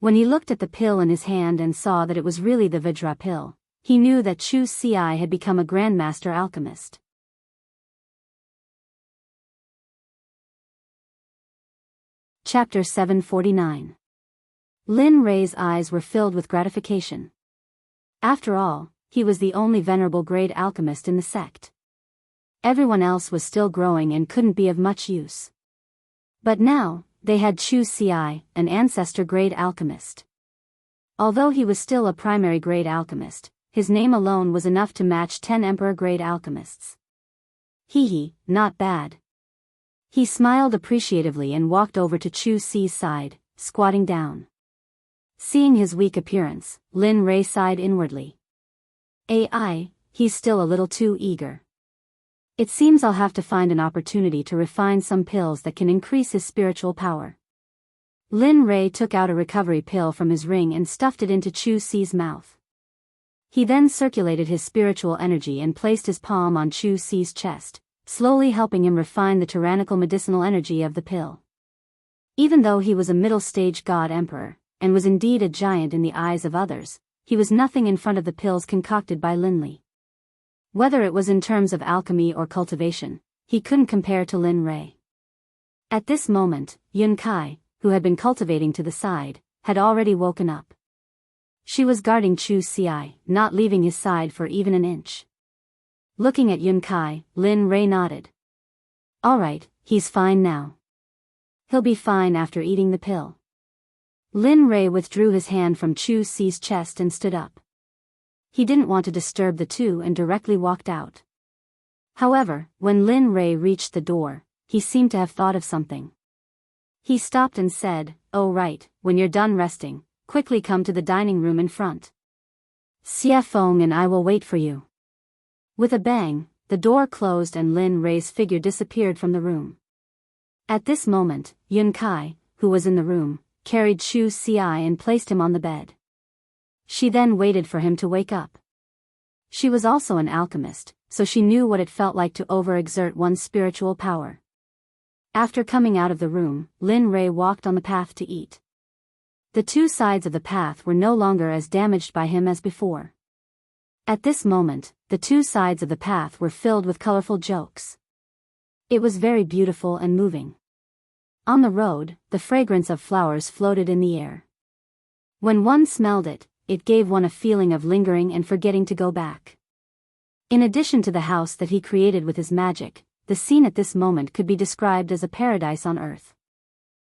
When he looked at the pill in his hand and saw that it was really the Vajra pill, he knew that Chu Ci had become a grandmaster alchemist. Chapter 749. Lin Rei's eyes were filled with gratification. After all, he was the only venerable grade alchemist in the sect. Everyone else was still growing and couldn't be of much use. But now, they had Chu Ci, an ancestor grade alchemist. Although he was still a primary grade alchemist, his name alone was enough to match 10 emperor grade alchemists. Not bad. He smiled appreciatively and walked over to Chu Ci's side, squatting down. Seeing his weak appearance, Lin Rei sighed inwardly. He's still a little too eager. It seems I'll have to find an opportunity to refine some pills that can increase his spiritual power. Lin Rei took out a recovery pill from his ring and stuffed it into Chu Ci's mouth. He then circulated his spiritual energy and placed his palm on Chu Ci's chest, slowly helping him refine the tyrannical medicinal energy of the pill. Even though he was a middle-stage god emperor, and was indeed a giant in the eyes of others, he was nothing in front of the pills concocted by Lin Li. Whether it was in terms of alchemy or cultivation, he couldn't compare to Lin Rei. At this moment, Yun Kai, who had been cultivating to the side, had already woken up. She was guarding Chu Xiai, not leaving his side for even an inch. Looking at Yun Kai, Lin Rei nodded. Alright, he's fine now. He'll be fine after eating the pill. Lin Rei withdrew his hand from Chu Xi's chest and stood up. He didn't want to disturb the two and directly walked out. However, when Lin Rei reached the door, he seemed to have thought of something. He stopped and said, "Oh right, when you're done resting, quickly come to the dining room in front. Xie Feng and I will wait for you." With a bang, the door closed and Lin Rei's figure disappeared from the room. At this moment, Yun Kai, who was in the room, carried Chu Xiai and placed him on the bed. She then waited for him to wake up. She was also an alchemist, so she knew what it felt like to overexert one's spiritual power. After coming out of the room, Lin Rei walked on the path to eat. The two sides of the path were no longer as damaged by him as before. At this moment, the two sides of the path were filled with colorful jokes. It was very beautiful and moving. On the road, the fragrance of flowers floated in the air. When one smelled it, it gave one a feeling of lingering and forgetting to go back. In addition to the house that he created with his magic, the scene at this moment could be described as a paradise on earth.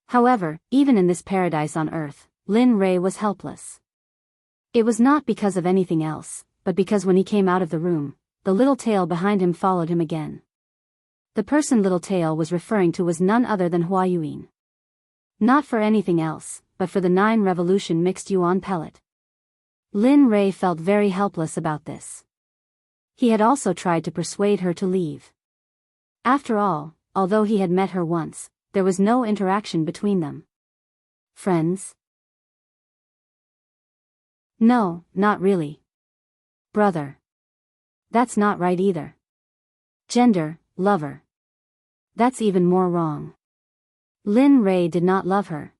However, even in this paradise on earth, Lin Rei was helpless. It was not because of anything else, but because when he came out of the room, the little tail behind him followed him again. The person Little Tail was referring to was none other than Hua Yuan. Not for anything else, but for the 9 revolution mixed yuan pellet. Lin Rei felt very helpless about this. He had also tried to persuade her to leave. After all, although he had met her once, there was no interaction between them. Friends? No, not really. Brother. That's not right either. Gender, lover. That's even more wrong. Lin Rei did not love her.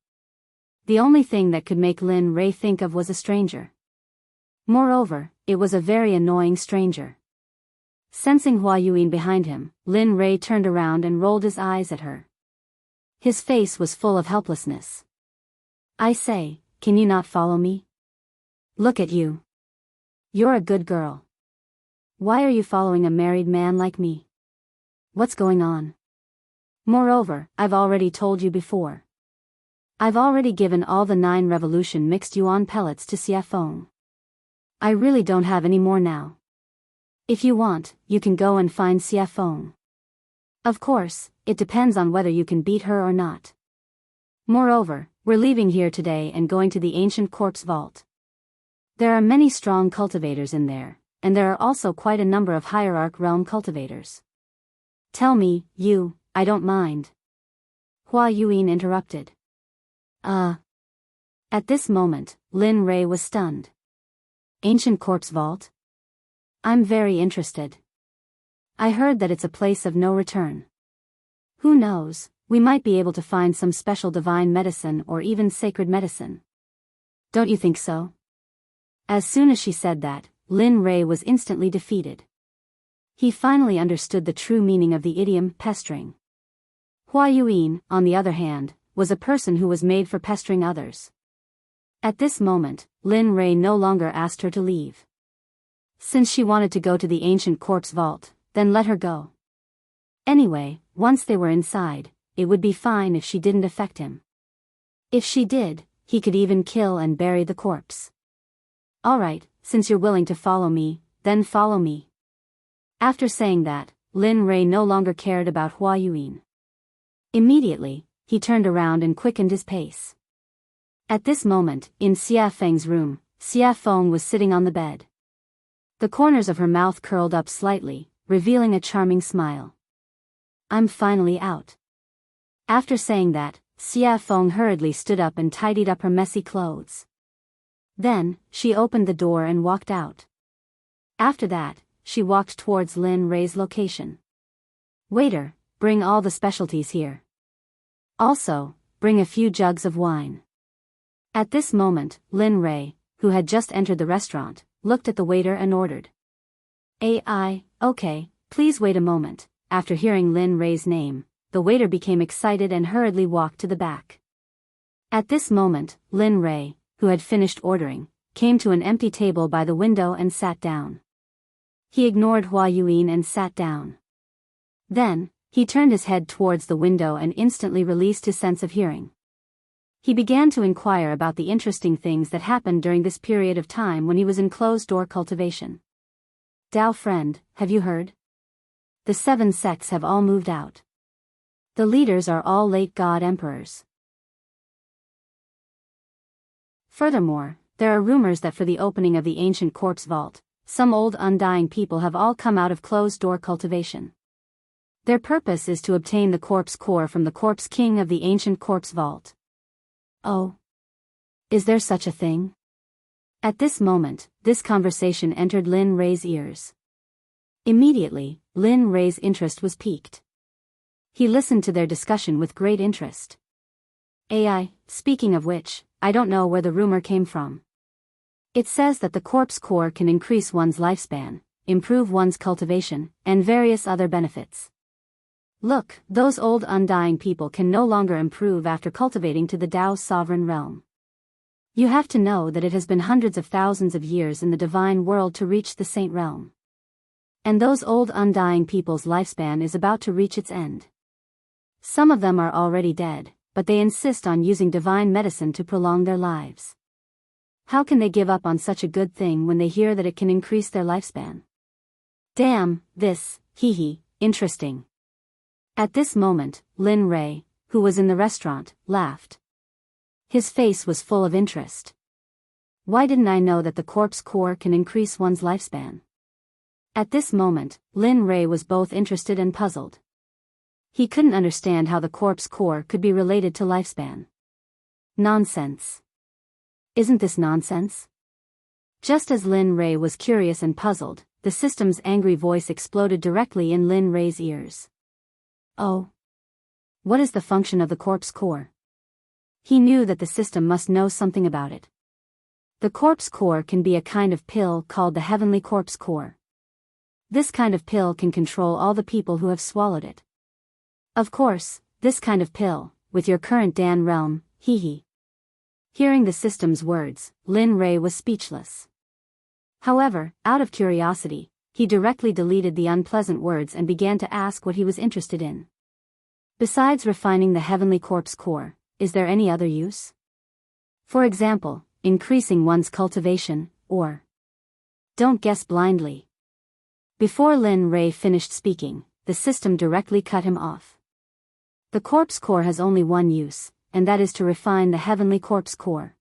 The only thing that could make Lin Rei think of was a stranger. Moreover, it was a very annoying stranger. Sensing Hua Yuan behind him, Lin Rei turned around and rolled his eyes at her. His face was full of helplessness. I say, can you not follow me? Look at you. You're a good girl. Why are you following a married man like me? What's going on? Moreover, I've already told you before. I've already given all the 9 revolution mixed yuan pellets to Xie Feng. I really don't have any more now. If you want, you can go and find Xie Feng. Of course, it depends on whether you can beat her or not. Moreover, we're leaving here today and going to the ancient corpse vault. There are many strong cultivators in there, and there are also quite a number of hierarch realm cultivators. Tell me, you, I don't mind. Hua Yuan interrupted. At this moment, Lin Rei was stunned. Ancient corpse vault? I'm very interested. I heard that it's a place of no return. Who knows, we might be able to find some special divine medicine or even sacred medicine. Don't you think so? As soon as she said that, Lin Rei was instantly defeated. He finally understood the true meaning of the idiom pestering. Hua Yuan, on the other hand, was a person who was made for pestering others. At this moment, Lin Rei no longer asked her to leave. Since she wanted to go to the ancient corpse vault, then let her go. Anyway, once they were inside, it would be fine if she didn't affect him. If she did, he could even kill and bury the corpse. Alright, since you're willing to follow me, then follow me. After saying that, Lin Rei no longer cared about Hua Yuan. Immediately, he turned around and quickened his pace. At this moment, in Xie Feng's room, Xie Feng was sitting on the bed. The corners of her mouth curled up slightly, revealing a charming smile. I'm finally out. After saying that, Xie Feng hurriedly stood up and tidied up her messy clothes. Then, she opened the door and walked out. After that, she walked towards Lin Rei's location. Waiter, bring all the specialties here. Also, bring a few jugs of wine. At this moment, Lin Rei, who had just entered the restaurant, looked at the waiter and ordered. Okay, please wait a moment. After hearing Lin Rei's name, the waiter became excited and hurriedly walked to the back. At this moment, Lin Rei, who had finished ordering, came to an empty table by the window and sat down. He ignored Hua Yuan and sat down. Then, he turned his head towards the window and instantly released his sense of hearing. He began to inquire about the interesting things that happened during this period of time when he was in closed-door cultivation. Dao friend, have you heard? The 7 sects have all moved out. The leaders are all late god emperors. Furthermore, there are rumors that for the opening of the ancient corpse vault, some old undying people have all come out of closed-door cultivation. Their purpose is to obtain the corpse core from the corpse king of the ancient corpse vault. Oh. Is there such a thing? At this moment, this conversation entered Lin Rei's ears. Immediately, Lin Rei's interest was piqued. He listened to their discussion with great interest. Speaking of which, I don't know where the rumor came from. It says that the corpse core can increase one's lifespan, improve one's cultivation, and various other benefits. Look, those old undying people can no longer improve after cultivating to the Tao's sovereign realm. You have to know that it has been hundreds of thousands of years in the divine world to reach the saint realm. And those old undying people's lifespan is about to reach its end. Some of them are already dead, but they insist on using divine medicine to prolong their lives. How can they give up on such a good thing when they hear that it can increase their lifespan? Damn, this, interesting. At this moment, Lin Rei, who was in the restaurant, laughed. His face was full of interest. Why didn't I know that the corpse core can increase one's lifespan? At this moment, Lin Rei was both interested and puzzled. He couldn't understand how the corpse core could be related to lifespan. Nonsense. Isn't this nonsense? Just as Lin Rei was curious and puzzled, the system's angry voice exploded directly in Lin Rei's ears. Oh. What is the function of the corpse core? He knew that the system must know something about it. The corpse core can be a kind of pill called the heavenly corpse core. This kind of pill can control all the people who have swallowed it. Of course, this kind of pill, with your current Dan realm, Hearing the system's words, Lin Rei was speechless. However, out of curiosity, he directly deleted the unpleasant words and began to ask what he was interested in. Besides refining the heavenly corpse core, is there any other use? For example, increasing one's cultivation, or... Don't guess blindly. Before Lin Rei finished speaking, the system directly cut him off. The corpse core has only one use, and that is to refine the heavenly corpse core.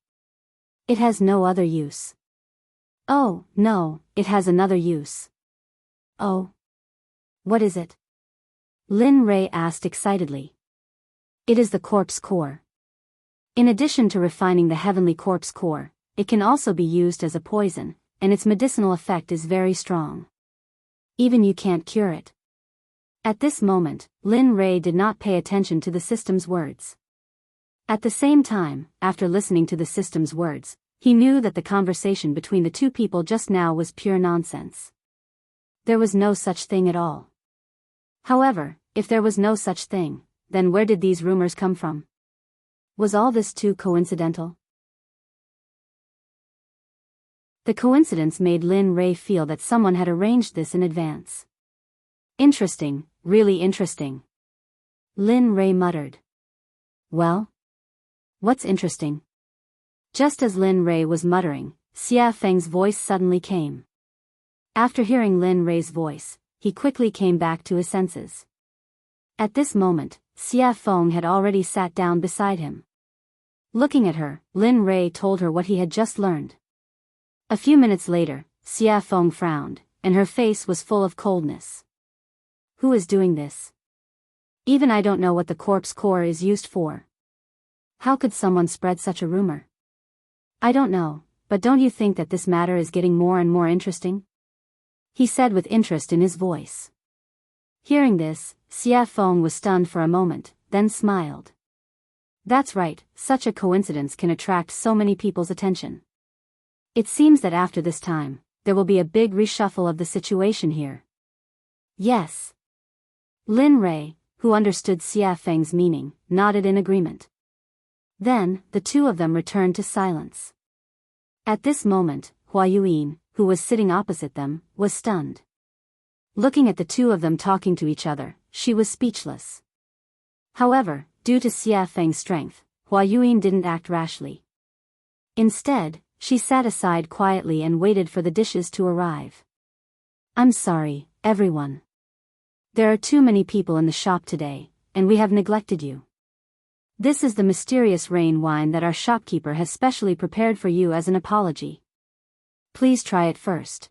It has no other use. Oh, no, it has another use. Oh. What is it? Lin Rei asked excitedly. It is the corpse core. In addition to refining the heavenly corpse core, it can also be used as a poison, and its medicinal effect is very strong. Even you can't cure it. At this moment, Lin Rei did not pay attention to the system's words. At the same time, after listening to the system's words, he knew that the conversation between the two people just now was pure nonsense. There was no such thing at all. However, if there was no such thing, then where did these rumors come from? Was all this too coincidental? The coincidence made Lin Rei feel that someone had arranged this in advance. Interesting, really interesting. Lin Rei muttered. Well? What's interesting? Just as Lin Rei was muttering, Xia Feng's voice suddenly came. After hearing Lin Rei's voice, he quickly came back to his senses. At this moment, Xia Feng had already sat down beside him. Looking at her, Lin Rei told her what he had just learned. A few minutes later, Xia Feng frowned, and her face was full of coldness. Who is doing this? Even I don't know what the corpse core is used for. How could someone spread such a rumor? I don't know, but don't you think that this matter is getting more and more interesting? He said with interest in his voice. Hearing this, Xia Feng was stunned for a moment, then smiled. That's right, such a coincidence can attract so many people's attention. It seems that after this time, there will be a big reshuffle of the situation here. Yes. Lin Rei, who understood Xia Feng's meaning, nodded in agreement. Then, the two of them returned to silence. At this moment, Hua Yuyin, who was sitting opposite them, was stunned. Looking at the two of them talking to each other, she was speechless. However, due to Xia Feng's strength, Hua Yuyin didn't act rashly. Instead, she sat aside quietly and waited for the dishes to arrive. I'm sorry, everyone. There are too many people in the shop today, and we have neglected you. This is the mysterious rain wine that our shopkeeper has specially prepared for you as an apology. Please try it first.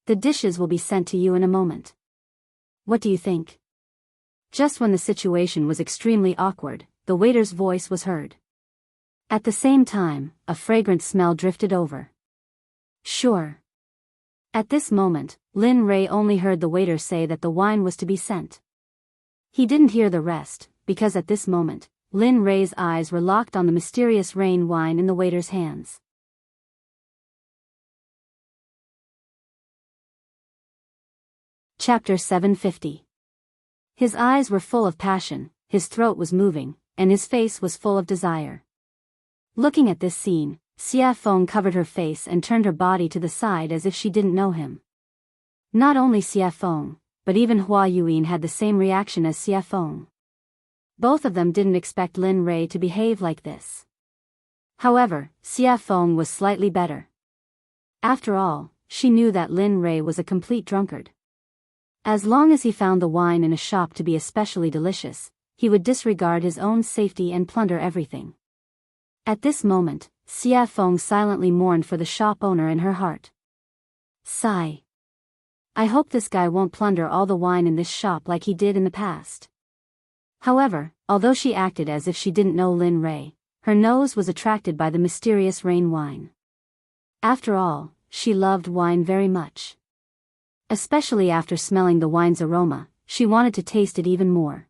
The dishes will be sent to you in a moment. What do you think? Just when the situation was extremely awkward, the waiter's voice was heard. At the same time, a fragrant smell drifted over. Sure. At this moment, Lin Rei only heard the waiter say that the wine was to be sent. He didn't hear the rest, because at this moment, Lin Rei's eyes were locked on the mysterious rain wine in the waiter's hands. Chapter 750. His eyes were full of passion, his throat was moving, and his face was full of desire. Looking at this scene, Xia Feng covered her face and turned her body to the side as if she didn't know him. Not only Xia Feng, but even Hua Yuyin had the same reaction as Xia Feng. Both of them didn't expect Lin Rei to behave like this. However, Xia Feng was slightly better. After all, she knew that Lin Rei was a complete drunkard. As long as he found the wine in a shop to be especially delicious, he would disregard his own safety and plunder everything. At this moment, Xia Feng silently mourned for the shop owner in her heart. Sigh. I hope this guy won't plunder all the wine in this shop like he did in the past. However, although she acted as if she didn't know Lin Rei, her nose was attracted by the mysterious rain wine. After all, she loved wine very much. Especially after smelling the wine's aroma, she wanted to taste it even more.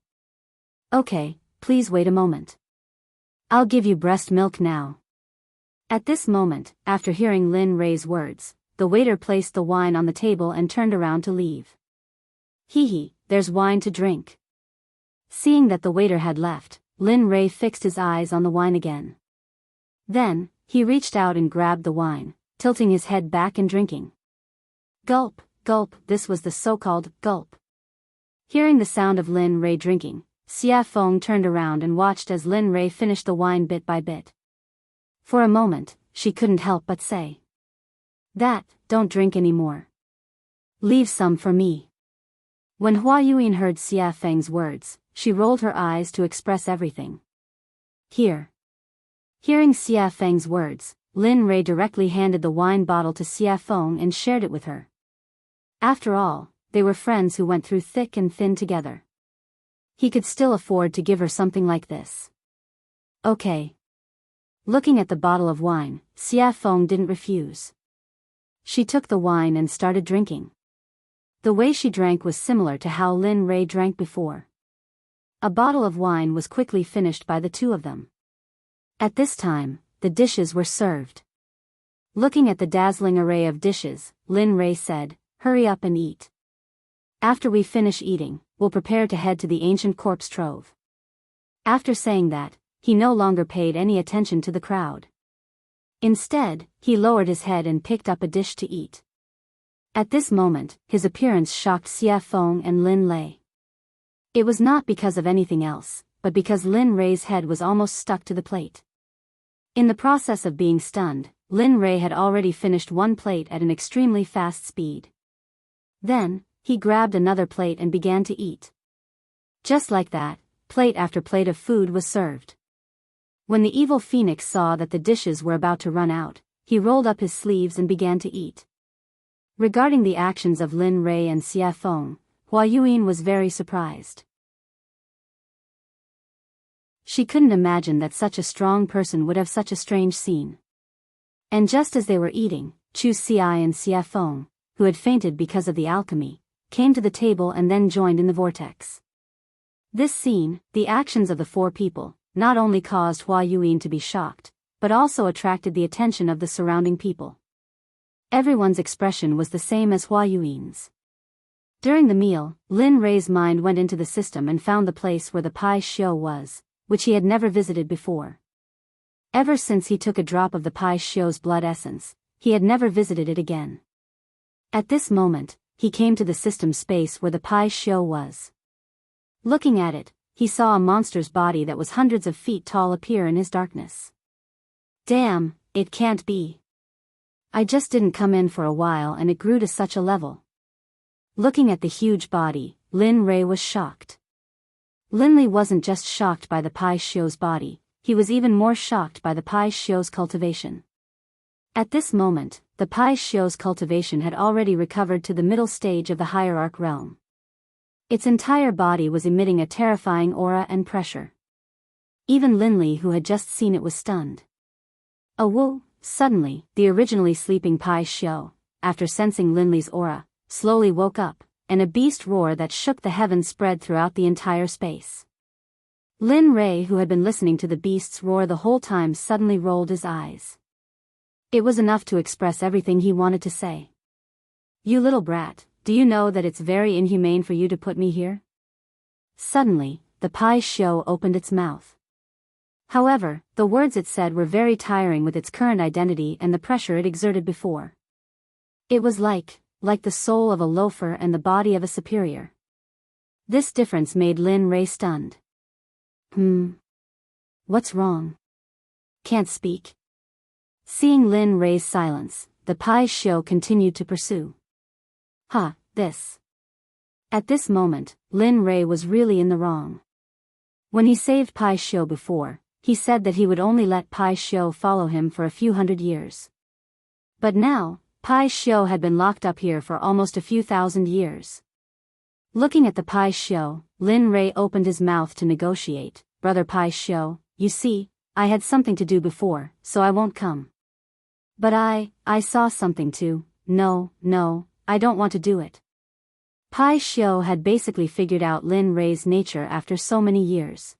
Okay, please wait a moment. I'll give you breast milk now. At this moment, after hearing Lin Rei's words, the waiter placed the wine on the table and turned around to leave. Hee, there's wine to drink. Seeing that the waiter had left, Lin Rei fixed his eyes on the wine again. Then, he reached out and grabbed the wine, tilting his head back and drinking. Gulp, gulp, this was the so-called gulp. Hearing the sound of Lin Rei drinking, Xia Feng turned around and watched as Lin Rei finished the wine bit by bit. For a moment, she couldn't help but say. Don't drink anymore. Leave some for me. When Hua Yuyin heard Xia Feng's words, she rolled her eyes to express everything. Here. Hearing Xia Feng's words, Lin Rei directly handed the wine bottle to Xia Feng and shared it with her. After all, they were friends who went through thick and thin together. He could still afford to give her something like this. Okay. Looking at the bottle of wine, Xia Feng didn't refuse. She took the wine and started drinking. The way she drank was similar to how Lin Rei drank before. A bottle of wine was quickly finished by the two of them. At this time, the dishes were served. Looking at the dazzling array of dishes, Lin Rei said, "Hurry up and eat. After we finish eating, we'll prepare to head to the ancient corpse trove." After saying that, he no longer paid any attention to the crowd. Instead, he lowered his head and picked up a dish to eat. At this moment, his appearance shocked Xia Feng and Lin Lei. It was not because of anything else, but because Lin Rei's head was almost stuck to the plate. In the process of being stunned, Lin Rei had already finished one plate at an extremely fast speed. Then, he grabbed another plate and began to eat. Just like that, plate after plate of food was served. When the evil phoenix saw that the dishes were about to run out, he rolled up his sleeves and began to eat. Regarding the actions of Lin Rei and Xia Feng, Hua Yuyin was very surprised. She couldn't imagine that such a strong person would have such a strange scene. And just as they were eating, Chu Xi and Xia Feng, who had fainted because of the alchemy, came to the table and then joined in the vortex. This scene, the actions of the four people, not only caused Hua Yuyin to be shocked, but also attracted the attention of the surrounding people. Everyone's expression was the same as Hua Yuyin's. During the meal, Lin Rei's mind went into the system and found the place where the Pai Xiu was, which he had never visited before. Ever since he took a drop of the Pai Shio's blood essence, he had never visited it again. At this moment, he came to the system space where the Pai Shio was. Looking at it, he saw a monster's body that was hundreds of feet tall appear in his darkness. Damn, it can't be. I just didn't come in for a while and it grew to such a level. Looking at the huge body, Lin Rei was shocked. Linley wasn't just shocked by the Pai Shio's body, he was even more shocked by the Pai Shio's cultivation. At this moment, the Pai Shio's cultivation had already recovered to the middle stage of the hierarch realm. Its entire body was emitting a terrifying aura and pressure. Even Linley, who had just seen it, was stunned. Whoa! Suddenly, the originally sleeping Pai Shio, after sensing Linley's aura, slowly woke up, and a beast roar that shook the heavens spread throughout the entire space. Lin Rei, who had been listening to the beast's roar the whole time, suddenly rolled his eyes. It was enough to express everything he wanted to say. You little brat, do you know that it's very inhumane for you to put me here? Suddenly, the Pai Shio opened its mouth. However, the words it said were very tiring with its current identity and the pressure it exerted before. It was like the soul of a loafer and the body of a superior. This difference made Lin Rei stunned. What's wrong? Can't speak? Seeing Lin Rei's silence, the Pai Shio continued to pursue. This. At this moment, Lin Rei was really in the wrong. When he saved Pai Shio before, he said that he would only let Pai Shio follow him for a few hundred years. But now, Pai Shio had been locked up here for almost a few thousand years. Looking at the Pai Shio, Lin Rei opened his mouth to negotiate. Brother Pai Shio, you see, I had something to do before, so I won't come. But I saw something too. No, I don't want to do it. Pai Shio had basically figured out Lin Rei's nature after so many years.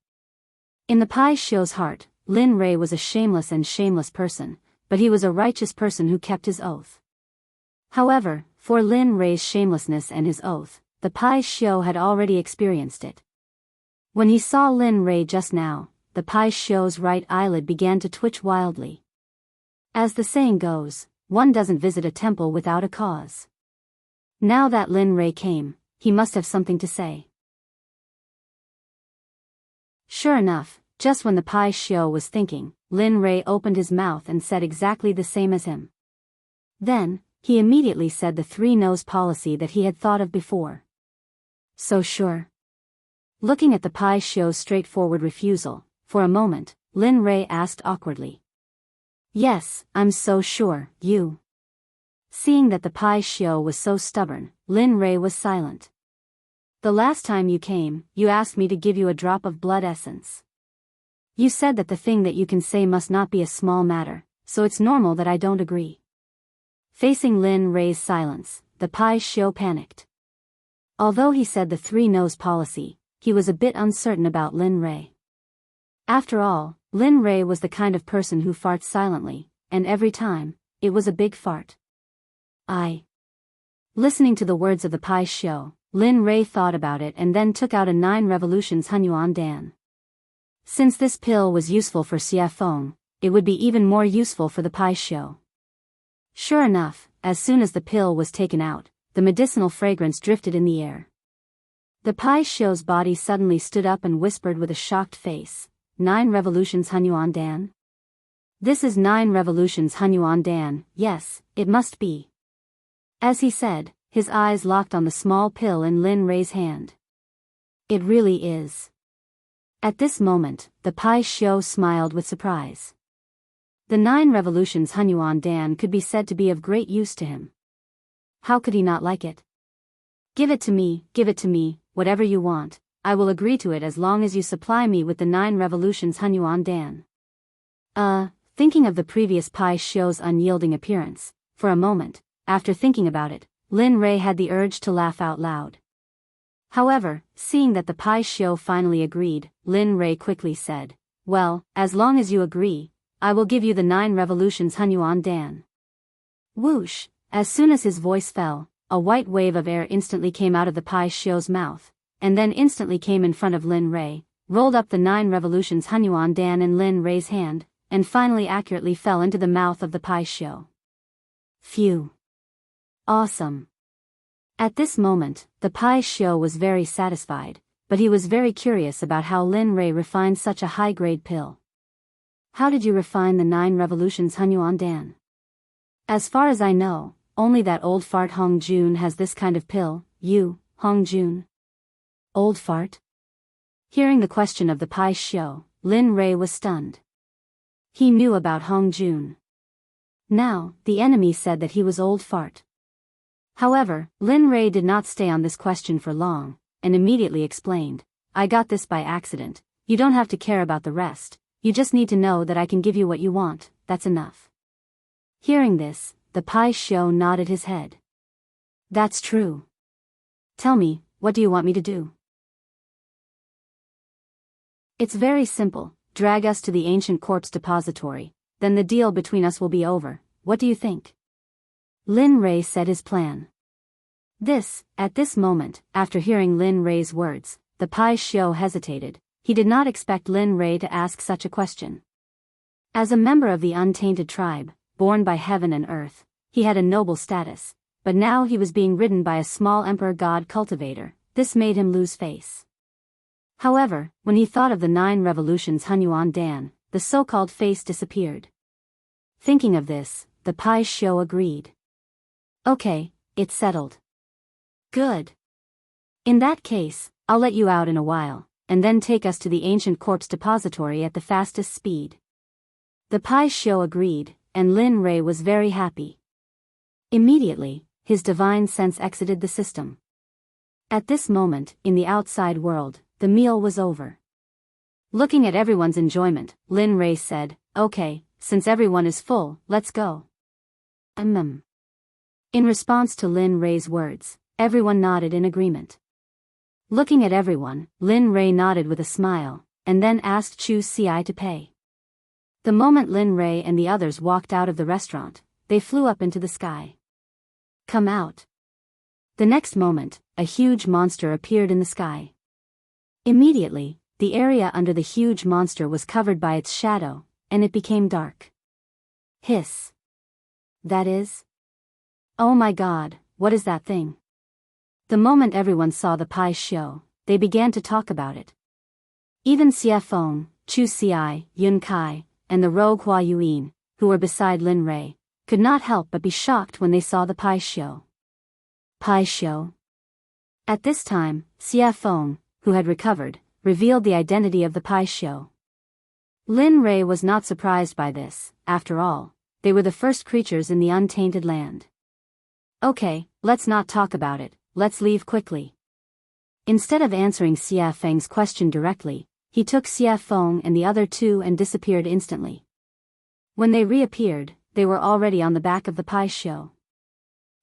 In the Pai Shio's heart, Lin Rei was a shameless person, but he was a righteous person who kept his oath. However, for Lin Rei's shamelessness and his oath, the Pai Shio had already experienced it. When he saw Lin Rei just now, the Pai Shio's right eyelid began to twitch wildly. As the saying goes, one doesn't visit a temple without a cause. Now that Lin Rei came, he must have something to say. Sure enough, just when the Pai Shio was thinking, Lin Rei opened his mouth and said exactly the same as him. Then, he immediately said the three-nose policy that he had thought of before. So sure. Looking at the Pai Shio's straightforward refusal, for a moment, Lin Rei asked awkwardly. Yes, I'm so sure, you. Seeing that the Pai Shio was so stubborn, Lin Rei was silent. The last time you came, you asked me to give you a drop of blood essence. You said that the thing that you can say must not be a small matter, so it's normal that I don't agree. Facing Lin Rei's silence, the Pai Shio panicked. Although he said the three-nose policy, he was a bit uncertain about Lin Rei. After all, Lin Rei was the kind of person who farts silently, and every time, it was a big fart. Listening to the words of the Pai Shio, Lin Rei thought about it and then took out a 9 revolutions Hunyuan Dan. Since this pill was useful for Xie Feng, it would be even more useful for the Pai Shio. Sure enough, as soon as the pill was taken out, the medicinal fragrance drifted in the air. The Pai Shio's body suddenly stood up and whispered with a shocked face, 9 revolutions Hunyuan Dan? This is 9 revolutions Hunyuan Dan, yes, it must be. As he said, his eyes locked on the small pill in Lin Rei's hand. It really is. At this moment, the Pai Shio smiled with surprise. The 9 revolutions Hunyuan Dan could be said to be of great use to him. How could he not like it? Give it to me, whatever you want, I will agree to it as long as you supply me with the 9 revolutions Hunyuan Dan. Thinking of the previous Pai Shio's unyielding appearance, for a moment, after thinking about it, Lin Rei had the urge to laugh out loud. However, seeing that the Pai Shio finally agreed, Lin Rei quickly said, well, as long as you agree, I will give you the 9 revolutions Hunyuan Dan. Whoosh! As soon as his voice fell, a white wave of air instantly came out of the Pai Shio's mouth, and then instantly came in front of Lin Rei, rolled up the 9 revolutions Hunyuan Dan in Lin Rei's hand, and finally accurately fell into the mouth of the Pai Xiu. Phew. Awesome. At this moment, the Pai Xiu was very satisfied, but he was very curious about how Lin Rei refined such a high-grade pill. How did you refine the 9 revolutions Hunyuan Dan? As far as I know, only that old fart Hong Jun has this kind of pill. You, Hong Jun? Old fart? Hearing the question of the Pai Xiu, Lin Rei was stunned. He knew about Hong Jun. Now, the enemy said that he was old fart. However, Lin Rei did not stay on this question for long, and immediately explained, I got this by accident, you don't have to care about the rest, you just need to know that I can give you what you want, that's enough. Hearing this, the Pai Xiu nodded his head. That's true. Tell me, what do you want me to do? It's very simple, drag us to the ancient corpse depository, then the deal between us will be over, what do you think? Lin Rei said his plan. At this moment, after hearing Lin Rei's words, the Pai Xiu hesitated. He did not expect Lin Rei to ask such a question. As a member of the untainted tribe, born by heaven and earth, he had a noble status, but now he was being ridden by a small emperor god cultivator. This made him lose face. However, when he thought of the 9 revolutions Hunyuan Dan, the so-called face disappeared. Thinking of this, the Pai Xiu agreed. Okay, it's settled. Good. In that case, I'll let you out in a while, and then take us to the ancient corpse depository at the fastest speed. The Pai Xiu agreed, and Lin Rei was very happy. Immediately, his divine sense exited the system. At this moment, in the outside world, the meal was over. Looking at everyone's enjoyment, Lin Rei said, okay, since everyone is full, let's go. In response to Lin Rei's words, everyone nodded in agreement. Looking at everyone, Lin Rei nodded with a smile, and then asked Chu Ci to pay. The moment Lin Rei and the others walked out of the restaurant, they flew up into the sky. Come out. The next moment, a huge monster appeared in the sky. Immediately, the area under the huge monster was covered by its shadow, and it became dark. Hiss. That is? Oh my god, what is that thing? The moment everyone saw the Pai Xiu, they began to talk about it. Even Xie Feng, Chu Ci, Yun Kai, and the rogue Hua Yuan, who were beside Lin Rei, could not help but be shocked when they saw the Pai Xiu. Pai Xiu. At this time, Xie Feng, who had recovered, revealed the identity of the Pai Xiu. Lin Rei was not surprised by this. After all, they were the first creatures in the untainted land. Okay, let's not talk about it, let's leave quickly. Instead of answering Xie Feng's question directly, he took Xie Feng and the other 2 and disappeared instantly. When they reappeared, they were already on the back of the Pai Xiu.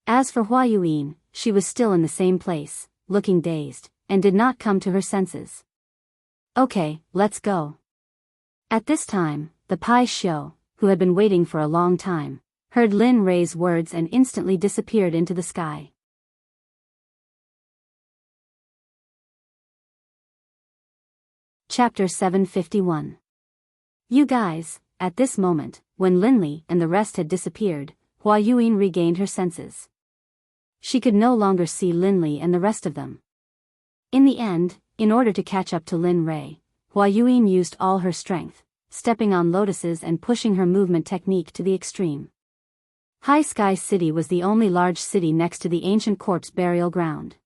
As for Hua Yuan, she was still in the same place, looking dazed, and did not come to her senses. Okay, let's go. At this time, the Pai Xiu, who had been waiting for a long time, heard Lin Rei's words and instantly disappeared into the sky. Chapter 751. You guys, at this moment, when Linli and the rest had disappeared, Hua Yuan regained her senses. She could no longer see Linli and the rest of them. In the end, in order to catch up to Lin Rei, Hua Yuan used all her strength, stepping on lotuses and pushing her movement technique to the extreme. High Sky City was the only large city next to the ancient corpse burial ground.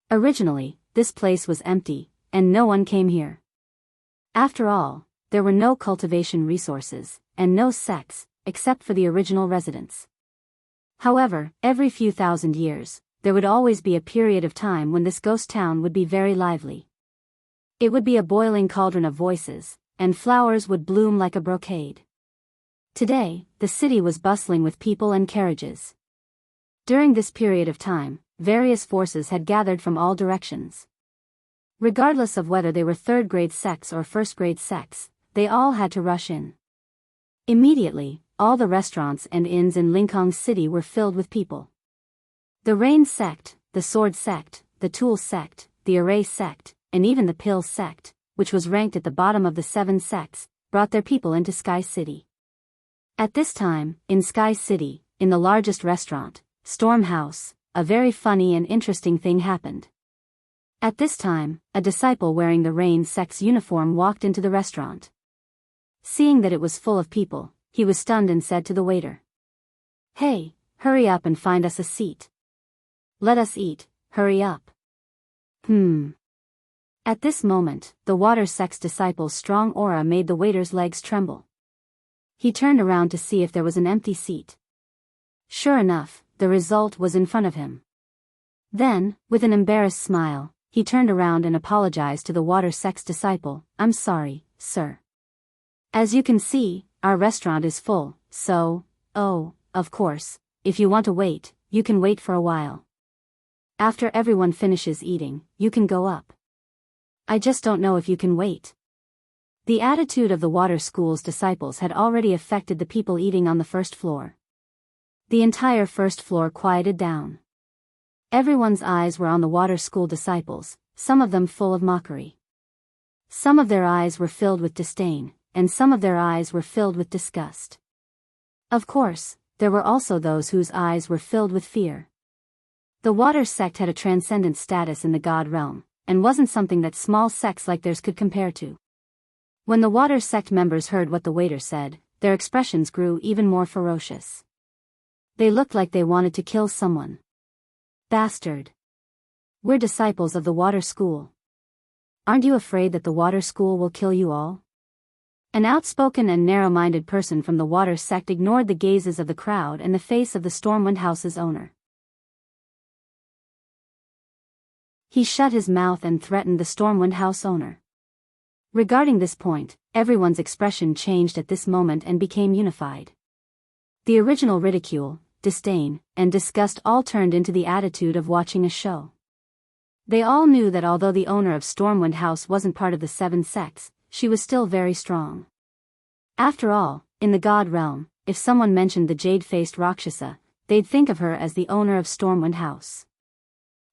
Originally, this place was empty, and no one came here. After all, there were no cultivation resources, and no sects, except for the original residents. However, every few thousand years, there would always be a period of time when this ghost town would be very lively. It would be a boiling cauldron of voices, and flowers would bloom like a brocade. Today, the city was bustling with people and carriages. During this period of time, various forces had gathered from all directions. Regardless of whether they were third-grade sects or first-grade sects, they all had to rush in. Immediately, all the restaurants and inns in Linkhong City were filled with people. The Rain Sect, the Sword Sect, the Tool Sect, the Array Sect, and even the Pill Sect, which was ranked at the bottom of the 7 sects, brought their people into Sky City. At this time, in Sky City, in the largest restaurant, Storm House, a very funny and interesting thing happened. At this time, a disciple wearing the Rain Sect's uniform walked into the restaurant. Seeing that it was full of people, he was stunned and said to the waiter, "Hey, hurry up and find us a seat. Let us eat, hurry up." At this moment, the Water Sect's disciple's strong aura made the waiter's legs tremble. He turned around to see if there was an empty seat. Sure enough, the result was in front of him. Then, with an embarrassed smile, he turned around and apologized to the Water Sect's disciple, "I'm sorry, sir. As you can see, our restaurant is full, so, of course, if you want to wait, you can wait for a while. After everyone finishes eating, you can go up. I just don't know if you can wait." The attitude of the Water School's disciples had already affected the people eating on the first floor. The entire first floor quieted down. Everyone's eyes were on the Water School disciples, some of them full of mockery. Some of their eyes were filled with disdain, and some of their eyes were filled with disgust. Of course, there were also those whose eyes were filled with fear. The Water Sect had a transcendent status in the God realm, and wasn't something that small sects like theirs could compare to. When the Water Sect members heard what the waiter said, their expressions grew even more ferocious. They looked like they wanted to kill someone. "Bastard. We're disciples of the Water School. Aren't you afraid that the Water School will kill you all?" An outspoken and narrow-minded person from the Water Sect ignored the gazes of the crowd and the face of the Stormwind House's owner. He shut his mouth and threatened the Stormwind House owner. Regarding this point, everyone's expression changed at this moment and became unified. The original ridicule, disdain, and disgust all turned into the attitude of watching a show. They all knew that although the owner of Stormwind House wasn't part of the 7 sects, she was still very strong. After all, in the God realm, if someone mentioned the jade-faced Rakshasa, they'd think of her as the owner of Stormwind House.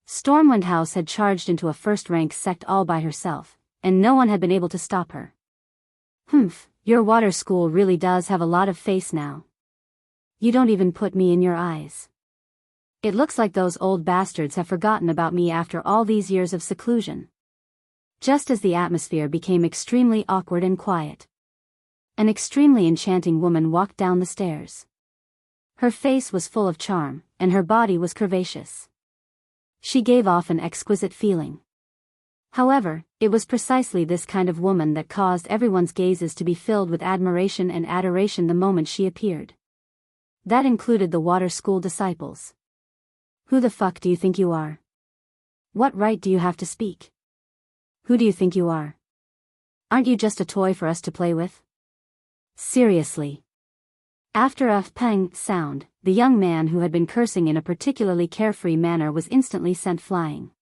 Stormwind House had charged into a first-rank sect all by herself, and no one had been able to stop her. Your Water School really does have a lot of face now. You don't even put me in your eyes. It looks like those old bastards have forgotten about me after all these years of seclusion." Just as the atmosphere became extremely awkward and quiet, an extremely enchanting woman walked down the stairs. Her face was full of charm, and her body was curvaceous. She gave off an exquisite feeling. However, it was precisely this kind of woman that caused everyone's gazes to be filled with admiration and adoration the moment she appeared. That included the Water School disciples. "Who the fuck do you think you are? What right do you have to speak? Who do you think you are? Aren't you just a toy for us to play with? Seriously." After a pang sound, the young man who had been cursing in a particularly carefree manner was instantly sent flying.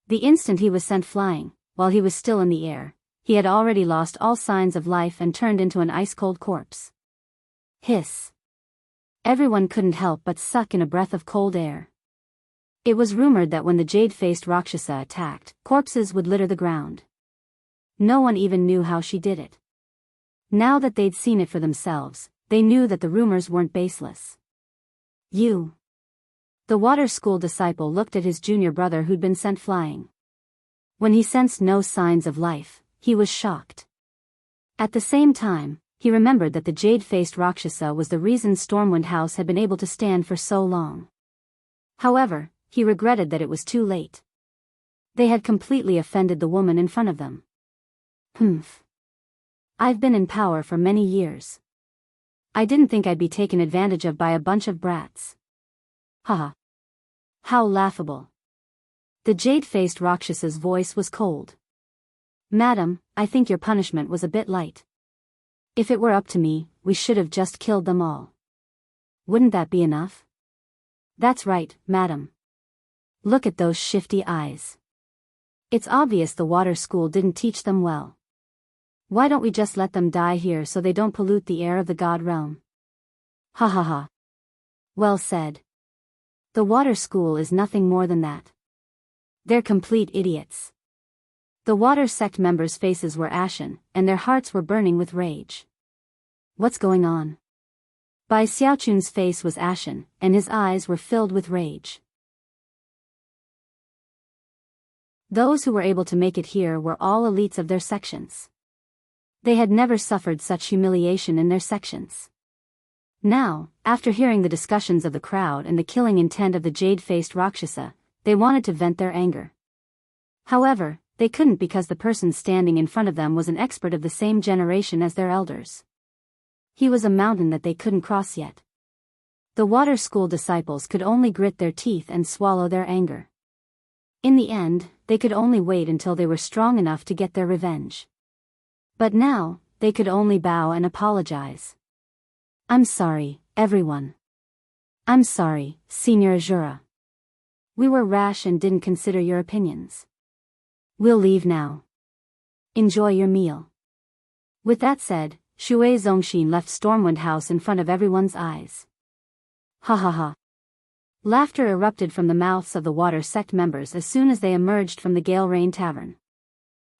The instant he was sent flying, while he was still in the air, he had already lost all signs of life and turned into an ice-cold corpse. Hiss. Everyone couldn't help but suck in a breath of cold air. It was rumored that when the jade-faced Rakshasa attacked, corpses would litter the ground. No one even knew how she did it. Now that they'd seen it for themselves, they knew that the rumors weren't baseless. "You." The Water School disciple looked at his junior brother who'd been sent flying. When he sensed no signs of life, he was shocked. At the same time, he remembered that the jade-faced Rakshasa was the reason Stormwind House had been able to stand for so long. However, he regretted that it was too late. They had completely offended the woman in front of them. I've been in power for many years. I didn't think I'd be taken advantage of by a bunch of brats. Haha. How laughable. The jade-faced Rakshasa's voice was cold. "Madam, I think your punishment was a bit light. If it were up to me, we should have just killed them all. Wouldn't that be enough?" "That's right, madam. Look at those shifty eyes. It's obvious the Water School didn't teach them well. Why don't we just let them die here so they don't pollute the air of the God realm?" Ha ha ha. Well said. The Water School is nothing more than that. They're complete idiots. The water sect members' faces were ashen, and their hearts were burning with rage. What's going on? Bai Xiaochun's face was ashen, and his eyes were filled with rage. Those who were able to make it here were all elites of their sections. They had never suffered such humiliation in their sections. Now, after hearing the discussions of the crowd and the killing intent of the jade-faced Rakshasa, they wanted to vent their anger. However, they couldn't because the person standing in front of them was an expert of the same generation as their elders. He was a mountain that they couldn't cross yet. The water school disciples could only grit their teeth and swallow their anger. In the end, they could only wait until they were strong enough to get their revenge. But now, they could only bow and apologize. I'm sorry, everyone. I'm sorry, Senior Azura. We were rash and didn't consider your opinions. We'll leave now. Enjoy your meal. With that said, Shui Zongxin left Stormwind House in front of everyone's eyes. Ha ha ha. Laughter erupted from the mouths of the water sect members as soon as they emerged from the Gale Rain Tavern.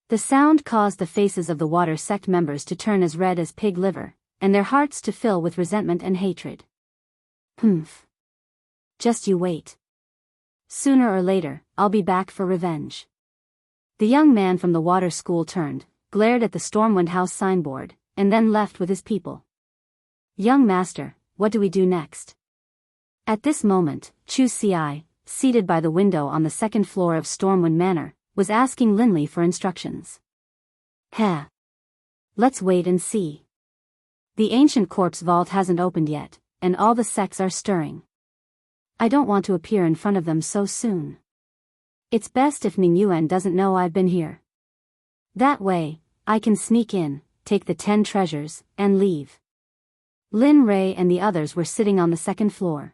The sound caused the faces of the water sect members to turn as red as pig liver, and their hearts to fill with resentment and hatred. Humph. Just you wait. Sooner or later, I'll be back for revenge. The young man from the water school turned, glared at the Stormwind House signboard, and then left with his people. Young master, what do we do next? At this moment, Chu Ci, seated by the window on the second floor of Stormwind Manor, was asking Linley for instructions. Heh. Let's wait and see. The ancient corpse vault hasn't opened yet, and all the sects are stirring. I don't want to appear in front of them so soon. It's best if Ning Yuan doesn't know I've been here. That way, I can sneak in, take the 10 treasures, and leave. Lin Rei and the others were sitting on the second floor.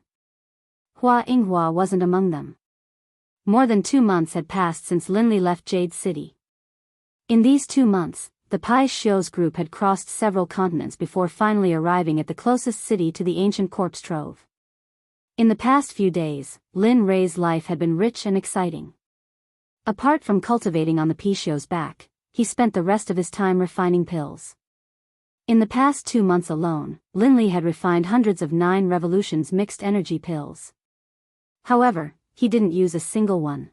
Hua Yinghua wasn't among them. More than 2 months had passed since Linley left Jade City. In these 2 months, the Pai Xiu's group had crossed several continents before finally arriving at the closest city to the ancient corpse trove. In the past few days, Lin Rei's life had been rich and exciting. Apart from cultivating on the Pai Xiu's back, he spent the rest of his time refining pills. In the past 2 months alone, Linley had refined hundreds of 9 revolutions mixed energy pills. However, he didn't use a single one.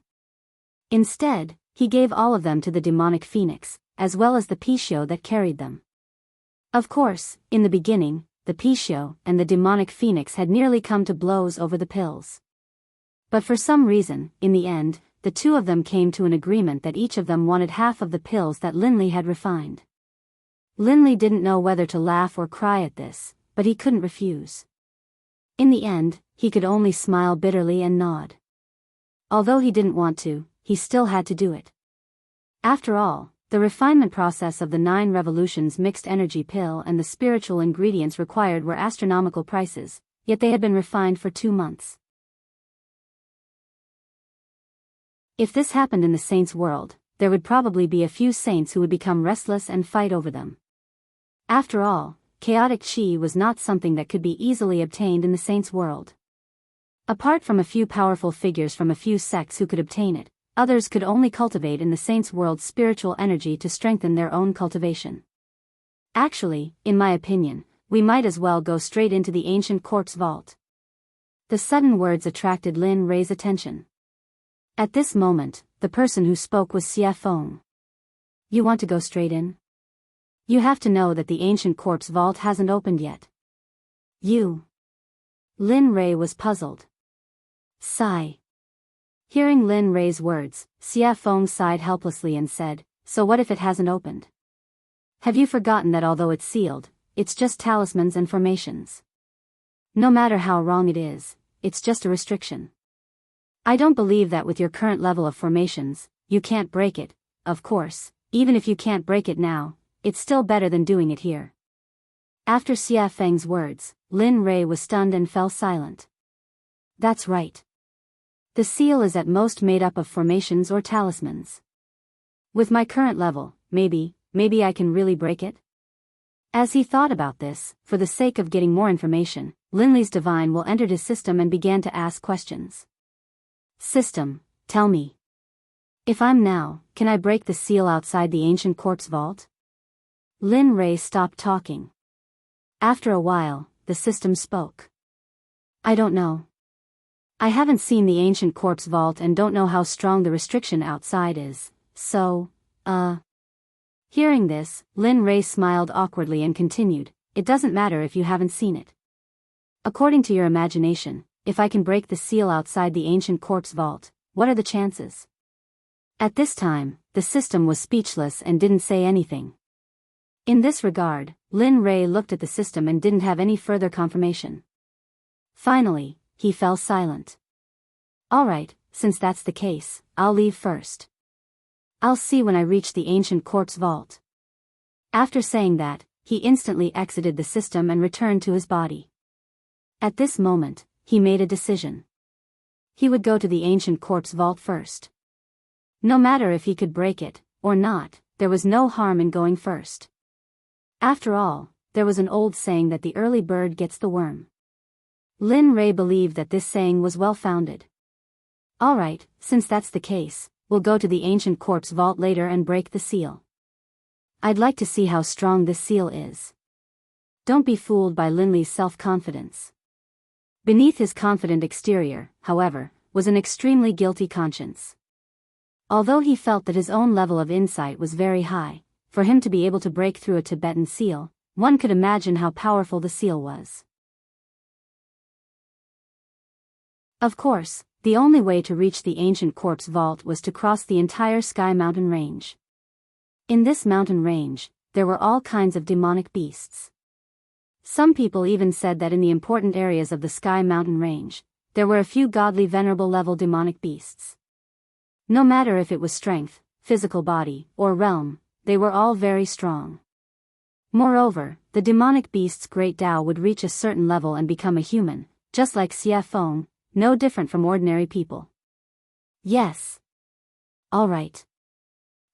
Instead, he gave all of them to the demonic phoenix, as well as the Pai Xiu that carried them. Of course, in the beginning, the Pai Xiu and the demonic phoenix had nearly come to blows over the pills. But for some reason, in the end, the two of them came to an agreement that each of them wanted half of the pills that Linley had refined. Linley didn't know whether to laugh or cry at this, but he couldn't refuse. In the end, he could only smile bitterly and nod. Although he didn't want to, he still had to do it. After all, the refinement process of the 9 revolutions mixed energy pill and the spiritual ingredients required were astronomical prices, yet they had been refined for 2 months. If this happened in the saints' world, there would probably be a few saints who would become restless and fight over them. After all, chaotic chi was not something that could be easily obtained in the saints' world. Apart from a few powerful figures from a few sects who could obtain it, others could only cultivate in the saints' world spiritual energy to strengthen their own cultivation. Actually, in my opinion, we might as well go straight into the ancient corpse vault. The sudden words attracted Lin Rei's attention. At this moment, the person who spoke was Xie Feng. You want to go straight in? You have to know that the ancient corpse vault hasn't opened yet. You. Lin Rei was puzzled. Sigh. Hearing Lin Rei's words, Xie Feng sighed helplessly and said, so what if it hasn't opened? Have you forgotten that although it's sealed, it's just talismans and formations? No matter how wrong it is, it's just a restriction. I don't believe that with your current level of formations, you can't break it. Of course, even if you can't break it now, it's still better than doing it here. After Xie Feng's words, Lin Rei was stunned and fell silent. That's right. The seal is at most made up of formations or talismans. With my current level, maybe I can really break it? As he thought about this, for the sake of getting more information, Linley's divine will entered his system and began to ask questions. System, tell me. If I'm now, can I break the seal outside the ancient quartz vault? Lin Rei stopped talking. After a while, the system spoke. I don't know. I haven't seen the ancient quartz vault and don't know how strong the restriction outside is, so, Hearing this, Lin Rei smiled awkwardly and continued, it doesn't matter if you haven't seen it. According to your imagination, if I can break the seal outside the ancient quartz vault, what are the chances? At this time, the system was speechless and didn't say anything. In this regard, Lin Rei looked at the system and didn't have any further confirmation. Finally, he fell silent. Alright, since that's the case, I'll leave first. I'll see when I reach the ancient quartz vault. After saying that, he instantly exited the system and returned to his body. At this moment, he made a decision. He would go to the ancient quartz vault first. No matter if he could break it, or not, there was no harm in going first. After all, there was an old saying that the early bird gets the worm. Lin Rei believed that this saying was well-founded. Alright, since that's the case, we'll go to the ancient quartz vault later and break the seal. I'd like to see how strong this seal is. Don't be fooled by Lin Li's self-confidence. Beneath his confident exterior, however, was an extremely guilty conscience. Although he felt that his own level of insight was very high, for him to be able to break through a Tibetan seal, one could imagine how powerful the seal was. Of course, the only way to reach the ancient quartz vault was to cross the entire Sky Mountain range. In this mountain range, there were all kinds of demonic beasts. Some people even said that in the important areas of the Sky Mountain range, there were a few godly venerable level demonic beasts. No matter if it was strength, physical body, or realm, they were all very strong. Moreover, the demonic beast's great Tao would reach a certain level and become a human, just like Xie Feng, no different from ordinary people. Yes. All right.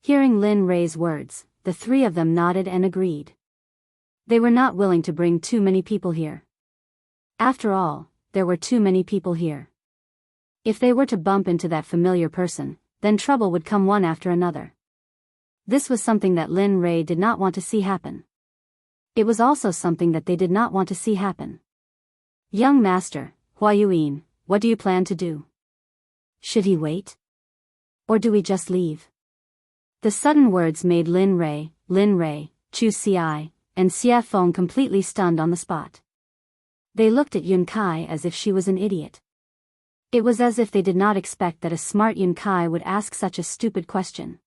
Hearing Lin Rei's words, the three of them nodded and agreed. They were not willing to bring too many people here. After all, there were too many people here. If they were to bump into that familiar person, then trouble would come one after another. This was something that Lin Rei did not want to see happen. It was also something that they did not want to see happen. Young master, Hua Yuan, what do you plan to do? Should he wait? Or do we just leave? The sudden words made Lin Rei, Chu Xi, and Xie Feng completely stunned on the spot. They looked at Yun Kai as if she was an idiot. It was as if they did not expect that a smart Yun Kai would ask such a stupid question.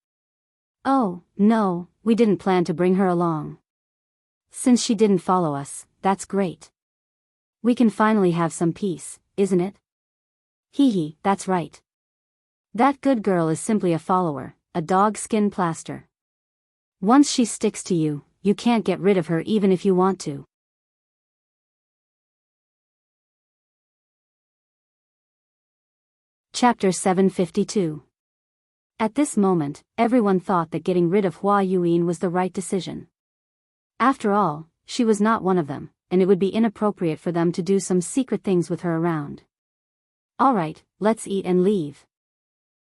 Oh, no, we didn't plan to bring her along. Since she didn't follow us, that's great. We can finally have some peace, isn't it? Hee, that's right. That good girl is simply a follower, a dog skin plaster. Once she sticks to you, you can't get rid of her even if you want to. Chapter 752. At this moment, everyone thought that getting rid of Hua Yuan was the right decision. After all, she was not one of them, and it would be inappropriate for them to do some secret things with her around. Alright, let's eat and leave.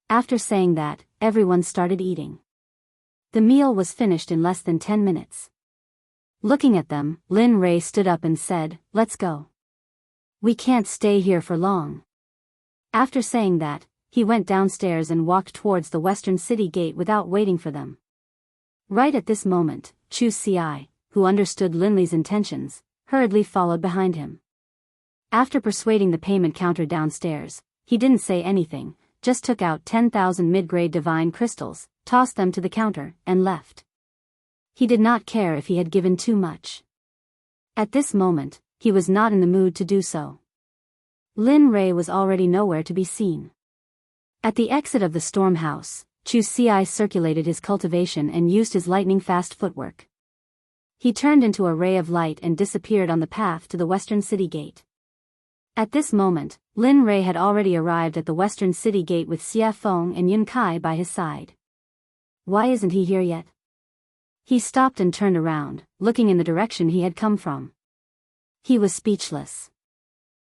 After saying that, everyone started eating. The meal was finished in less than 10 minutes. Looking at them, Lin Rei stood up and said, let's go. We can't stay here for long. After saying that, he went downstairs and walked towards the western city gate without waiting for them. Right at this moment, Chu Xi, who understood Lin Li's intentions, hurriedly followed behind him. After persuading the payment counter downstairs, he didn't say anything, just took out 10,000 mid-grade divine crystals, tossed them to the counter, and left. He did not care if he had given too much. At this moment, he was not in the mood to do so. Lin Rei was already nowhere to be seen. At the exit of the storm house, Chu Xi circulated his cultivation and used his lightning-fast footwork. He turned into a ray of light and disappeared on the path to the western city gate. At this moment, Lin Rei had already arrived at the western city gate with Xie Feng and Yun Kai by his side. Why isn't he here yet? He stopped and turned around, looking in the direction he had come from. He was speechless.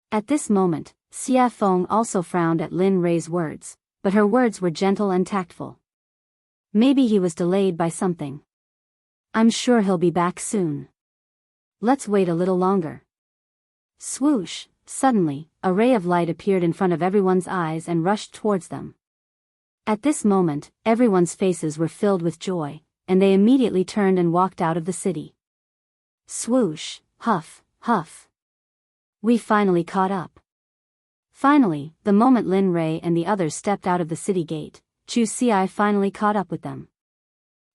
At this moment, Xie Feng also frowned at Lin Rei's words, but her words were gentle and tactful. Maybe he was delayed by something. I'm sure he'll be back soon. Let's wait a little longer. Swoosh, suddenly, a ray of light appeared in front of everyone's eyes and rushed towards them. At this moment, everyone's faces were filled with joy, and they immediately turned and walked out of the city. Swoosh, huff, huff. We finally caught up. Finally, the moment Lin Rei and the others stepped out of the city gate, Chu Xi finally caught up with them.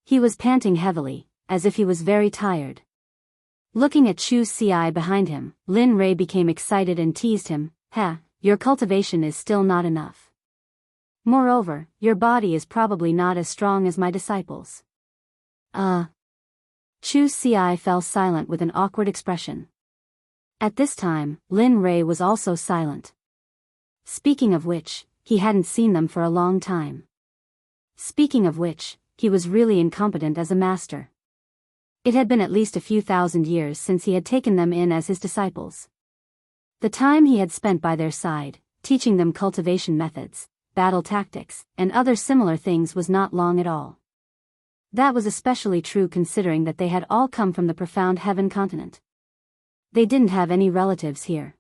He was panting heavily, as if he was very tired. Looking at Chu Xi behind him, Lin Rei became excited and teased him, your cultivation is still not enough. Moreover, your body is probably not as strong as my disciples. Chu Xi fell silent with an awkward expression. At this time, Lin Rei was also silent. Speaking of which, he hadn't seen them for a long time. Speaking of which, he was really incompetent as a master. It had been at least a few thousand years since he had taken them in as his disciples. The time he had spent by their side, teaching them cultivation methods, battle tactics, and other similar things was not long at all. That was especially true considering that they had all come from the profound heaven continent. They didn't have any relatives here.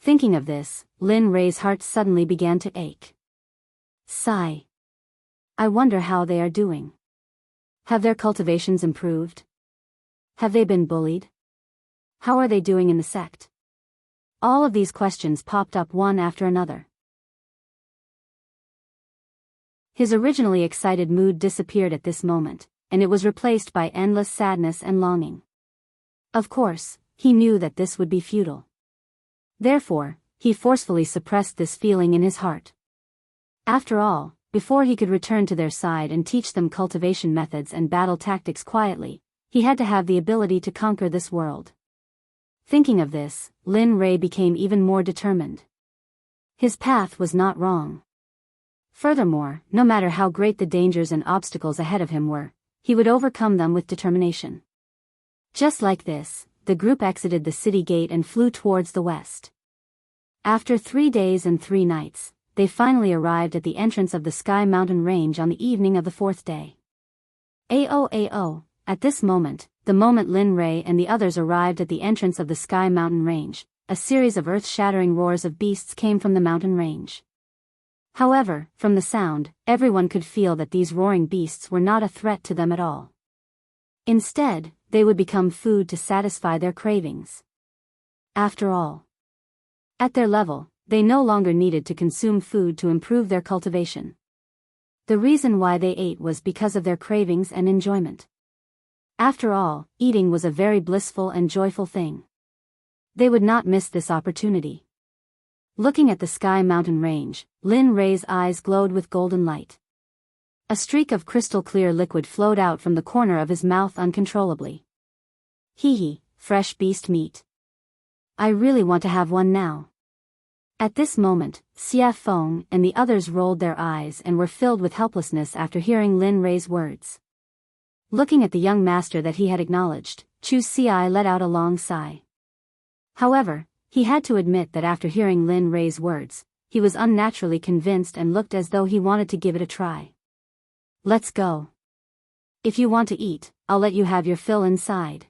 Thinking of this, Lin Rei's heart suddenly began to ache. Sigh. I wonder how they are doing. Have their cultivations improved? Have they been bullied? How are they doing in the sect? All of these questions popped up one after another. His originally excited mood disappeared at this moment, and it was replaced by endless sadness and longing. Of course, he knew that this would be futile. Therefore, he forcefully suppressed this feeling in his heart. After all, before he could return to their side and teach them cultivation methods and battle tactics quietly, he had to have the ability to conquer this world. Thinking of this, Lin Rei became even more determined. His path was not wrong. Furthermore, no matter how great the dangers and obstacles ahead of him were, he would overcome them with determination. Just like this, the group exited the city gate and flew towards the west. After 3 days and 3 nights, they finally arrived at the entrance of the Sky Mountain Range on the evening of the 4th day. Ao. At this moment, the moment Lin Rei and the others arrived at the entrance of the Sky Mountain Range, a series of earth-shattering roars of beasts came from the mountain range. However, from the sound, everyone could feel that these roaring beasts were not a threat to them at all. Instead, they would become food to satisfy their cravings. After all, at their level, they no longer needed to consume food to improve their cultivation. The reason why they ate was because of their cravings and enjoyment. After all, eating was a very blissful and joyful thing. They would not miss this opportunity. Looking at the Sky Mountain Range, Lin Rei's eyes glowed with golden light. A streak of crystal-clear liquid flowed out from the corner of his mouth uncontrollably. Fresh beast meat. I really want to have one now. At this moment, Xia Feng and the others rolled their eyes and were filled with helplessness after hearing Lin Rei's words. Looking at the young master that he had acknowledged, Chu Xi let out a long sigh. However, he had to admit that after hearing Lin Rei's words, he was unnaturally convinced and looked as though he wanted to give it a try. Let's go. If you want to eat, I'll let you have your fill inside.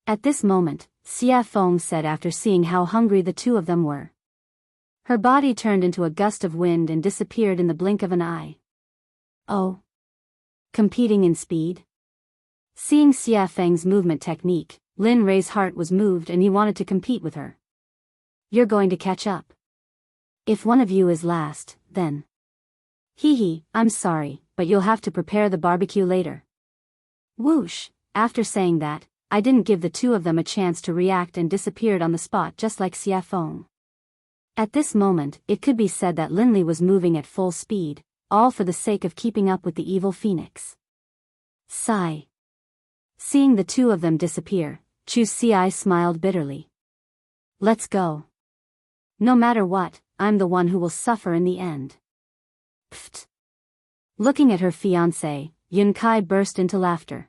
At this moment, Xia Feng said after seeing how hungry the two of them were. Her body turned into a gust of wind and disappeared in the blink of an eye. Oh. Competing in speed? Seeing Xia Feng's movement technique, Lin Rei's heart was moved and he wanted to compete with her. You're going to catch up. If one of you is last, then. I'm sorry, but you'll have to prepare the barbecue later. Whoosh, after saying that, I didn't give the two of them a chance to react and disappeared on the spot just like Xia Feng. At this moment, it could be said that Linli was moving at full speed, all for the sake of keeping up with the evil phoenix. Sigh. Seeing the two of them disappear, Chu Xi smiled bitterly. Let's go. No matter what, I'm the one who will suffer in the end. Pfft. Looking at her fiancé, Yun Kai burst into laughter.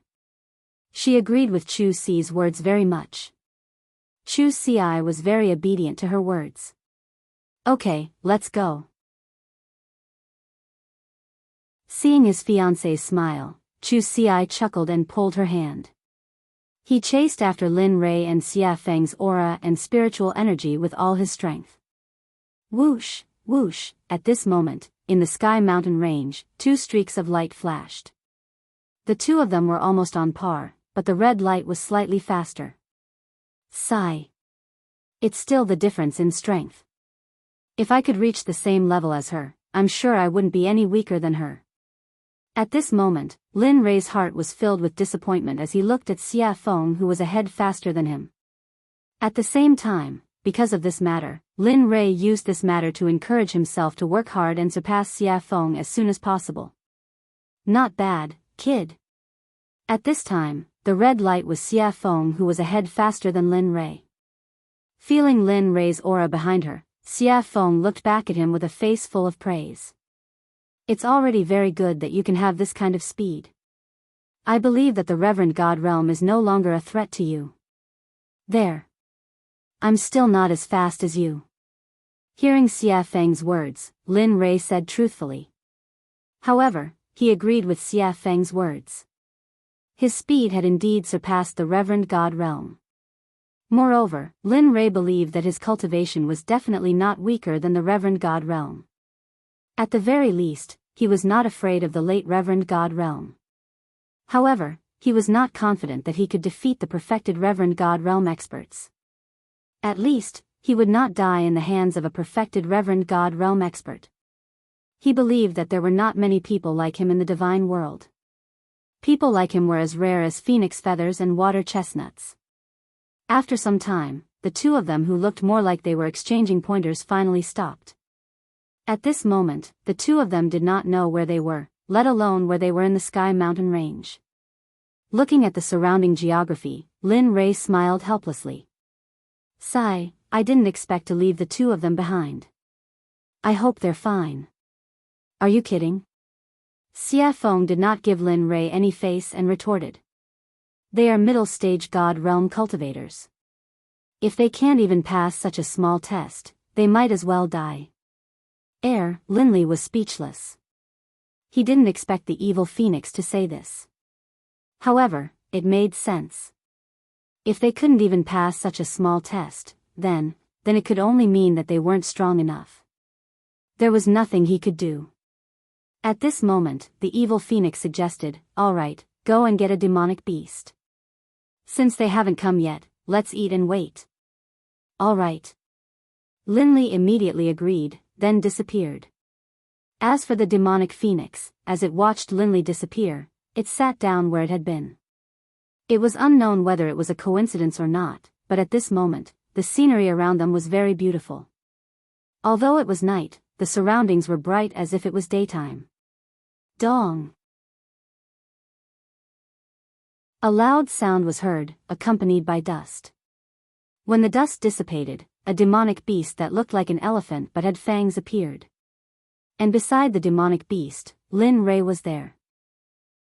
She agreed with Chu Xi's words very much. Chu Xi was very obedient to her words. Okay, let's go. Seeing his fiancée's smile, Chu Xi chuckled and pulled her hand. He chased after Lin Rei and Xia Feng's aura and spiritual energy with all his strength. Whoosh, whoosh, at this moment, in the Sky Mountain range, 2 streaks of light flashed. The 2 of them were almost on par, but the red light was slightly faster. Sigh. It's still the difference in strength. If I could reach the same level as her, I'm sure I wouldn't be any weaker than her. At this moment, Lin Rei's heart was filled with disappointment as he looked at Xia Feng, who was ahead faster than him. At the same time, because of this matter, Lin Rei used this matter to encourage himself to work hard and surpass Xia Feng as soon as possible. Not bad, kid. At this time, the red light was Xia Feng, who was ahead faster than Lin Rei. Feeling Lin Rei's aura behind her, Xia Feng looked back at him with a face full of praise. It's already very good that you can have this kind of speed. I believe that the Reverend God Realm is no longer a threat to you. There. I'm still not as fast as you. Hearing Xia Feng's words, Lin Rei said truthfully. However, he agreed with Xia Feng's words. His speed had indeed surpassed the Reverend God Realm. Moreover, Lin Rei believed that his cultivation was definitely not weaker than the Reverend God Realm. At the very least, he was not afraid of the late Reverend God Realm. However, he was not confident that he could defeat the perfected Reverend God Realm experts. At least, he would not die in the hands of a perfected Reverend God Realm expert. He believed that there were not many people like him in the divine world. People like him were as rare as phoenix feathers and water chestnuts. After some time, the 2 of them, who looked more like they were exchanging pointers, finally stopped. At this moment, the 2 of them did not know where they were, let alone where they were in the Sky Mountain range. Looking at the surrounding geography, Lin Rei smiled helplessly. Sigh, I didn't expect to leave the 2 of them behind. I hope they're fine. Are you kidding? Xia Feng did not give Lin Rei any face and retorted. They are middle-stage God Realm cultivators. If they can't even pass such a small test, they might as well die. Linley was speechless. He didn't expect the evil phoenix to say this. However, it made sense. If they couldn't even pass such a small test, then it could only mean that they weren't strong enough. There was nothing he could do. At this moment, the evil phoenix suggested, all right, go and get a demonic beast. Since they haven't come yet, let's eat and wait. All right. Linley immediately agreed, then disappeared. As for the demonic phoenix, as it watched Linley disappear, it sat down where it had been. It was unknown whether it was a coincidence or not, but at this moment, the scenery around them was very beautiful. Although it was night, the surroundings were bright as if it was daytime. Dong! A loud sound was heard, accompanied by dust. When the dust dissipated, a demonic beast that looked like an elephant but had fangs appeared. And beside the demonic beast, Lin Rei was there.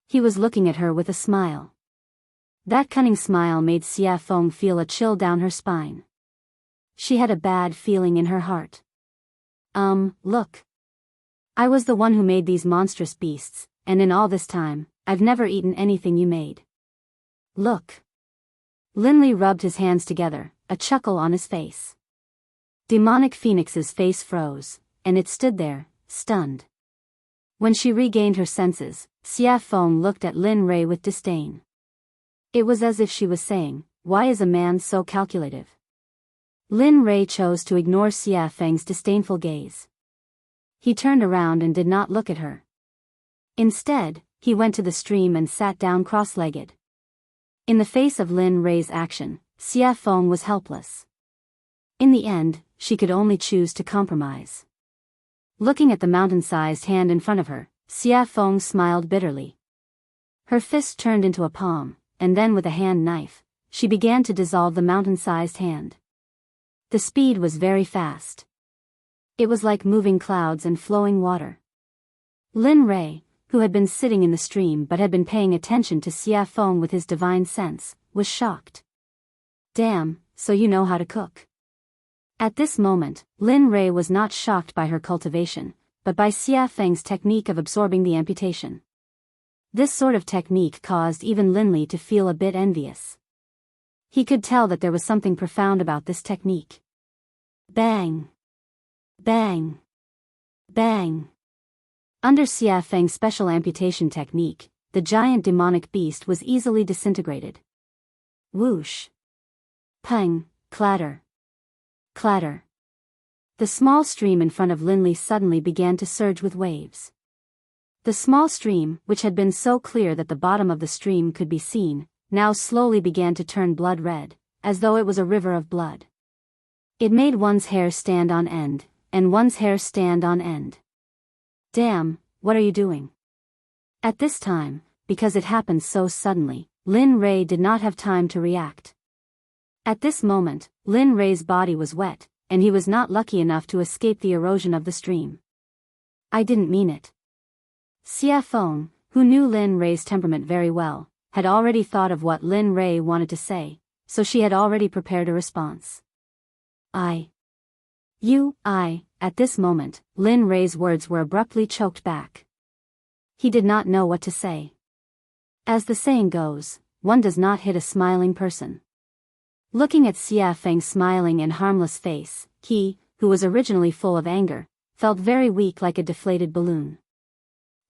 He was looking at her with a smile. That cunning smile made Xia Feng feel a chill down her spine. She had a bad feeling in her heart. Look. I was the one who made these monstrous beasts, and in all this time, I've never eaten anything you made. Look. Linley rubbed his hands together, a chuckle on his face. Demonic Phoenix's face froze, and it stood there, stunned. When she regained her senses, Xia Feng looked at Lin Rei with disdain. It was as if she was saying, why is a man so calculative? Lin Rei chose to ignore Xia Feng's disdainful gaze. He turned around and did not look at her. Instead, he went to the stream and sat down cross-legged. In the face of Lin Rei's action, Xia Feng was helpless. In the end, she could only choose to compromise. Looking at the mountain-sized hand in front of her, Xia Feng smiled bitterly. Her fist turned into a palm, and then with a hand knife, she began to dissolve the mountain-sized hand. The speed was very fast. It was like moving clouds and flowing water. Lin Rei, who had been sitting in the stream but had been paying attention to Xia Feng with his divine sense, was shocked. Damn, so you know how to cook. At this moment, Lin Rei was not shocked by her cultivation, but by Xia Feng's technique of absorbing the amputation. This sort of technique caused even Linley to feel a bit envious. He could tell that there was something profound about this technique. Bang! Bang! Bang! Under Xia Feng's special amputation technique, the giant demonic beast was easily disintegrated. Whoosh! Pang! Clatter! Clatter! The small stream in front of Linley suddenly began to surge with waves. The small stream, which had been so clear that the bottom of the stream could be seen, now slowly began to turn blood red, as though it was a river of blood. It made one's hair stand on end, and one's hair stand on end. Damn, what are you doing? At this time, because it happened so suddenly, Lin Ray did not have time to react. At this moment, Lin Ray's body was wet, and he was not lucky enough to escape the erosion of the stream. I didn't mean it. Xia Feng, who knew Lin Ray's temperament very well, had already thought of what Lin Ray wanted to say, so she had already prepared a response. At this moment, Lin Ray's words were abruptly choked back. He did not know what to say. As the saying goes, one does not hit a smiling person. Looking at Xia Feng's smiling and harmless face, he, who was originally full of anger, felt very weak like a deflated balloon.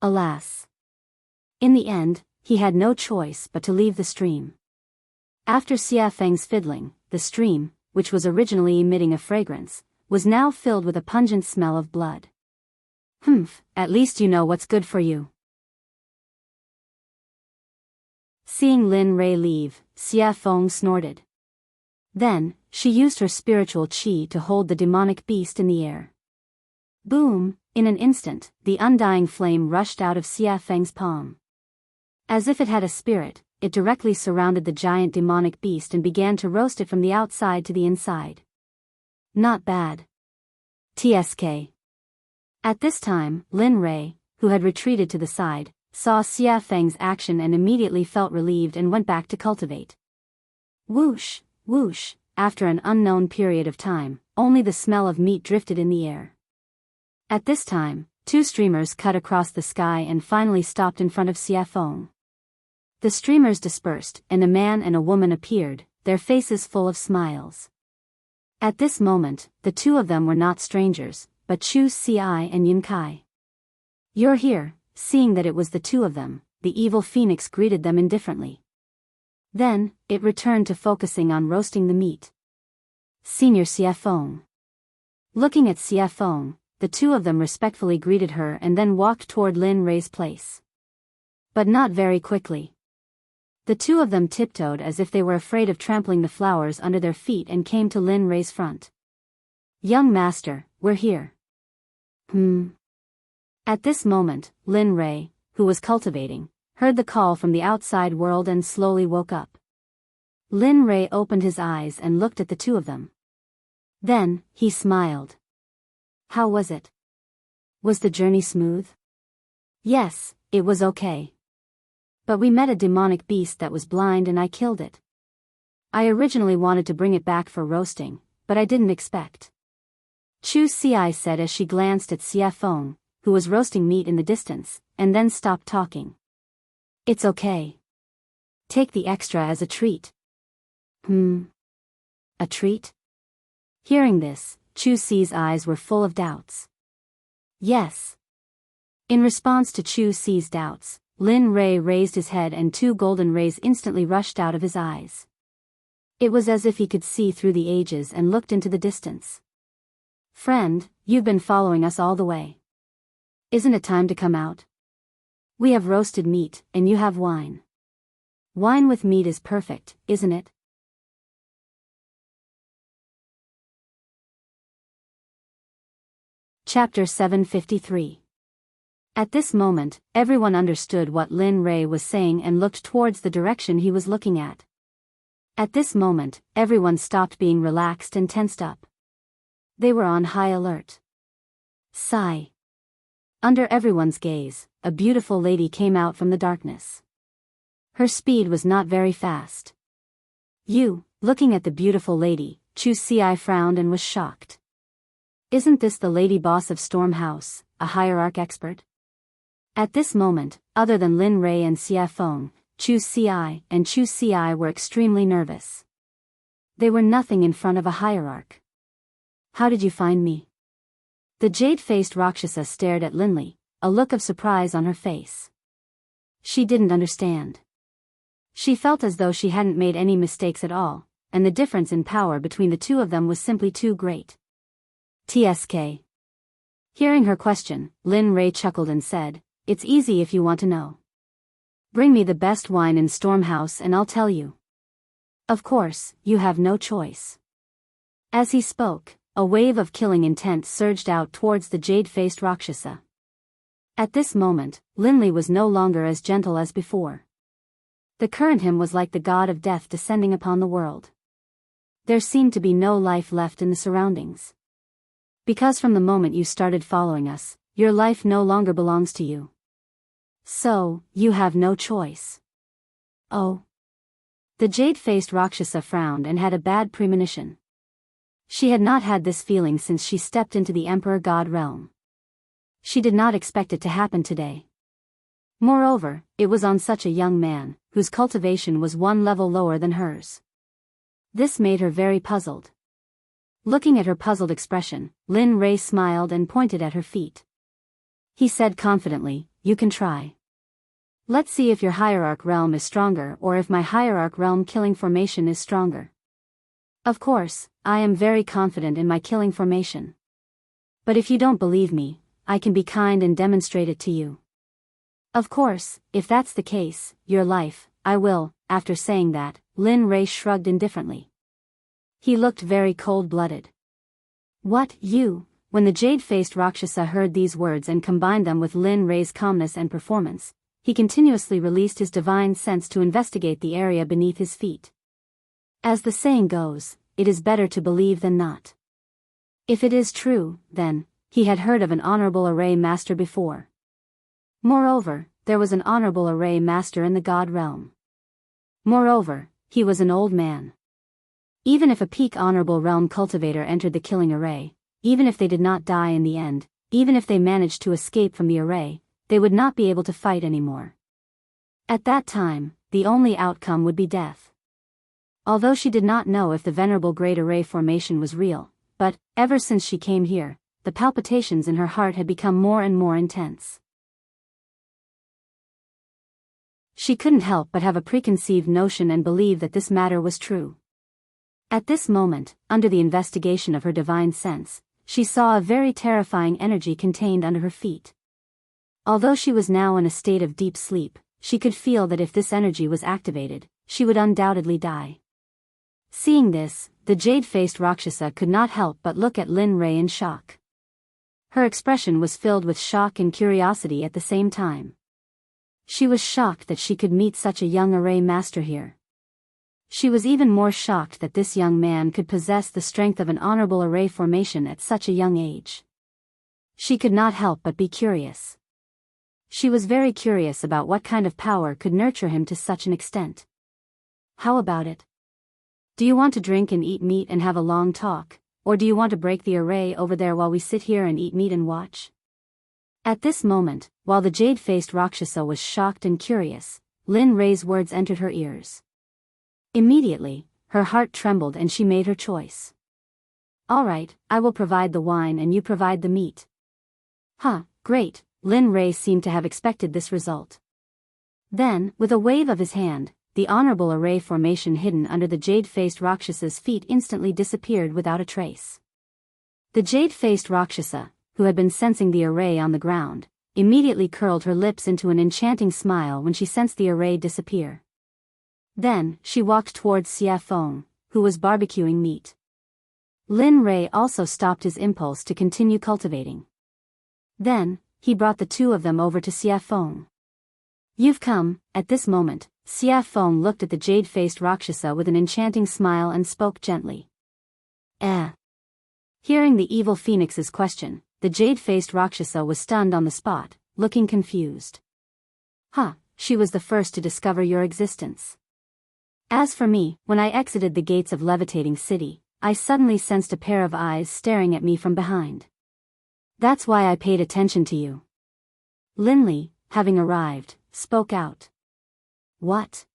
Alas! In the end, he had no choice but to leave the stream. After Xia Feng's fiddling, the stream, which was originally emitting a fragrance, was now filled with a pungent smell of blood. Humph, at least you know what's good for you. Seeing Lin Ray leave, Xia Feng snorted. Then, she used her spiritual qi to hold the demonic beast in the air. Boom! In an instant, the undying flame rushed out of Xia Feng's palm. As if it had a spirit, it directly surrounded the giant demonic beast and began to roast it from the outside to the inside. Not bad. TSK. At this time, Lin Ray, who had retreated to the side, saw Xia Feng's action and immediately felt relieved and went back to cultivate. Whoosh! Whoosh! After an unknown period of time, only the smell of meat drifted in the air. At this time, two streamers cut across the sky and finally stopped in front of Xia Feng. The streamers dispersed, and a man and a woman appeared, their faces full of smiles. At this moment, the two of them were not strangers, but Chu Ci and Yin Kai. You're here. Seeing that it was the two of them, the evil phoenix greeted them indifferently. Then, it returned to focusing on roasting the meat. Senior Xia Feng. Looking at Xia Feng, the two of them respectfully greeted her and then walked toward Lin Ray's place. But not very quickly. The two of them tiptoed as if they were afraid of trampling the flowers under their feet and came to Lin Ray's front. Young master, we're here. At this moment, Lin Ray, who was cultivating, heard the call from the outside world and slowly woke up. Lin Ray opened his eyes and looked at the two of them. Then, he smiled. How was it? Was the journey smooth? Yes, it was okay. But we met a demonic beast that was blind and I killed it. I originally wanted to bring it back for roasting, but I didn't expect. Chu Ci said as she glanced at Xia Feng, who was roasting meat in the distance, and then stopped talking. It's okay. Take the extra as a treat. A treat? Hearing this, Chu Ci's eyes were full of doubts. Yes. In response to Chu Ci's doubts, Lin Ray raised his head and two golden rays instantly rushed out of his eyes. It was as if he could see through the ages and looked into the distance. Friend, you've been following us all the way. Isn't it time to come out? We have roasted meat, and you have wine. Wine with meat is perfect, isn't it? Chapter 753. At this moment, everyone understood what Lin Ray was saying and looked towards the direction he was looking at. At this moment, everyone stopped being relaxed and tensed up. They were on high alert. Sigh. Under everyone's gaze, a beautiful lady came out from the darkness. Her speed was not very fast. Looking at the beautiful lady, Chu Ci frowned and was shocked. Isn't this the lady boss of Storm House, a hierarch expert? At this moment, other than Lin Rei and Xia Feng, Chu Ci and Chu Ci were extremely nervous. They were nothing in front of a hierarch. How did you find me? The jade-faced Rakshasa stared at Linley, a look of surprise on her face. She didn't understand. She felt as though she hadn't made any mistakes at all, and the difference in power between the two of them was simply too great. TSK. Hearing her question, Lin Rei chuckled and said, "It's easy if you want to know. Bring me the best wine in Storm House and I'll tell you. Of course, you have no choice." As he spoke, a wave of killing intent surged out towards the jade-faced Rakshasa. At this moment, Linley was no longer as gentle as before. The current him was like the god of death descending upon the world. There seemed to be no life left in the surroundings. Because from the moment you started following us, your life no longer belongs to you. So, you have no choice. Oh. The jade-faced Rakshasa frowned and had a bad premonition. She had not had this feeling since she stepped into the Emperor God realm. She did not expect it to happen today. Moreover, it was on such a young man, whose cultivation was one level lower than hers. This made her very puzzled. Looking at her puzzled expression, Lin Rei smiled and pointed at her feet. He said confidently, "You can try. Let's see if your hierarch realm is stronger or if my hierarch realm killing formation is stronger. Of course, I am very confident in my killing formation. But if you don't believe me, I can be kind and demonstrate it to you. Of course, if that's the case, your life, I will." After saying that, Lin Rei shrugged indifferently. He looked very cold-blooded. "What, you?" When the jade-faced Rakshasa heard these words and combined them with Lin Rei's calmness and performance, he continuously released his divine sense to investigate the area beneath his feet. As the saying goes, it is better to believe than not. If it is true, then, he had heard of an honorable array master before. Moreover, there was an honorable array master in the god realm. Moreover, he was an old man. Even if a peak honorable realm cultivator entered the killing array, even if they did not die in the end, even if they managed to escape from the array, they would not be able to fight anymore. At that time, the only outcome would be death. Although she did not know if the venerable great array formation was real, but, ever since she came here, the palpitations in her heart had become more and more intense. She couldn't help but have a preconceived notion and believe that this matter was true. At this moment, under the investigation of her divine sense, she saw a very terrifying energy contained under her feet. Although she was now in a state of deep sleep, she could feel that if this energy was activated, she would undoubtedly die. Seeing this, the jade-faced Rakshasa could not help but look at Lin Rei in shock. Her expression was filled with shock and curiosity at the same time. She was shocked that she could meet such a young array master here. She was even more shocked that this young man could possess the strength of an honorable array formation at such a young age. She could not help but be curious. She was very curious about what kind of power could nurture him to such an extent. "How about it? Do you want to drink and eat meat and have a long talk, or do you want to break the array over there while we sit here and eat meat and watch?" At this moment, while the jade-faced Rakshasa was shocked and curious, Lin Rei's words entered her ears. Immediately, her heart trembled and she made her choice. "All right, I will provide the wine and you provide the meat." "Huh, great." Lin Rei seemed to have expected this result. Then, with a wave of his hand, the honorable array formation hidden under the jade-faced Raksasa's feet instantly disappeared without a trace. The jade-faced Rakshasa, who had been sensing the array on the ground, immediately curled her lips into an enchanting smile when she sensed the array disappear. Then, she walked towards Xia Feng, who was barbecuing meat. Lin Rei also stopped his impulse to continue cultivating. Then, he brought the two of them over to Xia Feng. "You've come." At this moment, Xia Feng looked at the jade-faced Rakshasa with an enchanting smile and spoke gently. Hearing the evil phoenix's question, the jade-faced Rakshasa was stunned on the spot, looking confused. "Huh, she was the first to discover your existence. As for me, when I exited the gates of Levitating City, I suddenly sensed a pair of eyes staring at me from behind. That's why I paid attention to you. Linley, having arrived, spoke out. What?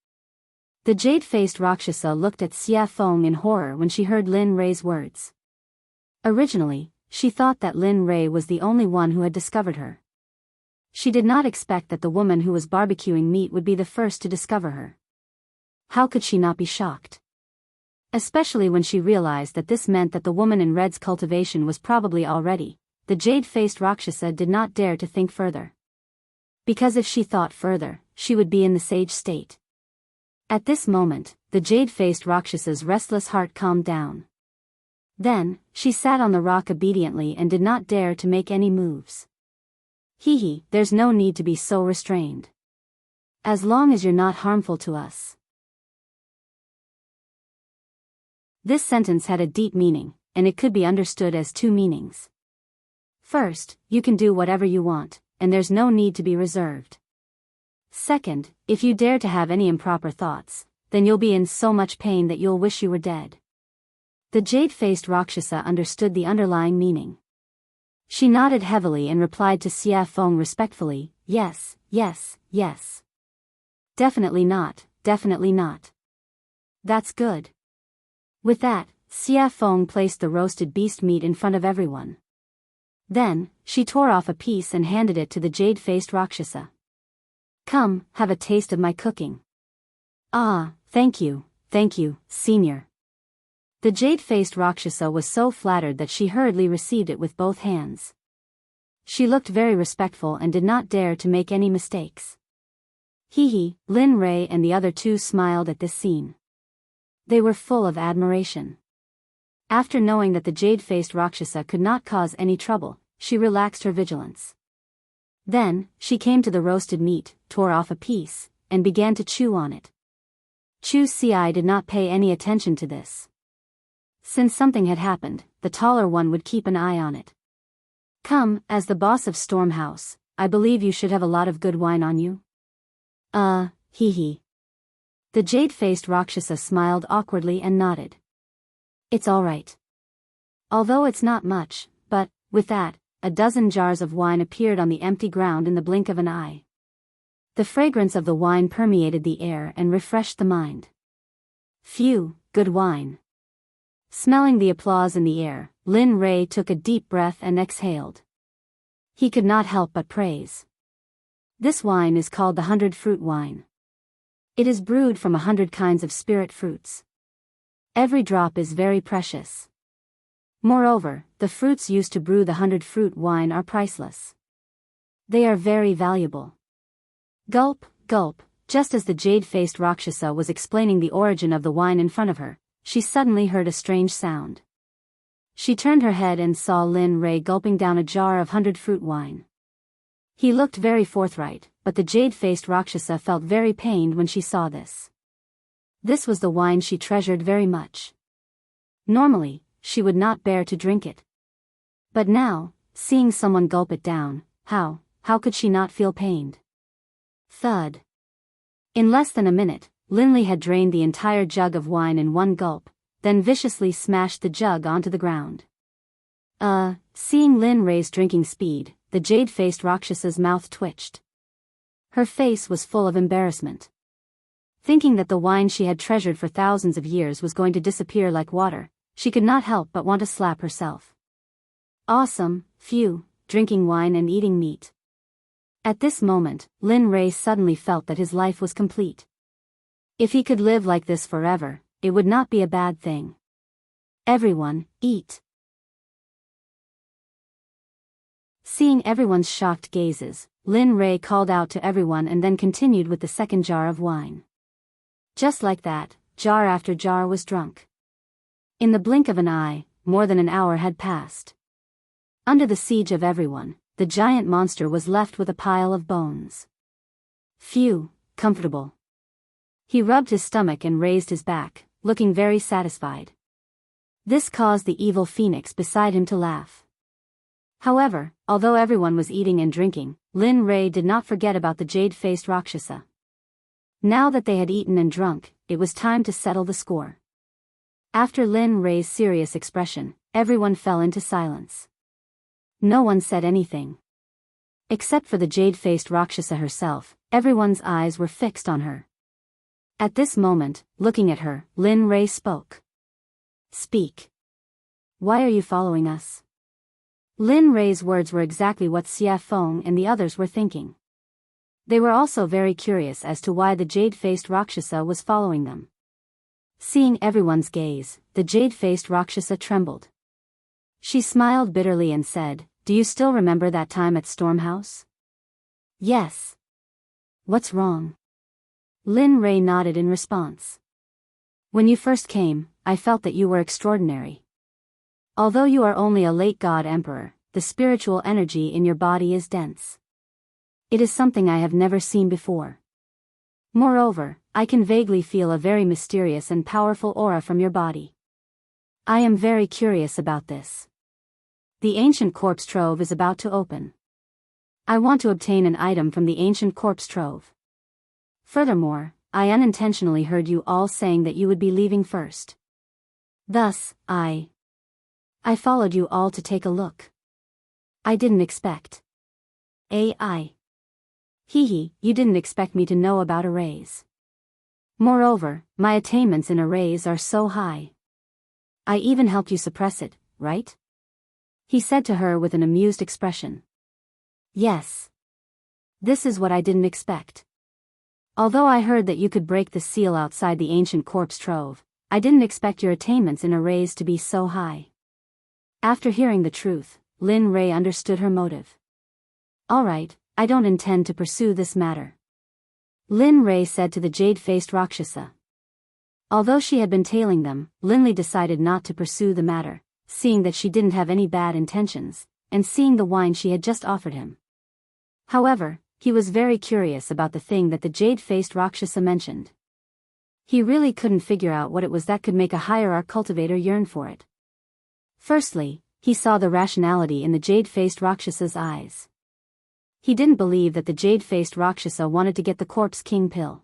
The jade-faced Rakshasa looked at Xia Feng in horror when she heard Lin Rei's words. Originally, she thought that Lin Rei was the only one who had discovered her. She did not expect that the woman who was barbecuing meat would be the first to discover her. How could she not be shocked? Especially when she realized that this meant that the woman in red's cultivation was probably already. The jade-faced Rakshasa did not dare to think further. Because if she thought further, she would be in the sage state. At this moment, the jade-faced Rakshasa's restless heart calmed down. Then, she sat on the rock obediently and did not dare to make any moves. There's no need to be so restrained. As long as you're not harmful to us. This sentence had a deep meaning, and it could be understood as two meanings. First, you can do whatever you want, and there's no need to be reserved. Second, if you dare to have any improper thoughts, then you'll be in so much pain that you'll wish you were dead. The jade-faced Rakshasa understood the underlying meaning. She nodded heavily and replied to Xia Feng respectfully, yes, yes, yes. Definitely not, definitely not. That's good. With that, Xia Feng placed the roasted beast meat in front of everyone. Then, she tore off a piece and handed it to the jade-faced Rakshasa. Come, have a taste of my cooking. Ah, thank you, senior. The jade-faced Rakshasa was so flattered that she hurriedly received it with both hands. She looked very respectful and did not dare to make any mistakes. Lin Rei and the other two smiled at this scene. They were full of admiration. After knowing that the jade-faced Rakshasa could not cause any trouble, she relaxed her vigilance. Then, she came to the roasted meat, tore off a piece, and began to chew on it. Chu Xi did not pay any attention to this. Since something had happened, the taller one would keep an eye on it. Come, as the boss of Stormhouse, I believe you should have a lot of good wine on you. The jade-faced Rakshasa smiled awkwardly and nodded. It's all right. Although it's not much, but, with that, a dozen jars of wine appeared on the empty ground in the blink of an eye. The fragrance of the wine permeated the air and refreshed the mind. Phew, good wine. Smelling the applause in the air, Lin Rei took a deep breath and exhaled. He could not help but praise. This wine is called the 100-fruit wine. It is brewed from 100 kinds of spirit fruits. Every drop is very precious. Moreover, the fruits used to brew the 100-fruit wine are priceless. They are very valuable. Gulp, gulp, just as the jade-faced Rakshasa was explaining the origin of the wine in front of her, she suddenly heard a strange sound. She turned her head and saw Lin Rei gulping down a jar of 100-fruit wine. He looked very forthright, but the jade-faced Rakshasa felt very pained when she saw this. This was the wine she treasured very much. Normally, she would not bear to drink it. But now, seeing someone gulp it down, how could she not feel pained? Thud. In less than a minute, Linley had drained the entire jug of wine in one gulp, then viciously smashed the jug onto the ground. Seeing Lin Rei's drinking speed, the jade-faced Rakshasa's mouth twitched. Her face was full of embarrassment. Thinking that the wine she had treasured for thousands of years was going to disappear like water, she could not help but want to slap herself. Awesome, phew, drinking wine and eating meat. At this moment, Lin Rei suddenly felt that his life was complete. If he could live like this forever, it would not be a bad thing. Everyone, eat. Seeing everyone's shocked gazes, Lin Rei called out to everyone and then continued with the second jar of wine. Just like that, jar after jar was drunk. In the blink of an eye, more than an hour had passed. Under the siege of everyone, the giant monster was left with a pile of bones. Phew, comfortable. He rubbed his stomach and raised his back, looking very satisfied. This caused the evil phoenix beside him to laugh. However, although everyone was eating and drinking, Lin Rei did not forget about the jade-faced Rakshasa. Now that they had eaten and drunk, it was time to settle the score. After Lin Rei's serious expression, everyone fell into silence. No one said anything. Except for the jade-faced Rakshasa herself, everyone's eyes were fixed on her. At this moment, looking at her, Lin Rei spoke. Speak. Why are you following us? Lin Rei's words were exactly what Xia Feng and the others were thinking. They were also very curious as to why the jade-faced Rakshasa was following them. Seeing everyone's gaze, the jade-faced Rakshasa trembled. She smiled bitterly and said, "Do you still remember that time at Stormhouse?" "Yes." "What's wrong?" Lin Rei nodded in response. "When you first came, I felt that you were extraordinary. Although you are only a late god emperor, the spiritual energy in your body is dense. It is something I have never seen before. Moreover, I can vaguely feel a very mysterious and powerful aura from your body. I am very curious about this. The ancient corpse trove is about to open. I want to obtain an item from the ancient corpse trove. Furthermore, I unintentionally heard you all saying that you would be leaving first. Thus, I followed you all to take a look. I didn't expect. AI. Hee, you didn't expect me to know about arrays. Moreover, my attainments in arrays are so high. I even helped you suppress it, right?" He said to her with an amused expression. "Yes. This is what I didn't expect. Although I heard that you could break the seal outside the ancient corpse trove, I didn't expect your attainments in arrays to be so high." After hearing the truth, Lin Rei understood her motive. "Alright, I don't intend to pursue this matter," Lin Rei said to the jade-faced Rakshasa. Although she had been tailing them, Linley decided not to pursue the matter, seeing that she didn't have any bad intentions, and seeing the wine she had just offered him. However, he was very curious about the thing that the jade-faced Rakshasa mentioned. He really couldn't figure out what it was that could make a hierarch cultivator yearn for it. Firstly, he saw the rationality in the jade-faced Rakshasa's eyes. He didn't believe that the jade-faced Rakshasa wanted to get the Corpse King pill.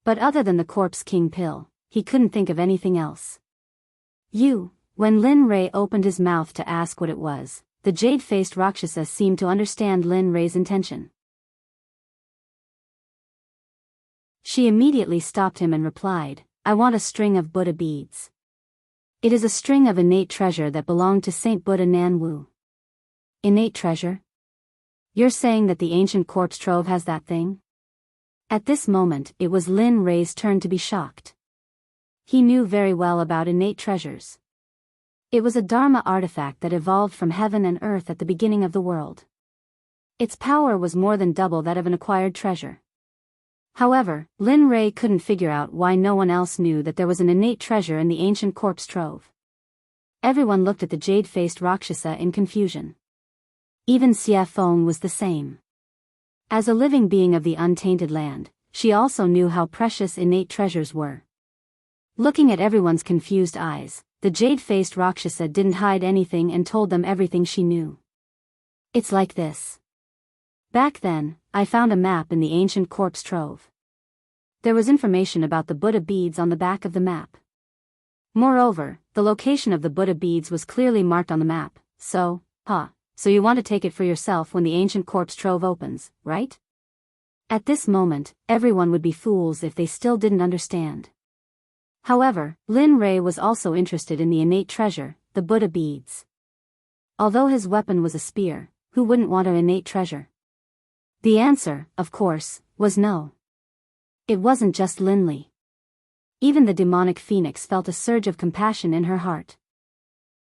But other than the Corpse King pill, he couldn't think of anything else. When Lin Rei opened his mouth to ask what it was, the jade-faced Rakshasa seemed to understand Lin Rei's intention. She immediately stopped him and replied, "I want a string of Buddha beads. It is a string of innate treasure that belonged to Saint Buddha Nanwu." "Innate treasure? You're saying that the ancient corpse trove has that thing?" At this moment, it was Lin Rei's turn to be shocked. He knew very well about innate treasures. It was a Dharma artifact that evolved from heaven and earth at the beginning of the world. Its power was more than double that of an acquired treasure. However, Lin Rei couldn't figure out why no one else knew that there was an innate treasure in the ancient corpse trove. Everyone looked at the jade-faced Rakshasa in confusion. Even Xia Feng was the same. As a living being of the untainted land, she also knew how precious innate treasures were. Looking at everyone's confused eyes, the jade-faced Rakshasa didn't hide anything and told them everything she knew. "It's like this. Back then, I found a map in the ancient corpse trove. There was information about the Buddha beads on the back of the map. Moreover, the location of the Buddha beads was clearly marked on the map, so you want to take it for yourself when the ancient corpse trove opens, right?" At this moment, everyone would be fools if they still didn't understand. However, Lin Rei was also interested in the innate treasure, the Buddha beads. Although his weapon was a spear, who wouldn't want an innate treasure? The answer, of course, was no. It wasn't just Linley. Even the demonic phoenix felt a surge of compassion in her heart.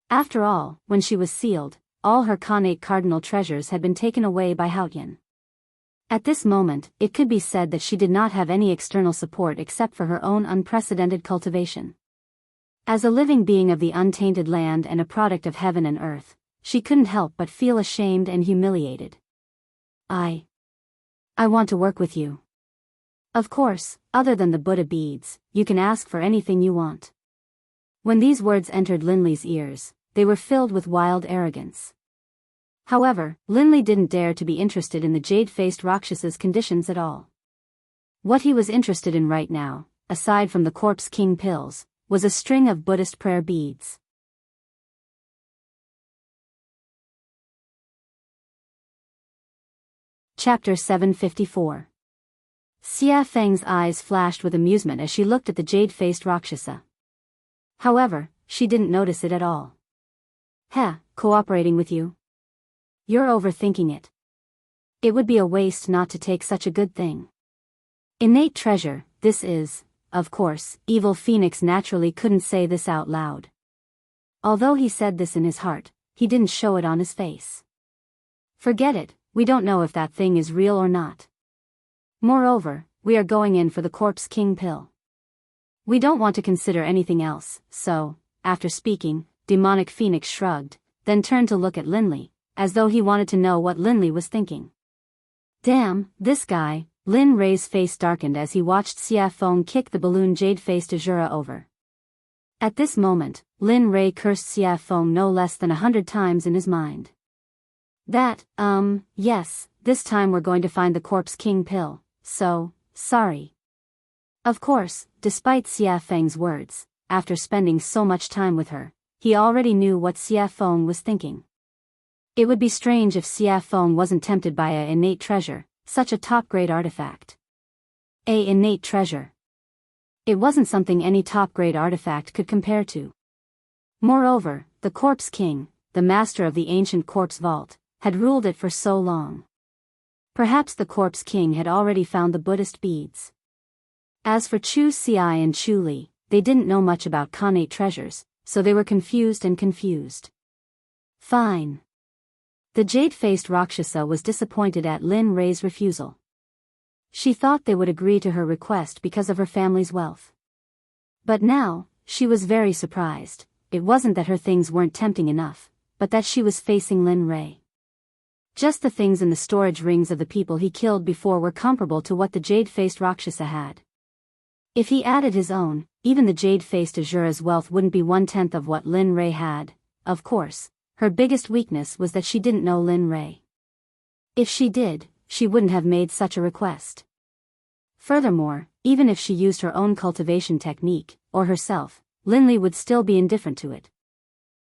After all, when she was sealed, all her Khanate cardinal treasures had been taken away by Haotian. At this moment, it could be said that she did not have any external support except for her own unprecedented cultivation. As a living being of the untainted land and a product of heaven and earth, she couldn't help but feel ashamed and humiliated. I want to work with you. Of course, other than the Buddha beads, you can ask for anything you want." When these words entered Linley's ears, they were filled with wild arrogance. However, Linley didn't dare to be interested in the jade-faced Rakshasa's conditions at all. What he was interested in right now, aside from the Corpse King pills, was a string of Buddhist prayer beads. Chapter 754. Xia Feng's eyes flashed with amusement as she looked at the jade-faced Rakshasa. However, she didn't notice it at all. Cooperating with you? You're overthinking it. It would be a waste not to take such a good thing. Innate treasure, this is, of course, Evil Phoenix naturally couldn't say this out loud. Although he said this in his heart, he didn't show it on his face. Forget it, we don't know if that thing is real or not. Moreover, we are going in for the Corpse King pill. We don't want to consider anything else, so, after speaking, Demonic Phoenix shrugged, then turned to look at Linley, as though he wanted to know what Linley was thinking. Damn, this guy. Lin Rei's face darkened as he watched Xia Feng kick the balloon jade-faced Azura over. At this moment, Lin Rei cursed Xia Feng no less than 100 times in his mind. Yes, this time we're going to find the Corpse King pill, so, sorry. Of course, despite Xia Feng's words, after spending so much time with her, he already knew what Xia Feng was thinking. It would be strange if Xia Feng wasn't tempted by a innate treasure, such a top-grade artifact. A innate treasure. It wasn't something any top-grade artifact could compare to. Moreover, the Corpse King, the master of the ancient corpse vault, had ruled it for so long. Perhaps the Corpse King had already found the Buddhist beads. As for Chu Xi and Chu Li, they didn't know much about connate treasures, so they were confused. Fine. The jade-faced Rakshasa was disappointed at Lin Rei's refusal. She thought they would agree to her request because of her family's wealth. But now, she was very surprised. It wasn't that her things weren't tempting enough, but that she was facing Lin Rei. Just the things in the storage rings of the people he killed before were comparable to what the jade-faced Rakshasa had. If he added his own, even the jade-faced Azura's wealth wouldn't be 1/10 of what Lin Rei had. Of course, her biggest weakness was that she didn't know Lin Rei. If she did, she wouldn't have made such a request. Furthermore, even if she used her own cultivation technique, or herself, Linley would still be indifferent to it.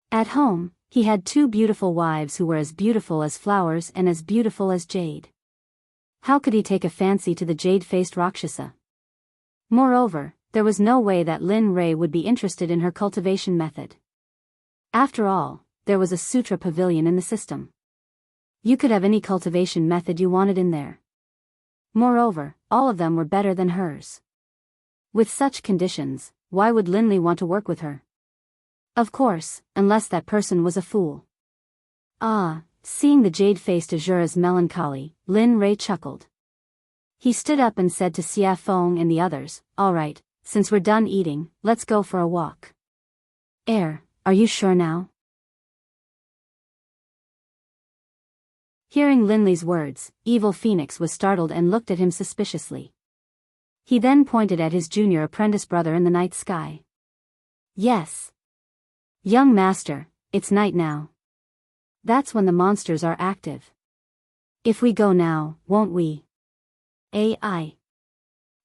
At home, he had 2 beautiful wives who were as beautiful as flowers and as beautiful as jade. How could he take a fancy to the jade-faced Rakshasa? Moreover, there was no way that Lin Rei would be interested in her cultivation method. After all, there was a sutra pavilion in the system. You could have any cultivation method you wanted in there. Moreover, all of them were better than hers. With such conditions, why would Linley want to work with her? Of course, unless that person was a fool. Seeing the jade-faced Azura's melancholy, Lin Rei chuckled. He stood up and said to Xia Feng and the others, "All right, since we're done eating, let's go for a walk." Are you sure now? Hearing Linley's words, Evil Phoenix was startled and looked at him suspiciously. He then pointed at his junior apprentice brother in the night sky. "Yes. Young master, it's night now. That's when the monsters are active. If we go now, won't we?"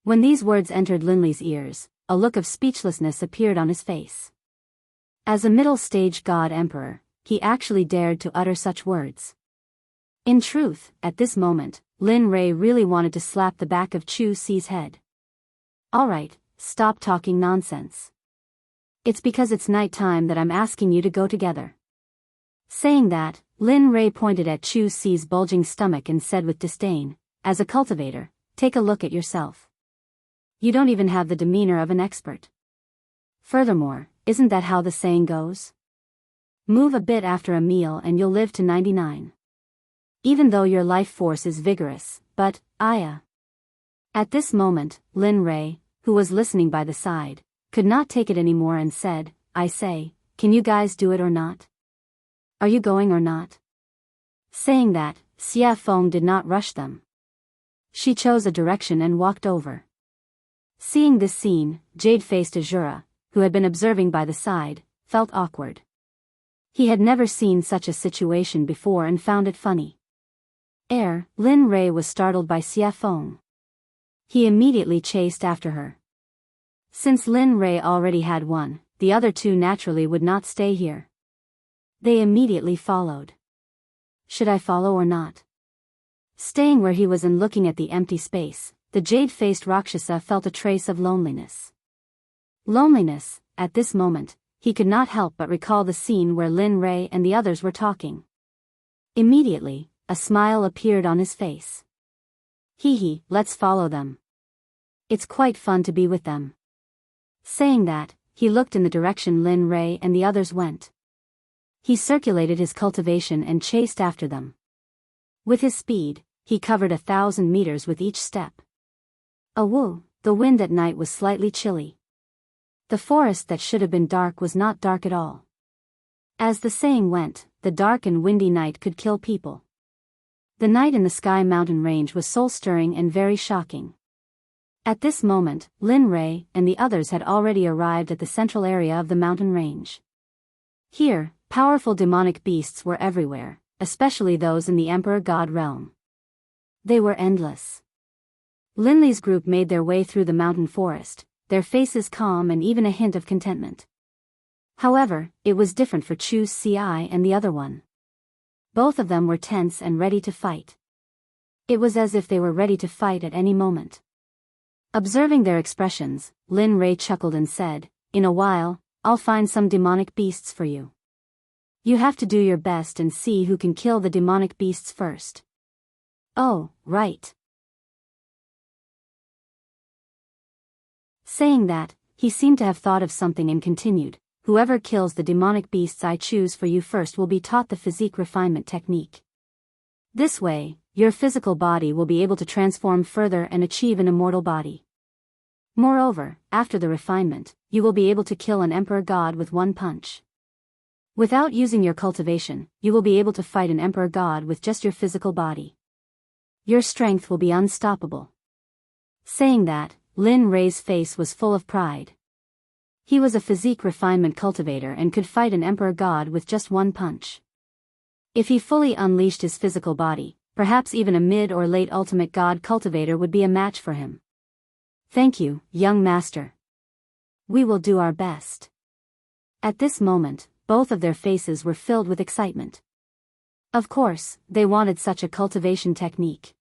When these words entered Linley's ears, a look of speechlessness appeared on his face. As a middle-stage god-emperor, he actually dared to utter such words. In truth, at this moment, Lin Rei really wanted to slap the back of Chu Xi's head. "All right, stop talking nonsense. It's because it's night time that I'm asking you to go together." Saying that, Lin Rei pointed at Chu Xi's bulging stomach and said with disdain, "As a cultivator, take a look at yourself. You don't even have the demeanor of an expert. Furthermore, isn't that how the saying goes? Move a bit after a meal and you'll live to 99. Even though your life force is vigorous, but, At this moment, Lin Rei, who was listening by the side, could not take it anymore and said, "I say, can you guys do it or not? Are you going or not?" Saying that, Xia Feng did not rush them. She chose a direction and walked over. Seeing this scene, jade-faced Azura, who had been observing by the side, felt awkward. He had never seen such a situation before and found it funny. Lin Rei was startled by Xia Feng. He immediately chased after her. Since Lin Rei already had one, the other two naturally would not stay here. They immediately followed. Should I follow or not? Staying where he was and looking at the empty space, the jade-faced Rakshasa felt a trace of loneliness. Loneliness, at this moment, he could not help but recall the scene where Lin Rei and the others were talking. Immediately, a smile appeared on his face. Hee, let's follow them. It's quite fun to be with them. Saying that, he looked in the direction Lin Rei and the others went. He circulated his cultivation and chased after them. With his speed, he covered 1,000 meters with each step. Awoo, the wind at night was slightly chilly. The forest that should have been dark was not dark at all. As the saying went, the dark and windy night could kill people. The night in the Sky Mountain Range was soul-stirring and very shocking. At this moment, Lin Rei and the others had already arrived at the central area of the mountain range. Here, powerful demonic beasts were everywhere, especially those in the Emperor God realm. They were endless. Linley's group made their way through the mountain forest, their faces calm and even a hint of contentment. However, it was different for Chu Ci and the other one. Both of them were tense and ready to fight. It was as if they were ready to fight at any moment. Observing their expressions, Lin Rei chuckled and said, "In a while, I'll find some demonic beasts for you. You have to do your best and see who can kill the demonic beasts first." "Oh, right." Saying that, he seemed to have thought of something and continued, "Whoever kills the demonic beasts I choose for you first will be taught the physique refinement technique. This way, your physical body will be able to transform further and achieve an immortal body. Moreover, after the refinement, you will be able to kill an emperor god with one punch. Without using your cultivation, you will be able to fight an emperor god with just your physical body. Your strength will be unstoppable." Saying that, Lin Rei's face was full of pride. He was a physique refinement cultivator and could fight an emperor god with just one punch. If he fully unleashed his physical body, perhaps even a mid or late ultimate god cultivator would be a match for him. "Thank you, young master. We will do our best." At this moment, both of their faces were filled with excitement. Of course, they wanted such a cultivation technique.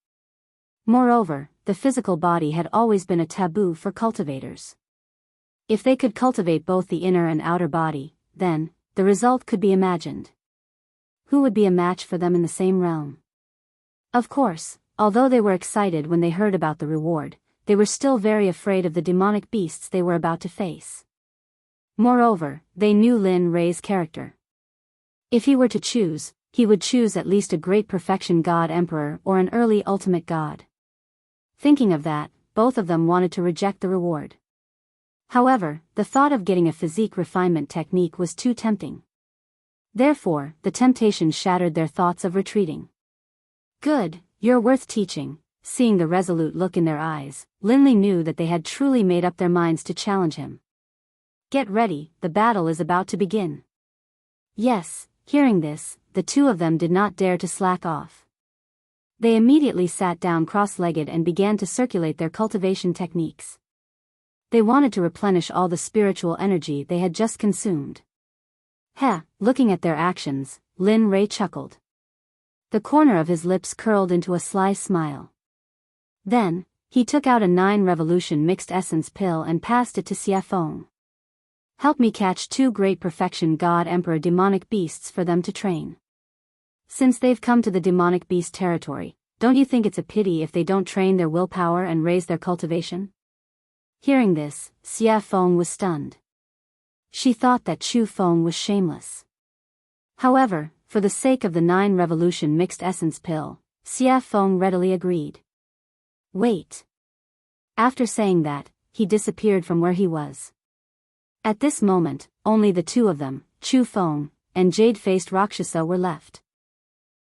Moreover, the physical body had always been a taboo for cultivators. If they could cultivate both the inner and outer body, then, the result could be imagined. Who would be a match for them in the same realm? Of course, although they were excited when they heard about the reward, they were still very afraid of the demonic beasts they were about to face. Moreover, they knew Lin Rei's character. If he were to choose, he would choose at least a great perfection god emperor or an early ultimate god. Thinking of that, both of them wanted to reject the reward. However, the thought of getting a physique refinement technique was too tempting. Therefore, the temptation shattered their thoughts of retreating. "Good, you're worth teaching." Seeing the resolute look in their eyes, Linley knew that they had truly made up their minds to challenge him. "Get ready, the battle is about to begin." Yes, hearing this, the two of them did not dare to slack off. They immediately sat down cross-legged and began to circulate their cultivation techniques. They wanted to replenish all the spiritual energy they had just consumed. Looking at their actions, Lin Rei chuckled. The corner of his lips curled into a sly smile. Then, he took out a 9-revolution mixed essence pill and passed it to Xia Feng. "Help me catch 2 great perfection god emperor demonic beasts for them to train. Since they've come to the demonic beast territory, don't you think it's a pity if they don't train their willpower and raise their cultivation?" Hearing this, Xia Feng was stunned. She thought that Chu Feng was shameless. However, for the sake of the 9-revolution mixed essence pill, Xia Feng readily agreed. "Wait." After saying that, he disappeared from where he was. At this moment, only the two of them, Chu Feng and jade-faced Rakshasa, were left.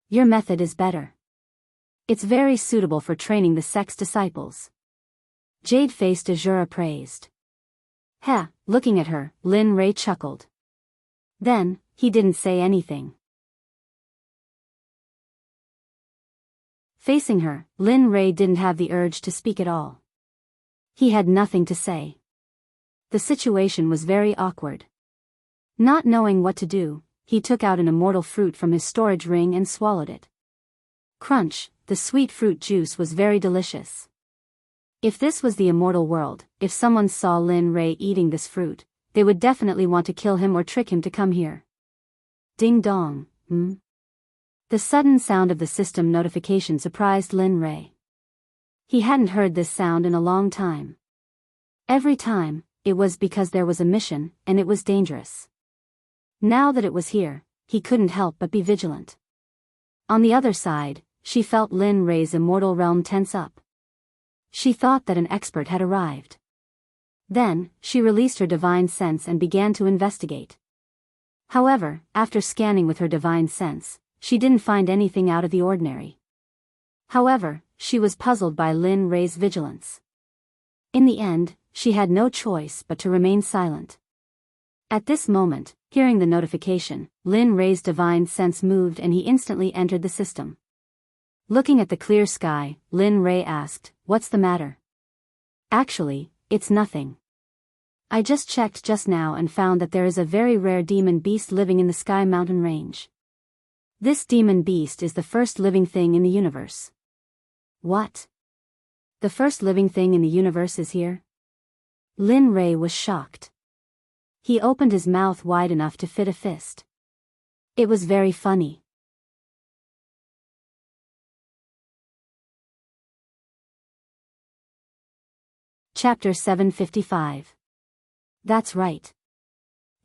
"Your method is better. It's very suitable for training the Sect's disciples." Jade-faced Azura praised. Looking at her, Lin Rei chuckled. Then, he didn't say anything. Facing her, Lin Rei didn't have the urge to speak at all. He had nothing to say. The situation was very awkward. Not knowing what to do, he took out an immortal fruit from his storage ring and swallowed it. Crunch, the sweet fruit juice was very delicious. If this was the immortal world, if someone saw Lin Rei eating this fruit, they would definitely want to kill him or trick him to come here. Ding dong, The sudden sound of the system notification surprised Lin Rei. He hadn't heard this sound in a long time. Every time, it was because there was a mission, and it was dangerous. Now that it was here, he couldn't help but be vigilant. On the other side, she felt Lin Rei's immortal realm tense up. She thought that an expert had arrived. Then, she released her divine sense and began to investigate. However, after scanning with her divine sense, she didn't find anything out of the ordinary. However, she was puzzled by Lin Rei's vigilance. In the end, she had no choice but to remain silent. At this moment, hearing the notification, Lin Rei's divine sense moved and he instantly entered the system. Looking at the clear sky, Lin Rei asked, "What's the matter?" "Actually, it's nothing. I just checked just now and found that there is a very rare demon beast living in the Sky Mountain range. This demon beast is the first living thing in the universe." "What? The first living thing in the universe is here?" Lin Rei was shocked. He opened his mouth wide enough to fit a fist. It was very funny. Chapter 755. That's right.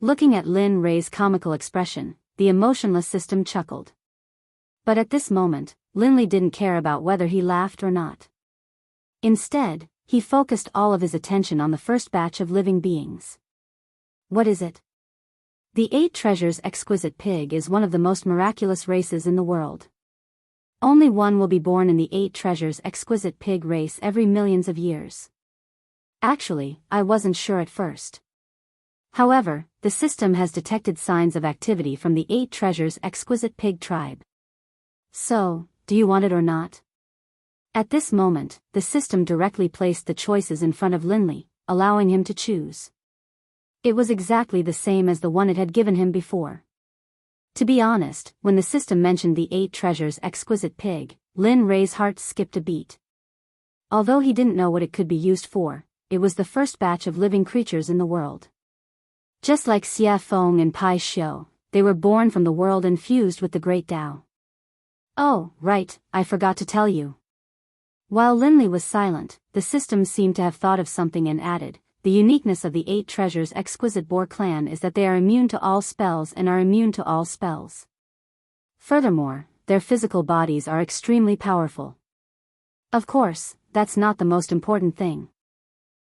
Looking at Lin Rei's comical expression, the emotionless system chuckled. But at this moment, Linley didn't care about whether he laughed or not. Instead, he focused all of his attention on the first batch of living beings. What is it? The 8 Treasures Exquisite Pig is one of the most miraculous races in the world. Only one will be born in the 8 Treasures Exquisite Pig race every millions of years. Actually, I wasn't sure at first. However, the system has detected signs of activity from the 8 Treasures Exquisite Pig tribe. So, do you want it or not? At this moment, the system directly placed the choices in front of Linley, allowing him to choose. It was exactly the same as the one it had given him before. To be honest, when the system mentioned the 8 Treasures Exquisite Pig, Lin Rei's heart skipped a beat. Although he didn't know what it could be used for, it was the first batch of living creatures in the world. Just like Xia Feng and Pai Xiu, they were born from the world and fused with the Great Tao. Oh, right, I forgot to tell you. While Linley was silent, the system seemed to have thought of something and added, the uniqueness of the 8 Treasures Exquisite Boar clan is that they are immune to all spells and are immune to all spells. Furthermore, their physical bodies are extremely powerful. Of course, that's not the most important thing.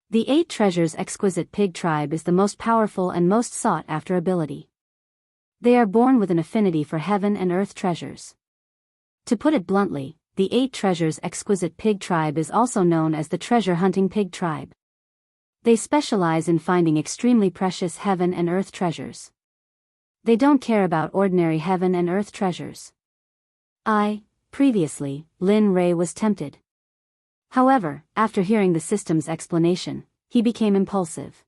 The 8 Treasures Exquisite Pig tribe is the most powerful and most sought-after ability. They are born with an affinity for heaven and earth treasures. To put it bluntly, the 8 Treasures Exquisite Pig tribe is also known as the treasure-hunting pig tribe. They specialize in finding extremely precious heaven and earth treasures. They don't care about ordinary heaven and earth treasures. Previously, Lin Rei was tempted. However, after hearing the system's explanation, he became impulsive.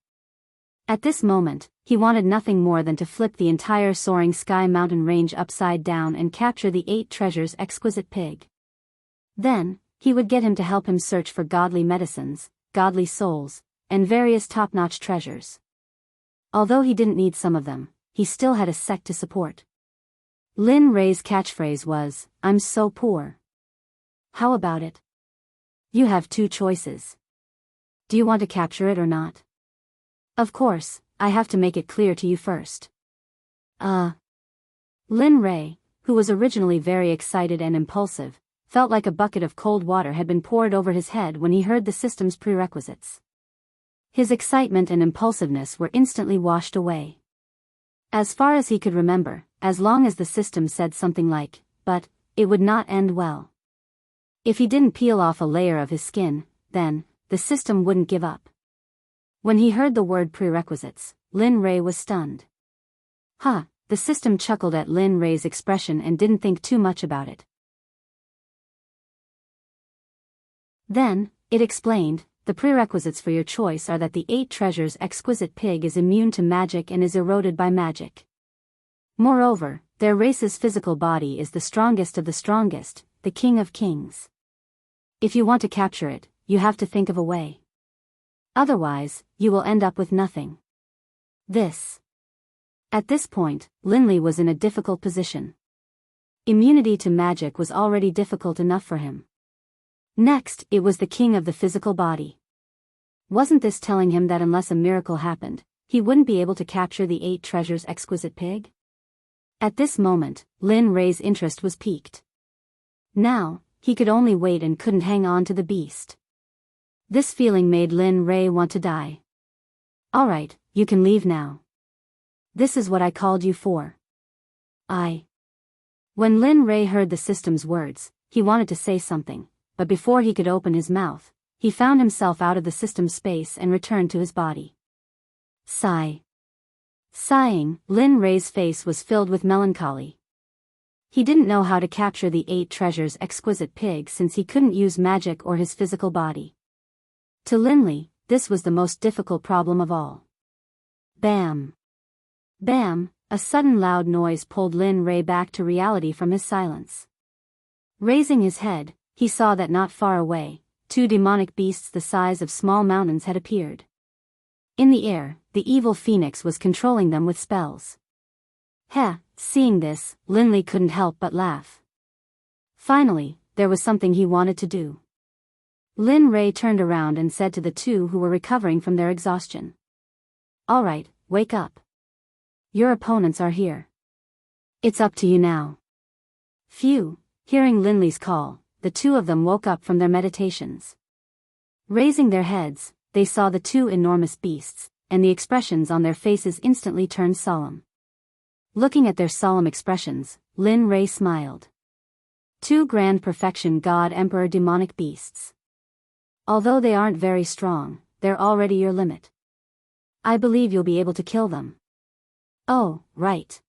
At this moment, he wanted nothing more than to flip the entire soaring Sky Mountain range upside down and capture the 8 Treasures Exquisite Pig. Then, he would get him to help him search for godly medicines, godly souls, and various top-notch treasures. Although he didn't need some of them, he still had a sect to support. Lin Rei's catchphrase was, "I'm so poor." How about it? You have 2 choices. Do you want to capture it or not? Of course, I have to make it clear to you first. Lin Rei, who was originally very excited and impulsive, felt like a bucket of cold water had been poured over his head when he heard the system's prerequisites. His excitement and impulsiveness were instantly washed away. As far as he could remember, as long as the system said something like, "but," it would not end well. If he didn't peel off a layer of his skin, then, the system wouldn't give up. When he heard the word prerequisites, Lin Rei was stunned. The system chuckled at Lin Rei's expression and didn't think too much about it. Then, it explained, the prerequisites for your choice are that the 8 treasures exquisite pig is immune to magic and is eroded by magic. Moreover, their race's physical body is the strongest of the strongest, the king of kings. If you want to capture it, you have to think of a way. Otherwise, you will end up with nothing. At this point, Linley was in a difficult position. Immunity to magic was already difficult enough for him. Next, it was the king of the physical body. Wasn't this telling him that unless a miracle happened, he wouldn't be able to capture the 8 treasures exquisite pig? At this moment, Lin Ray's interest was piqued. Now, he could only wait and couldn't hang on to the beast. This feeling made Lin Ray want to die. Alright, you can leave now. This is what I called you for. When Lin Ray heard the system's words, he wanted to say something, but before he could open his mouth, he found himself out of the system's space and returned to his body. Sigh. Sighing, Lin Ray's face was filled with melancholy. He didn't know how to capture the 8 treasures exquisite pig since he couldn't use magic or his physical body. To Linley, this was the most difficult problem of all. Bam! Bam! A sudden loud noise pulled Lin Ray back to reality from his silence. Raising his head, he saw that not far away, 2 demonic beasts the size of small mountains had appeared. In the air, the evil phoenix was controlling them with spells. Seeing this, Linley couldn't help but laugh. Finally, there was something he wanted to do. Lin Ray turned around and said to the 2 who were recovering from their exhaustion. Alright, wake up. Your opponents are here. It's up to you now. Phew, hearing Linley's call, the 2 of them woke up from their meditations. Raising their heads, they saw the 2 enormous beasts, and the expressions on their faces instantly turned solemn. Looking at their solemn expressions, Lin Ray smiled. 2 grand perfection god emperor demonic beasts. Although they aren't very strong, they're already your limit. I believe you'll be able to kill them. Oh, right.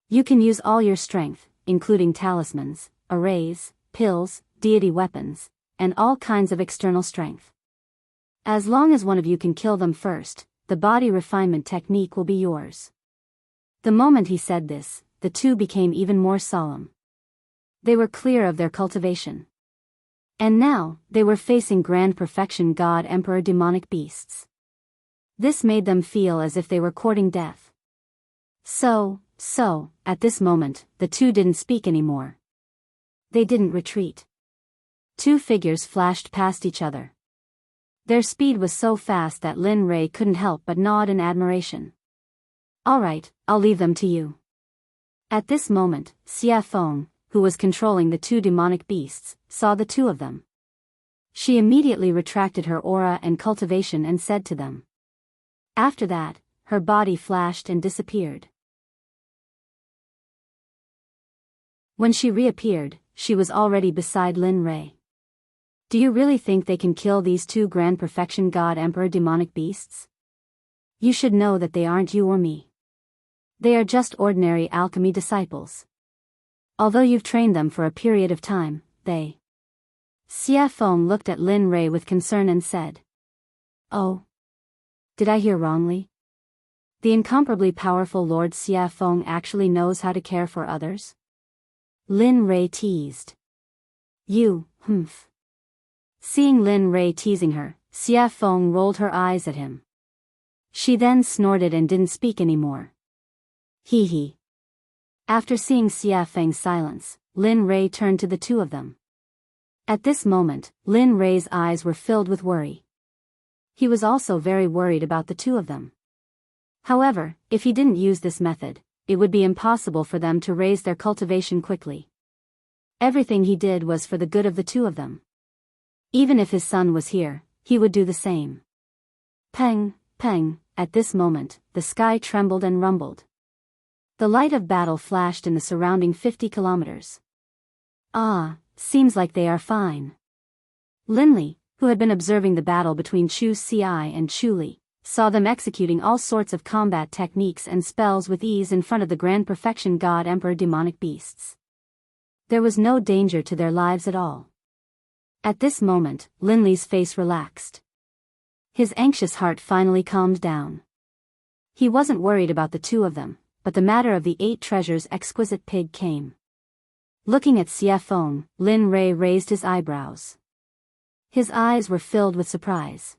You can use all your strength, including talismans, arrays, pills, deity weapons, and all kinds of external strength. As long as one of you can kill them first, the body refinement technique will be yours. The moment he said this, the 2 became even more solemn. They were clear of their cultivation. And now, they were facing grand perfection god emperor demonic beasts. This made them feel as if they were courting death. So, at this moment, the 2 didn't speak anymore. They didn't retreat. 2 figures flashed past each other. Their speed was so fast that Lin Ray couldn't help but nod in admiration. Alright, I'll leave them to you. At this moment, Xia Feng, who was controlling the 2 demonic beasts, saw the 2 of them. She immediately retracted her aura and cultivation and said to them. After that, her body flashed and disappeared. When she reappeared, she was already beside Lin Ray. Do you really think they can kill these 2 grand perfection god emperor demonic beasts? You should know that they aren't you or me. They are just ordinary alchemy disciples. Although you've trained them for a period of time, they... Xia Feng looked at Lin Ray with concern and said. Oh. Did I hear wrongly? The incomparably powerful Lord Xia Feng actually knows how to care for others? Lin Ray teased. You, humph. Seeing Lin Ray teasing her, Xia Feng rolled her eyes at him. She then snorted and didn't speak anymore. Hee hee. After seeing Xia Feng's silence, Lin Ray turned to the 2 of them. At this moment, Lin Ray's eyes were filled with worry. He was also very worried about the 2 of them. However, if he didn't use this method, it would be impossible for them to raise their cultivation quickly. Everything he did was for the good of the 2 of them. Even if his son was here, he would do the same. Peng, peng, at this moment, the sky trembled and rumbled. The light of battle flashed in the surrounding 50 kilometers. Seems like they are fine. Linley, who had been observing the battle between Chu Xi and Chu Li, saw them executing all sorts of combat techniques and spells with ease in front of the grand perfection god emperor demonic beasts. There was no danger to their lives at all. At this moment, Linley's face relaxed. His anxious heart finally calmed down. He wasn't worried about the two of them, but the matter of the 8 treasures exquisite pig came. Looking at Xie Feng, Lin Rei raised his eyebrows. His eyes were filled with surprise.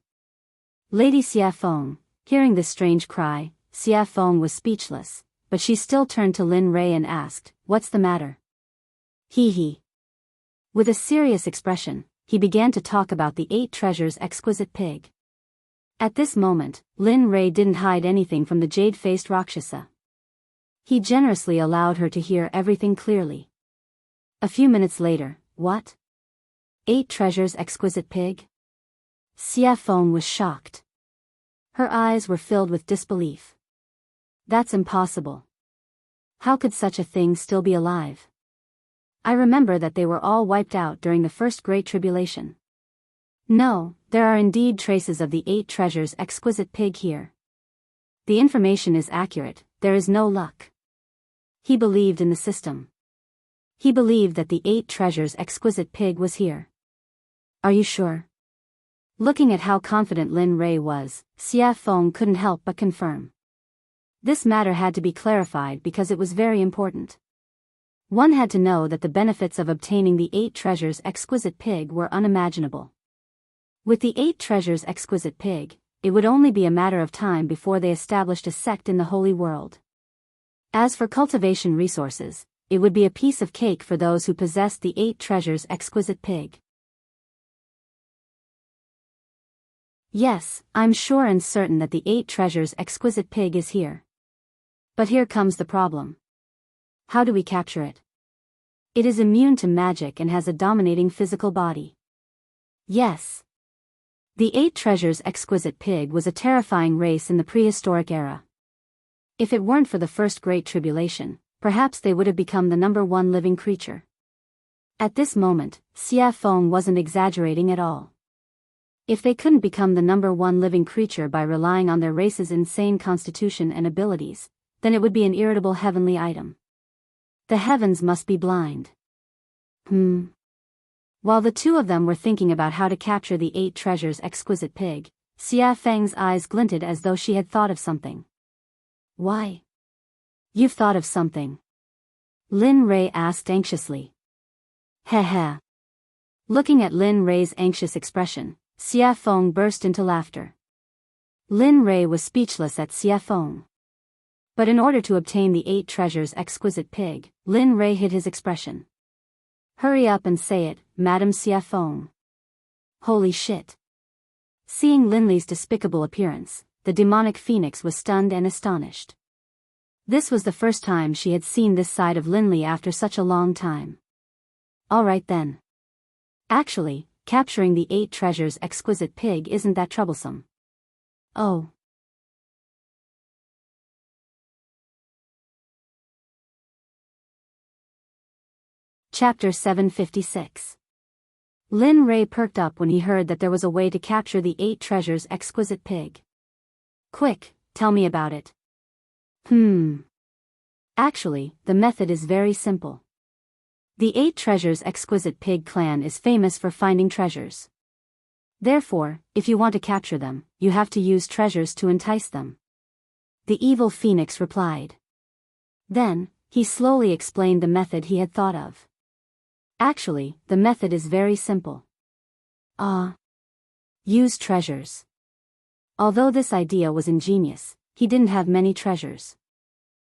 Lady Xie Feng, hearing this strange cry, Xie Feng was speechless, but she still turned to Lin Rei and asked, "What's the matter?" He. With a serious expression, he began to talk about the 8 treasures exquisite pig. At this moment, Lin Rei didn't hide anything from the jade-faced Rakshasa. He generously allowed her to hear everything clearly. A few minutes later, "What? 8 treasures exquisite pig?" Xie Feng was shocked. Her eyes were filled with disbelief. "That's impossible. How could such a thing still be alive? I remember that they were all wiped out during the first Great Tribulation." "No, there are indeed traces of the 8 treasures exquisite pig here. The information is accurate, there is no luck." He believed in the system. He believed that the 8 treasures exquisite pig was here. "Are you sure?" Looking at how confident Lin Rei was, Xie Feng couldn't help but confirm. This matter had to be clarified because it was very important. One had to know that the benefits of obtaining the 8 treasures exquisite pig were unimaginable. With the 8 treasures exquisite pig, it would only be a matter of time before they established a sect in the holy world. As for cultivation resources, it would be a piece of cake for those who possessed the 8 treasures exquisite pig. "Yes, I'm sure and certain that the 8 treasures exquisite pig is here. But here comes the problem. How do we capture it? It is immune to magic and has a dominating physical body." Yes. The 8 treasures exquisite pig was a terrifying race in the prehistoric era. If it weren't for the first Great Tribulation, perhaps they would have become the #1 living creature. At this moment, Xie Feng wasn't exaggerating at all. If they couldn't become the #1 living creature by relying on their race's insane constitution and abilities, then it would be an irritable heavenly item. The heavens must be blind. While the two of them were thinking about how to capture the 8 treasures exquisite pig, Xie Feng's eyes glinted as though she had thought of something. "Why? You've thought of something?" Lin Rei asked anxiously. Heh. Looking at Lin Rei's anxious expression, Xie Feng burst into laughter. Lin Rei was speechless at Xie Feng. But in order to obtain the 8 treasures exquisite pig, Lin Rei hid his expression. "Hurry up and say it, Madame Xie Feng." Holy shit. Seeing Linley's despicable appearance, the demonic phoenix was stunned and astonished. This was the first time she had seen this side of Linley after such a long time. "All right then. Actually, capturing the 8 treasures exquisite pig isn't that troublesome." "Oh." Chapter 756. Lin Rei perked up when he heard that there was a way to capture the 8 treasures exquisite pig. "Quick, tell me about it." Actually, the method is very simple. The 8 treasures exquisite pig clan is famous for finding treasures. Therefore, if you want to capture them, you have to use treasures to entice them. The evil phoenix replied. Then, he slowly explained the method he had thought of. Actually, the method is very simple. Use treasures. Although this idea was ingenious, he didn't have many treasures.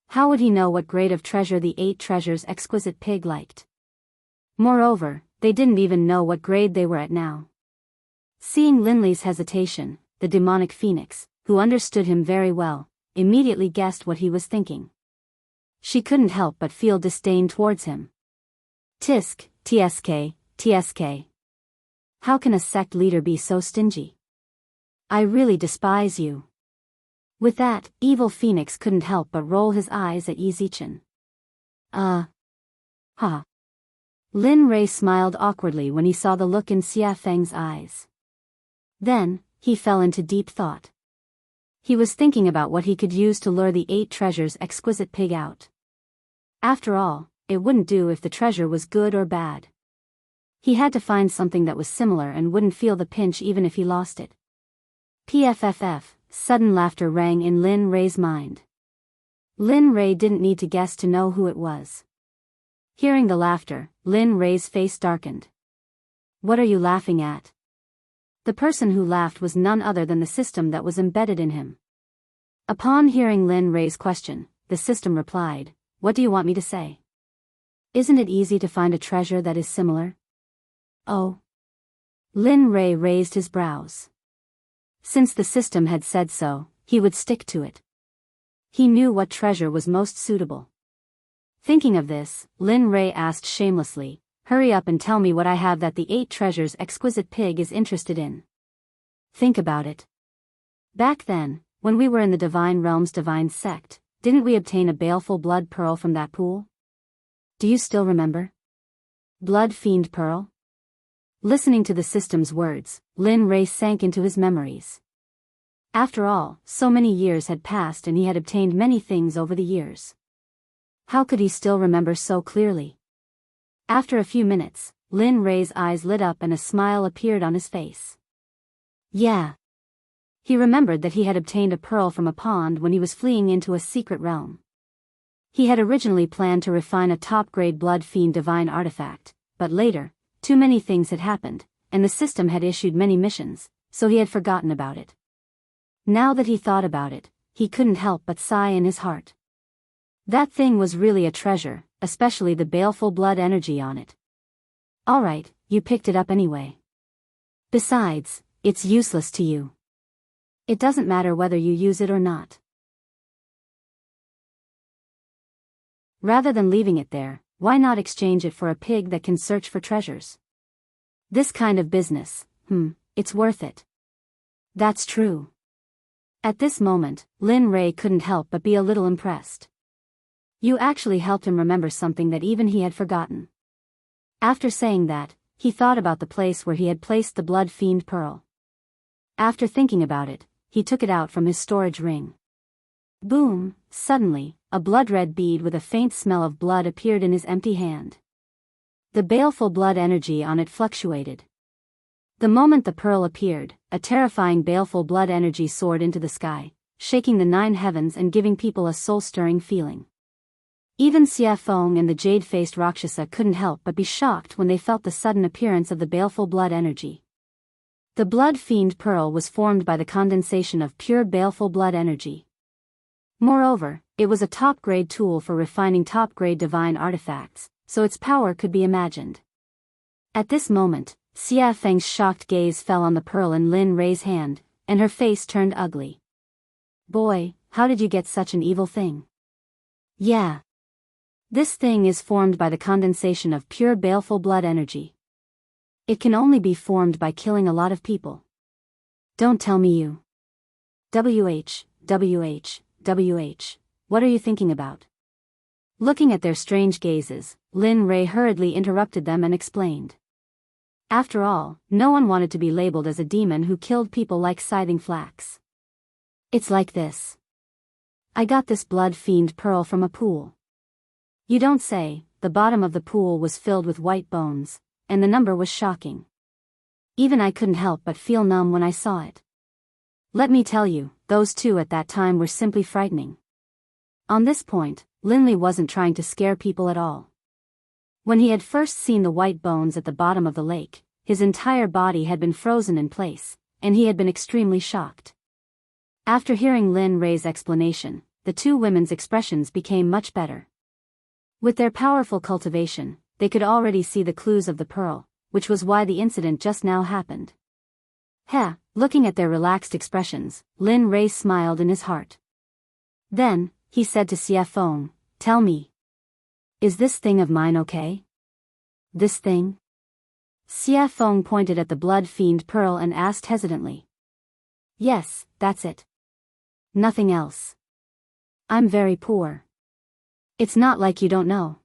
How would he know what grade of treasure the 8 treasures exquisite pig liked? Moreover, they didn't even know what grade they were at now. Seeing Linley's hesitation, the demonic phoenix, who understood him very well, immediately guessed what he was thinking. She couldn't help but feel disdain towards him. TSK. How can a sect leader be so stingy? I really despise you. With that, evil phoenix couldn't help but roll his eyes at Yi Zichen. Lin Rei smiled awkwardly when he saw the look in Xie Feng's eyes. Then, he fell into deep thought. He was thinking about what he could use to lure the 8 treasures exquisite pig out. After all, it wouldn't do if the treasure was good or bad. He had to find something that was similar and wouldn't feel the pinch even if he lost it. PFFF, sudden laughter rang in Lin Ray's mind. Lin Ray didn't need to guess to know who it was. Hearing the laughter, Lin Ray's face darkened. What are you laughing at? The person who laughed was none other than the system that was embedded in him. Upon hearing Lin Ray's question, the system replied, "What do you want me to say? Isn't it easy to find a treasure that is similar?" Oh. Lin Ray raised his brows. Since the system had said so, he would stick to it. He knew what treasure was most suitable. Thinking of this, Lin Ray asked shamelessly, "Hurry up and tell me what I have that the 8 treasures exquisite pig is interested in." Think about it. Back then, when we were in the Divine Realm's Divine Sect, didn't we obtain a baleful blood pearl from that pool? Do you still remember? Blood fiend pearl? Listening to the system's words, Lin Ray sank into his memories. After all, so many years had passed and he had obtained many things over the years. How could he still remember so clearly? After a few minutes, Lin Ray's eyes lit up and a smile appeared on his face. Yeah. He remembered that he had obtained a pearl from a pond when he was fleeing into a secret realm. He had originally planned to refine a top-grade blood fiend divine artifact, but later, too many things had happened, and the system had issued many missions, so he had forgotten about it. Now that he thought about it, he couldn't help but sigh in his heart. That thing was really a treasure, especially the baleful blood energy on it. Alright, you picked it up anyway. Besides, it's useless to you. It doesn't matter whether you use it or not. Rather than leaving it there, why not exchange it for a pig that can search for treasures? This kind of business, it's worth it. That's true. At this moment, Lin Ray couldn't help but be a little impressed. You actually helped him remember something that even he had forgotten. After saying that, he thought about the place where he had placed the blood fiend pearl. After thinking about it, he took it out from his storage ring. Boom! Suddenly, a blood-red bead with a faint smell of blood appeared in his empty hand. The baleful blood energy on it fluctuated. The moment the pearl appeared, a terrifying baleful blood energy soared into the sky, shaking the 9 heavens and giving people a soul-stirring feeling. Even Xia Feng and the jade-faced Rakshasa couldn't help but be shocked when they felt the sudden appearance of the baleful blood energy. The blood fiend pearl was formed by the condensation of pure baleful blood energy. Moreover, it was a top-grade tool for refining top-grade divine artifacts, so its power could be imagined. At this moment, Xia Feng's shocked gaze fell on the pearl in Lin Ray's hand, and her face turned ugly. Boy, how did you get such an evil thing? Yeah. This thing is formed by the condensation of pure baleful blood energy. It can only be formed by killing a lot of people. Don't tell me you. WH, what are you thinking about? Looking at their strange gazes, Lin Ray hurriedly interrupted them and explained. After all, no one wanted to be labeled as a demon who killed people like scything flax. It's like this. I got this blood fiend pearl from a pool. You don't say. The bottom of the pool was filled with white bones, and the number was shocking. Even I couldn't help but feel numb when I saw it. Let me tell you, those two at that time were simply frightening. On this point, Linley wasn't trying to scare people at all. When he had first seen the white bones at the bottom of the lake, his entire body had been frozen in place, and he had been extremely shocked. After hearing Lin Ray's explanation, the two women's expressions became much better. With their powerful cultivation, they could already see the clues of the pearl, which was why the incident just now happened. Looking at their relaxed expressions, Lin Ray smiled in his heart. Then, he said to Xia Feng, "Tell me. Is this thing of mine okay?" This thing? Xia Feng pointed at the blood fiend pearl and asked hesitantly. Yes, that's it. Nothing else. I'm very poor. It's not like you don't know.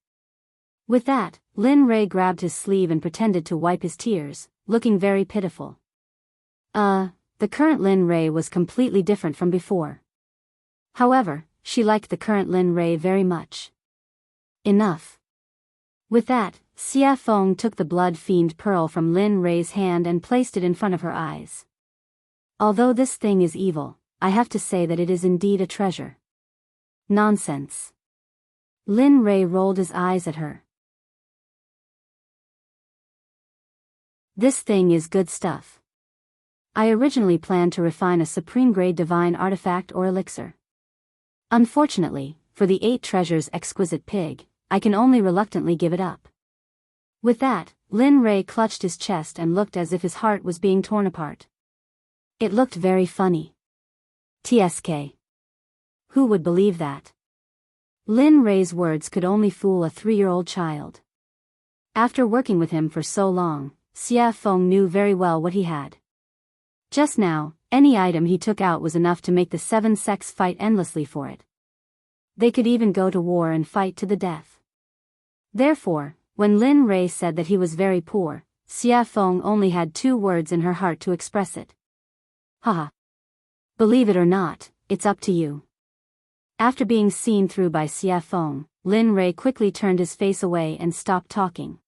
With that, Lin Ray grabbed his sleeve and pretended to wipe his tears, looking very pitiful. The current Lin Ray was completely different from before. However, she liked the current Lin Ray very much. Enough. With that, Xia Feng took the blood fiend pearl from Lin Ray's hand and placed it in front of her eyes. Although this thing is evil, I have to say that it is indeed a treasure. Nonsense. Lin Rei rolled his eyes at her. This thing is good stuff. I originally planned to refine a supreme-grade divine artifact or elixir. Unfortunately, for the 8 treasures exquisite pig, I can only reluctantly give it up. With that, Lin Rei clutched his chest and looked as if his heart was being torn apart. It looked very funny. TSK. Who would believe that? Lin Rei's words could only fool a 3-year-old child. After working with him for so long, Xia Feng knew very well what he had. Just now, any item he took out was enough to make the 7 sects fight endlessly for it. They could even go to war and fight to the death. Therefore, when Lin Rei said that he was very poor, Xia Feng only had 2 words in her heart to express it. Haha. Believe it or not, it's up to you. After being seen through by Xia Feng, Lin Rei quickly turned his face away and stopped talking.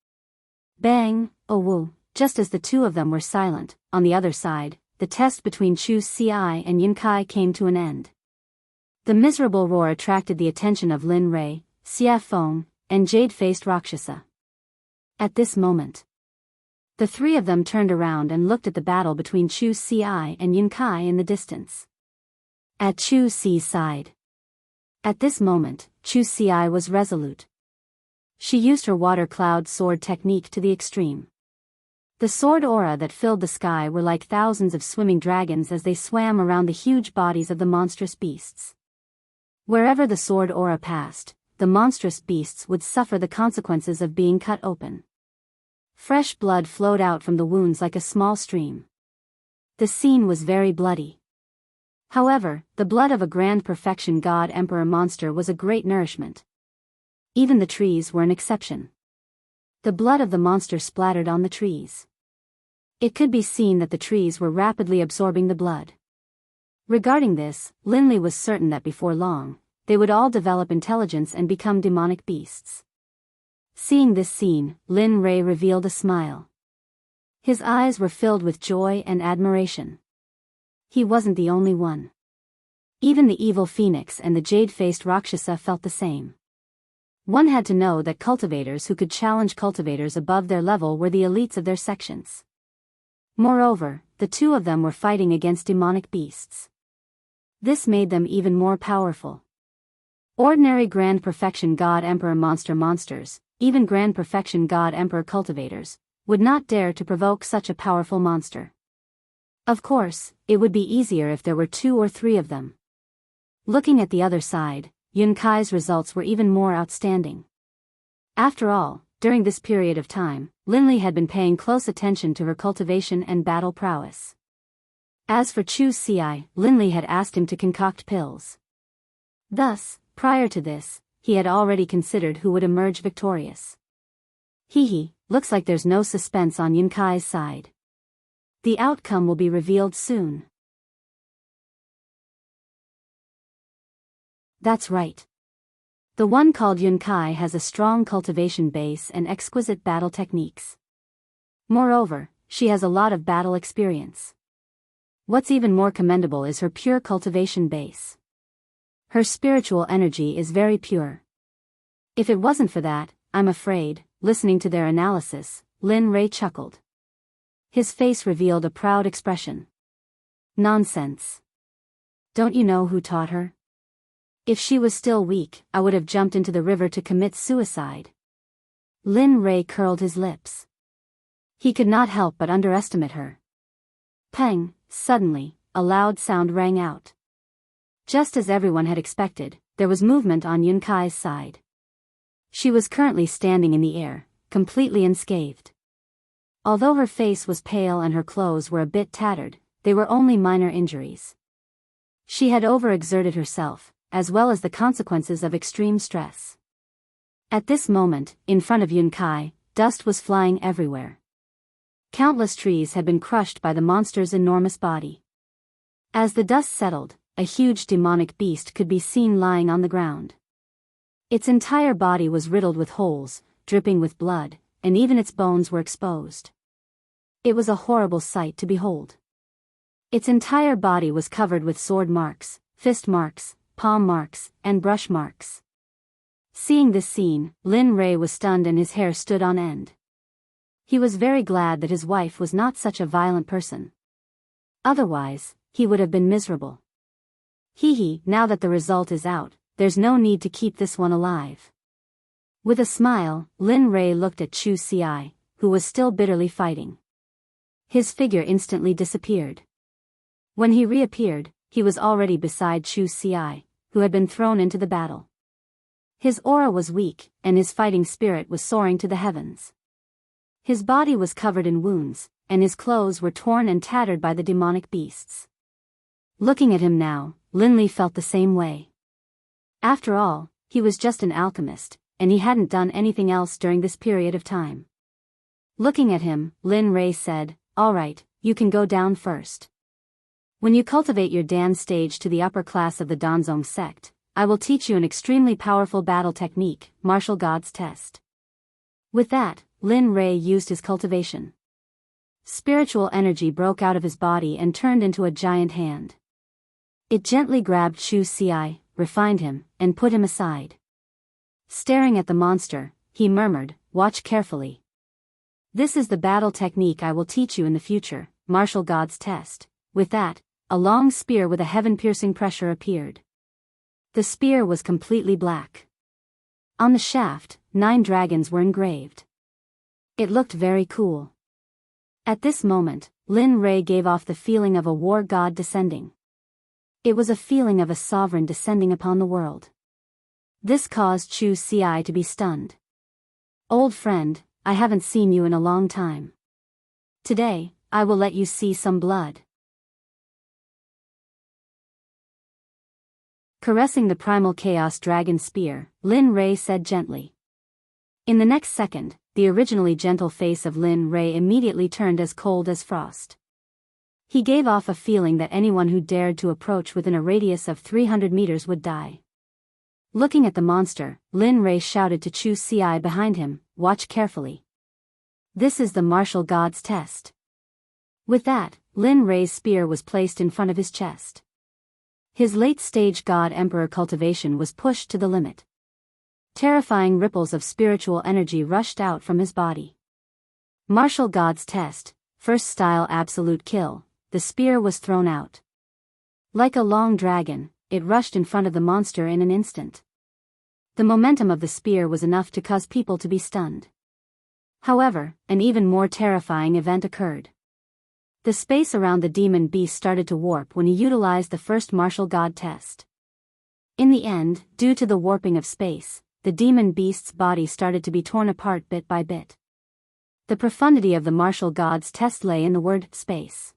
Bang, oh woo, just as the 2 of them were silent, on the other side, the test between Chu Xi and Yin Kai came to an end. The miserable roar attracted the attention of Lin Rei, Xia Feng, and jade-faced Rakshasa. At this moment, the 3 of them turned around and looked at the battle between Chu Xi and Yin Kai in the distance. At Chu Xi's side. At this moment, Chu Xi was resolute. She used her water cloud sword technique to the extreme. The sword aura that filled the sky were like thousands of swimming dragons as they swam around the huge bodies of the monstrous beasts. Wherever the sword aura passed, the monstrous beasts would suffer the consequences of being cut open. Fresh blood flowed out from the wounds like a small stream. The scene was very bloody. However, the blood of a grand perfection god emperor monster was a great nourishment. Even the trees were an exception. The blood of the monster splattered on the trees. It could be seen that the trees were rapidly absorbing the blood. Regarding this, Linley was certain that before long, they would all develop intelligence and become demonic beasts. Seeing this scene, Lin Rei revealed a smile. His eyes were filled with joy and admiration. He wasn't the only one. Even the evil phoenix and the jade-faced Rakshasa felt the same. One had to know that cultivators who could challenge cultivators above their level were the elites of their sections. Moreover, the 2 of them were fighting against demonic beasts. This made them even more powerful. Ordinary Grand Perfection God Emperor monsters, even Grand Perfection God Emperor cultivators, would not dare to provoke such a powerful monster. Of course, it would be easier if there were 2 or 3 of them. Looking at the other side, Yun Kai's results were even more outstanding. After all, during this period of time, Linley had been paying close attention to her cultivation and battle prowess. As for Chu Xi, Linley had asked him to concoct pills. Thus, prior to this, he had already considered who would emerge victorious. Looks like there's no suspense on Yun Kai's side. The outcome will be revealed soon. That's right. The one called Yun Kai has a strong cultivation base and exquisite battle techniques. Moreover, she has a lot of battle experience. What's even more commendable is her pure cultivation base. Her spiritual energy is very pure. If it wasn't for that, I'm afraid, listening to their analysis, Lin Rei chuckled. His face revealed a proud expression. Nonsense. Don't you know who taught her? If she was still weak, I would have jumped into the river to commit suicide. Lin Rei curled his lips. He could not help but underestimate her. Pang, suddenly, a loud sound rang out. Just as everyone had expected, there was movement on Yun Kai's side. She was currently standing in the air, completely unscathed. Although her face was pale and her clothes were a bit tattered, they were only minor injuries. She had overexerted herself, as well as the consequences of extreme stress. At this moment, in front of Yun Kai, dust was flying everywhere. Countless trees had been crushed by the monster's enormous body. As the dust settled, a huge demonic beast could be seen lying on the ground. Its entire body was riddled with holes, dripping with blood, and even its bones were exposed. It was a horrible sight to behold. Its entire body was covered with sword marks, fist marks, palm marks, and brush marks. Seeing this scene, Lin Rei was stunned and his hair stood on end. He was very glad that his wife was not such a violent person. Otherwise, he would have been miserable. Now that the result is out, there's no need to keep this one alive. With a smile, Lin Rei looked at Chu Xi, who was still bitterly fighting. His figure instantly disappeared. When he reappeared, he was already beside Chu Xi, who had been thrown into the battle. His aura was weak, and his fighting spirit was soaring to the heavens. His body was covered in wounds, and his clothes were torn and tattered by the demonic beasts. Looking at him now, Linley felt the same way. After all, he was just an alchemist, and he hadn't done anything else during this period of time. Looking at him, Lin Rei said, "All right, you can go down first. When you cultivate your Dan stage to the upper class of the Danzong sect, I will teach you an extremely powerful battle technique, Martial God's Test." With that, Lin Rei used his cultivation. Spiritual energy broke out of his body and turned into a giant hand. It gently grabbed Chu Xi, refined him, and put him aside. Staring at the monster, he murmured, "Watch carefully. This is the battle technique I will teach you in the future, Martial God's Test." With that, a long spear with a heaven-piercing pressure appeared. The spear was completely black. On the shaft, 9 dragons were engraved. It looked very cool. At this moment, Lin Rei gave off the feeling of a war god descending. It was a feeling of a sovereign descending upon the world. This caused Chu Xi to be stunned. "Old friend, I haven't seen you in a long time. Today, I will let you see some blood." Caressing the primal chaos dragon spear, Lin Rei said gently. In the next second, the originally gentle face of Lin Rei immediately turned as cold as frost. He gave off a feeling that anyone who dared to approach within a radius of 300 meters would die. Looking at the monster, Lin Rei shouted to Chu Xi behind him, "Watch carefully. This is the Martial God's Test." With that, Lin Rei's spear was placed in front of his chest. His late-stage God-Emperor cultivation was pushed to the limit. Terrifying ripples of spiritual energy rushed out from his body. Martial God's Test, first style absolute kill, the spear was thrown out. Like a long dragon, it rushed in front of the monster in an instant. The momentum of the spear was enough to cause people to be stunned. However, an even more terrifying event occurred. The space around the demon beast started to warp when he utilized the first martial god test. In the end, due to the warping of space, the demon beast's body started to be torn apart bit by bit. The profundity of the martial god's test lay in the word space.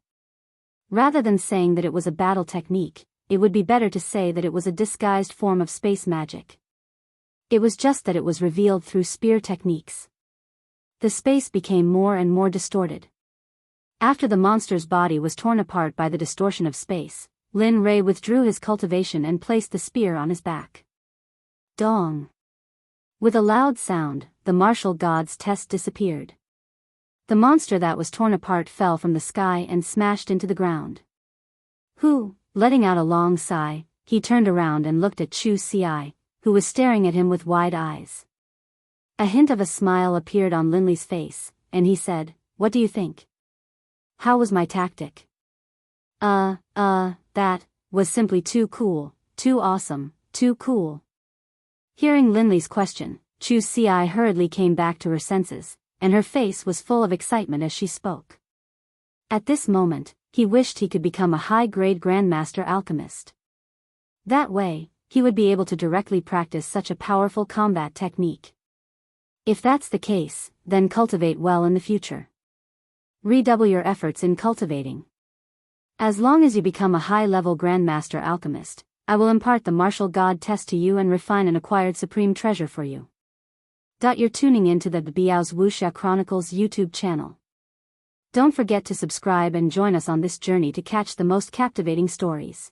Rather than saying that it was a battle technique, it would be better to say that it was a disguised form of space magic. It was just that it was revealed through spear techniques. The space became more and more distorted. After the monster's body was torn apart by the distortion of space, Lin Rei withdrew his cultivation and placed the spear on his back. Dong! With a loud sound, the martial god's test disappeared. The monster that was torn apart fell from the sky and smashed into the ground. Letting out a long sigh, he turned around and looked at Chu Xi, who was staring at him with wide eyes. A hint of a smile appeared on Linley's face, and he said, "What do you think? How was my tactic?" That was simply too cool, too awesome, too cool." Hearing Linley's question, Chu Xi hurriedly came back to her senses, and her face was full of excitement as she spoke. At this moment, he wished he could become a high-grade Grandmaster Alchemist. That way, he would be able to directly practice such a powerful combat technique. If that's the case, then cultivate well in the future. Redouble your efforts in cultivating. As long as you become a high-level Grandmaster Alchemist, I will impart the martial god test to you and refine an acquired supreme treasure for you. You're tuning into the Biyao's Wuxia Chronicles YouTube channel. Don't forget to subscribe and join us on this journey to catch the most captivating stories.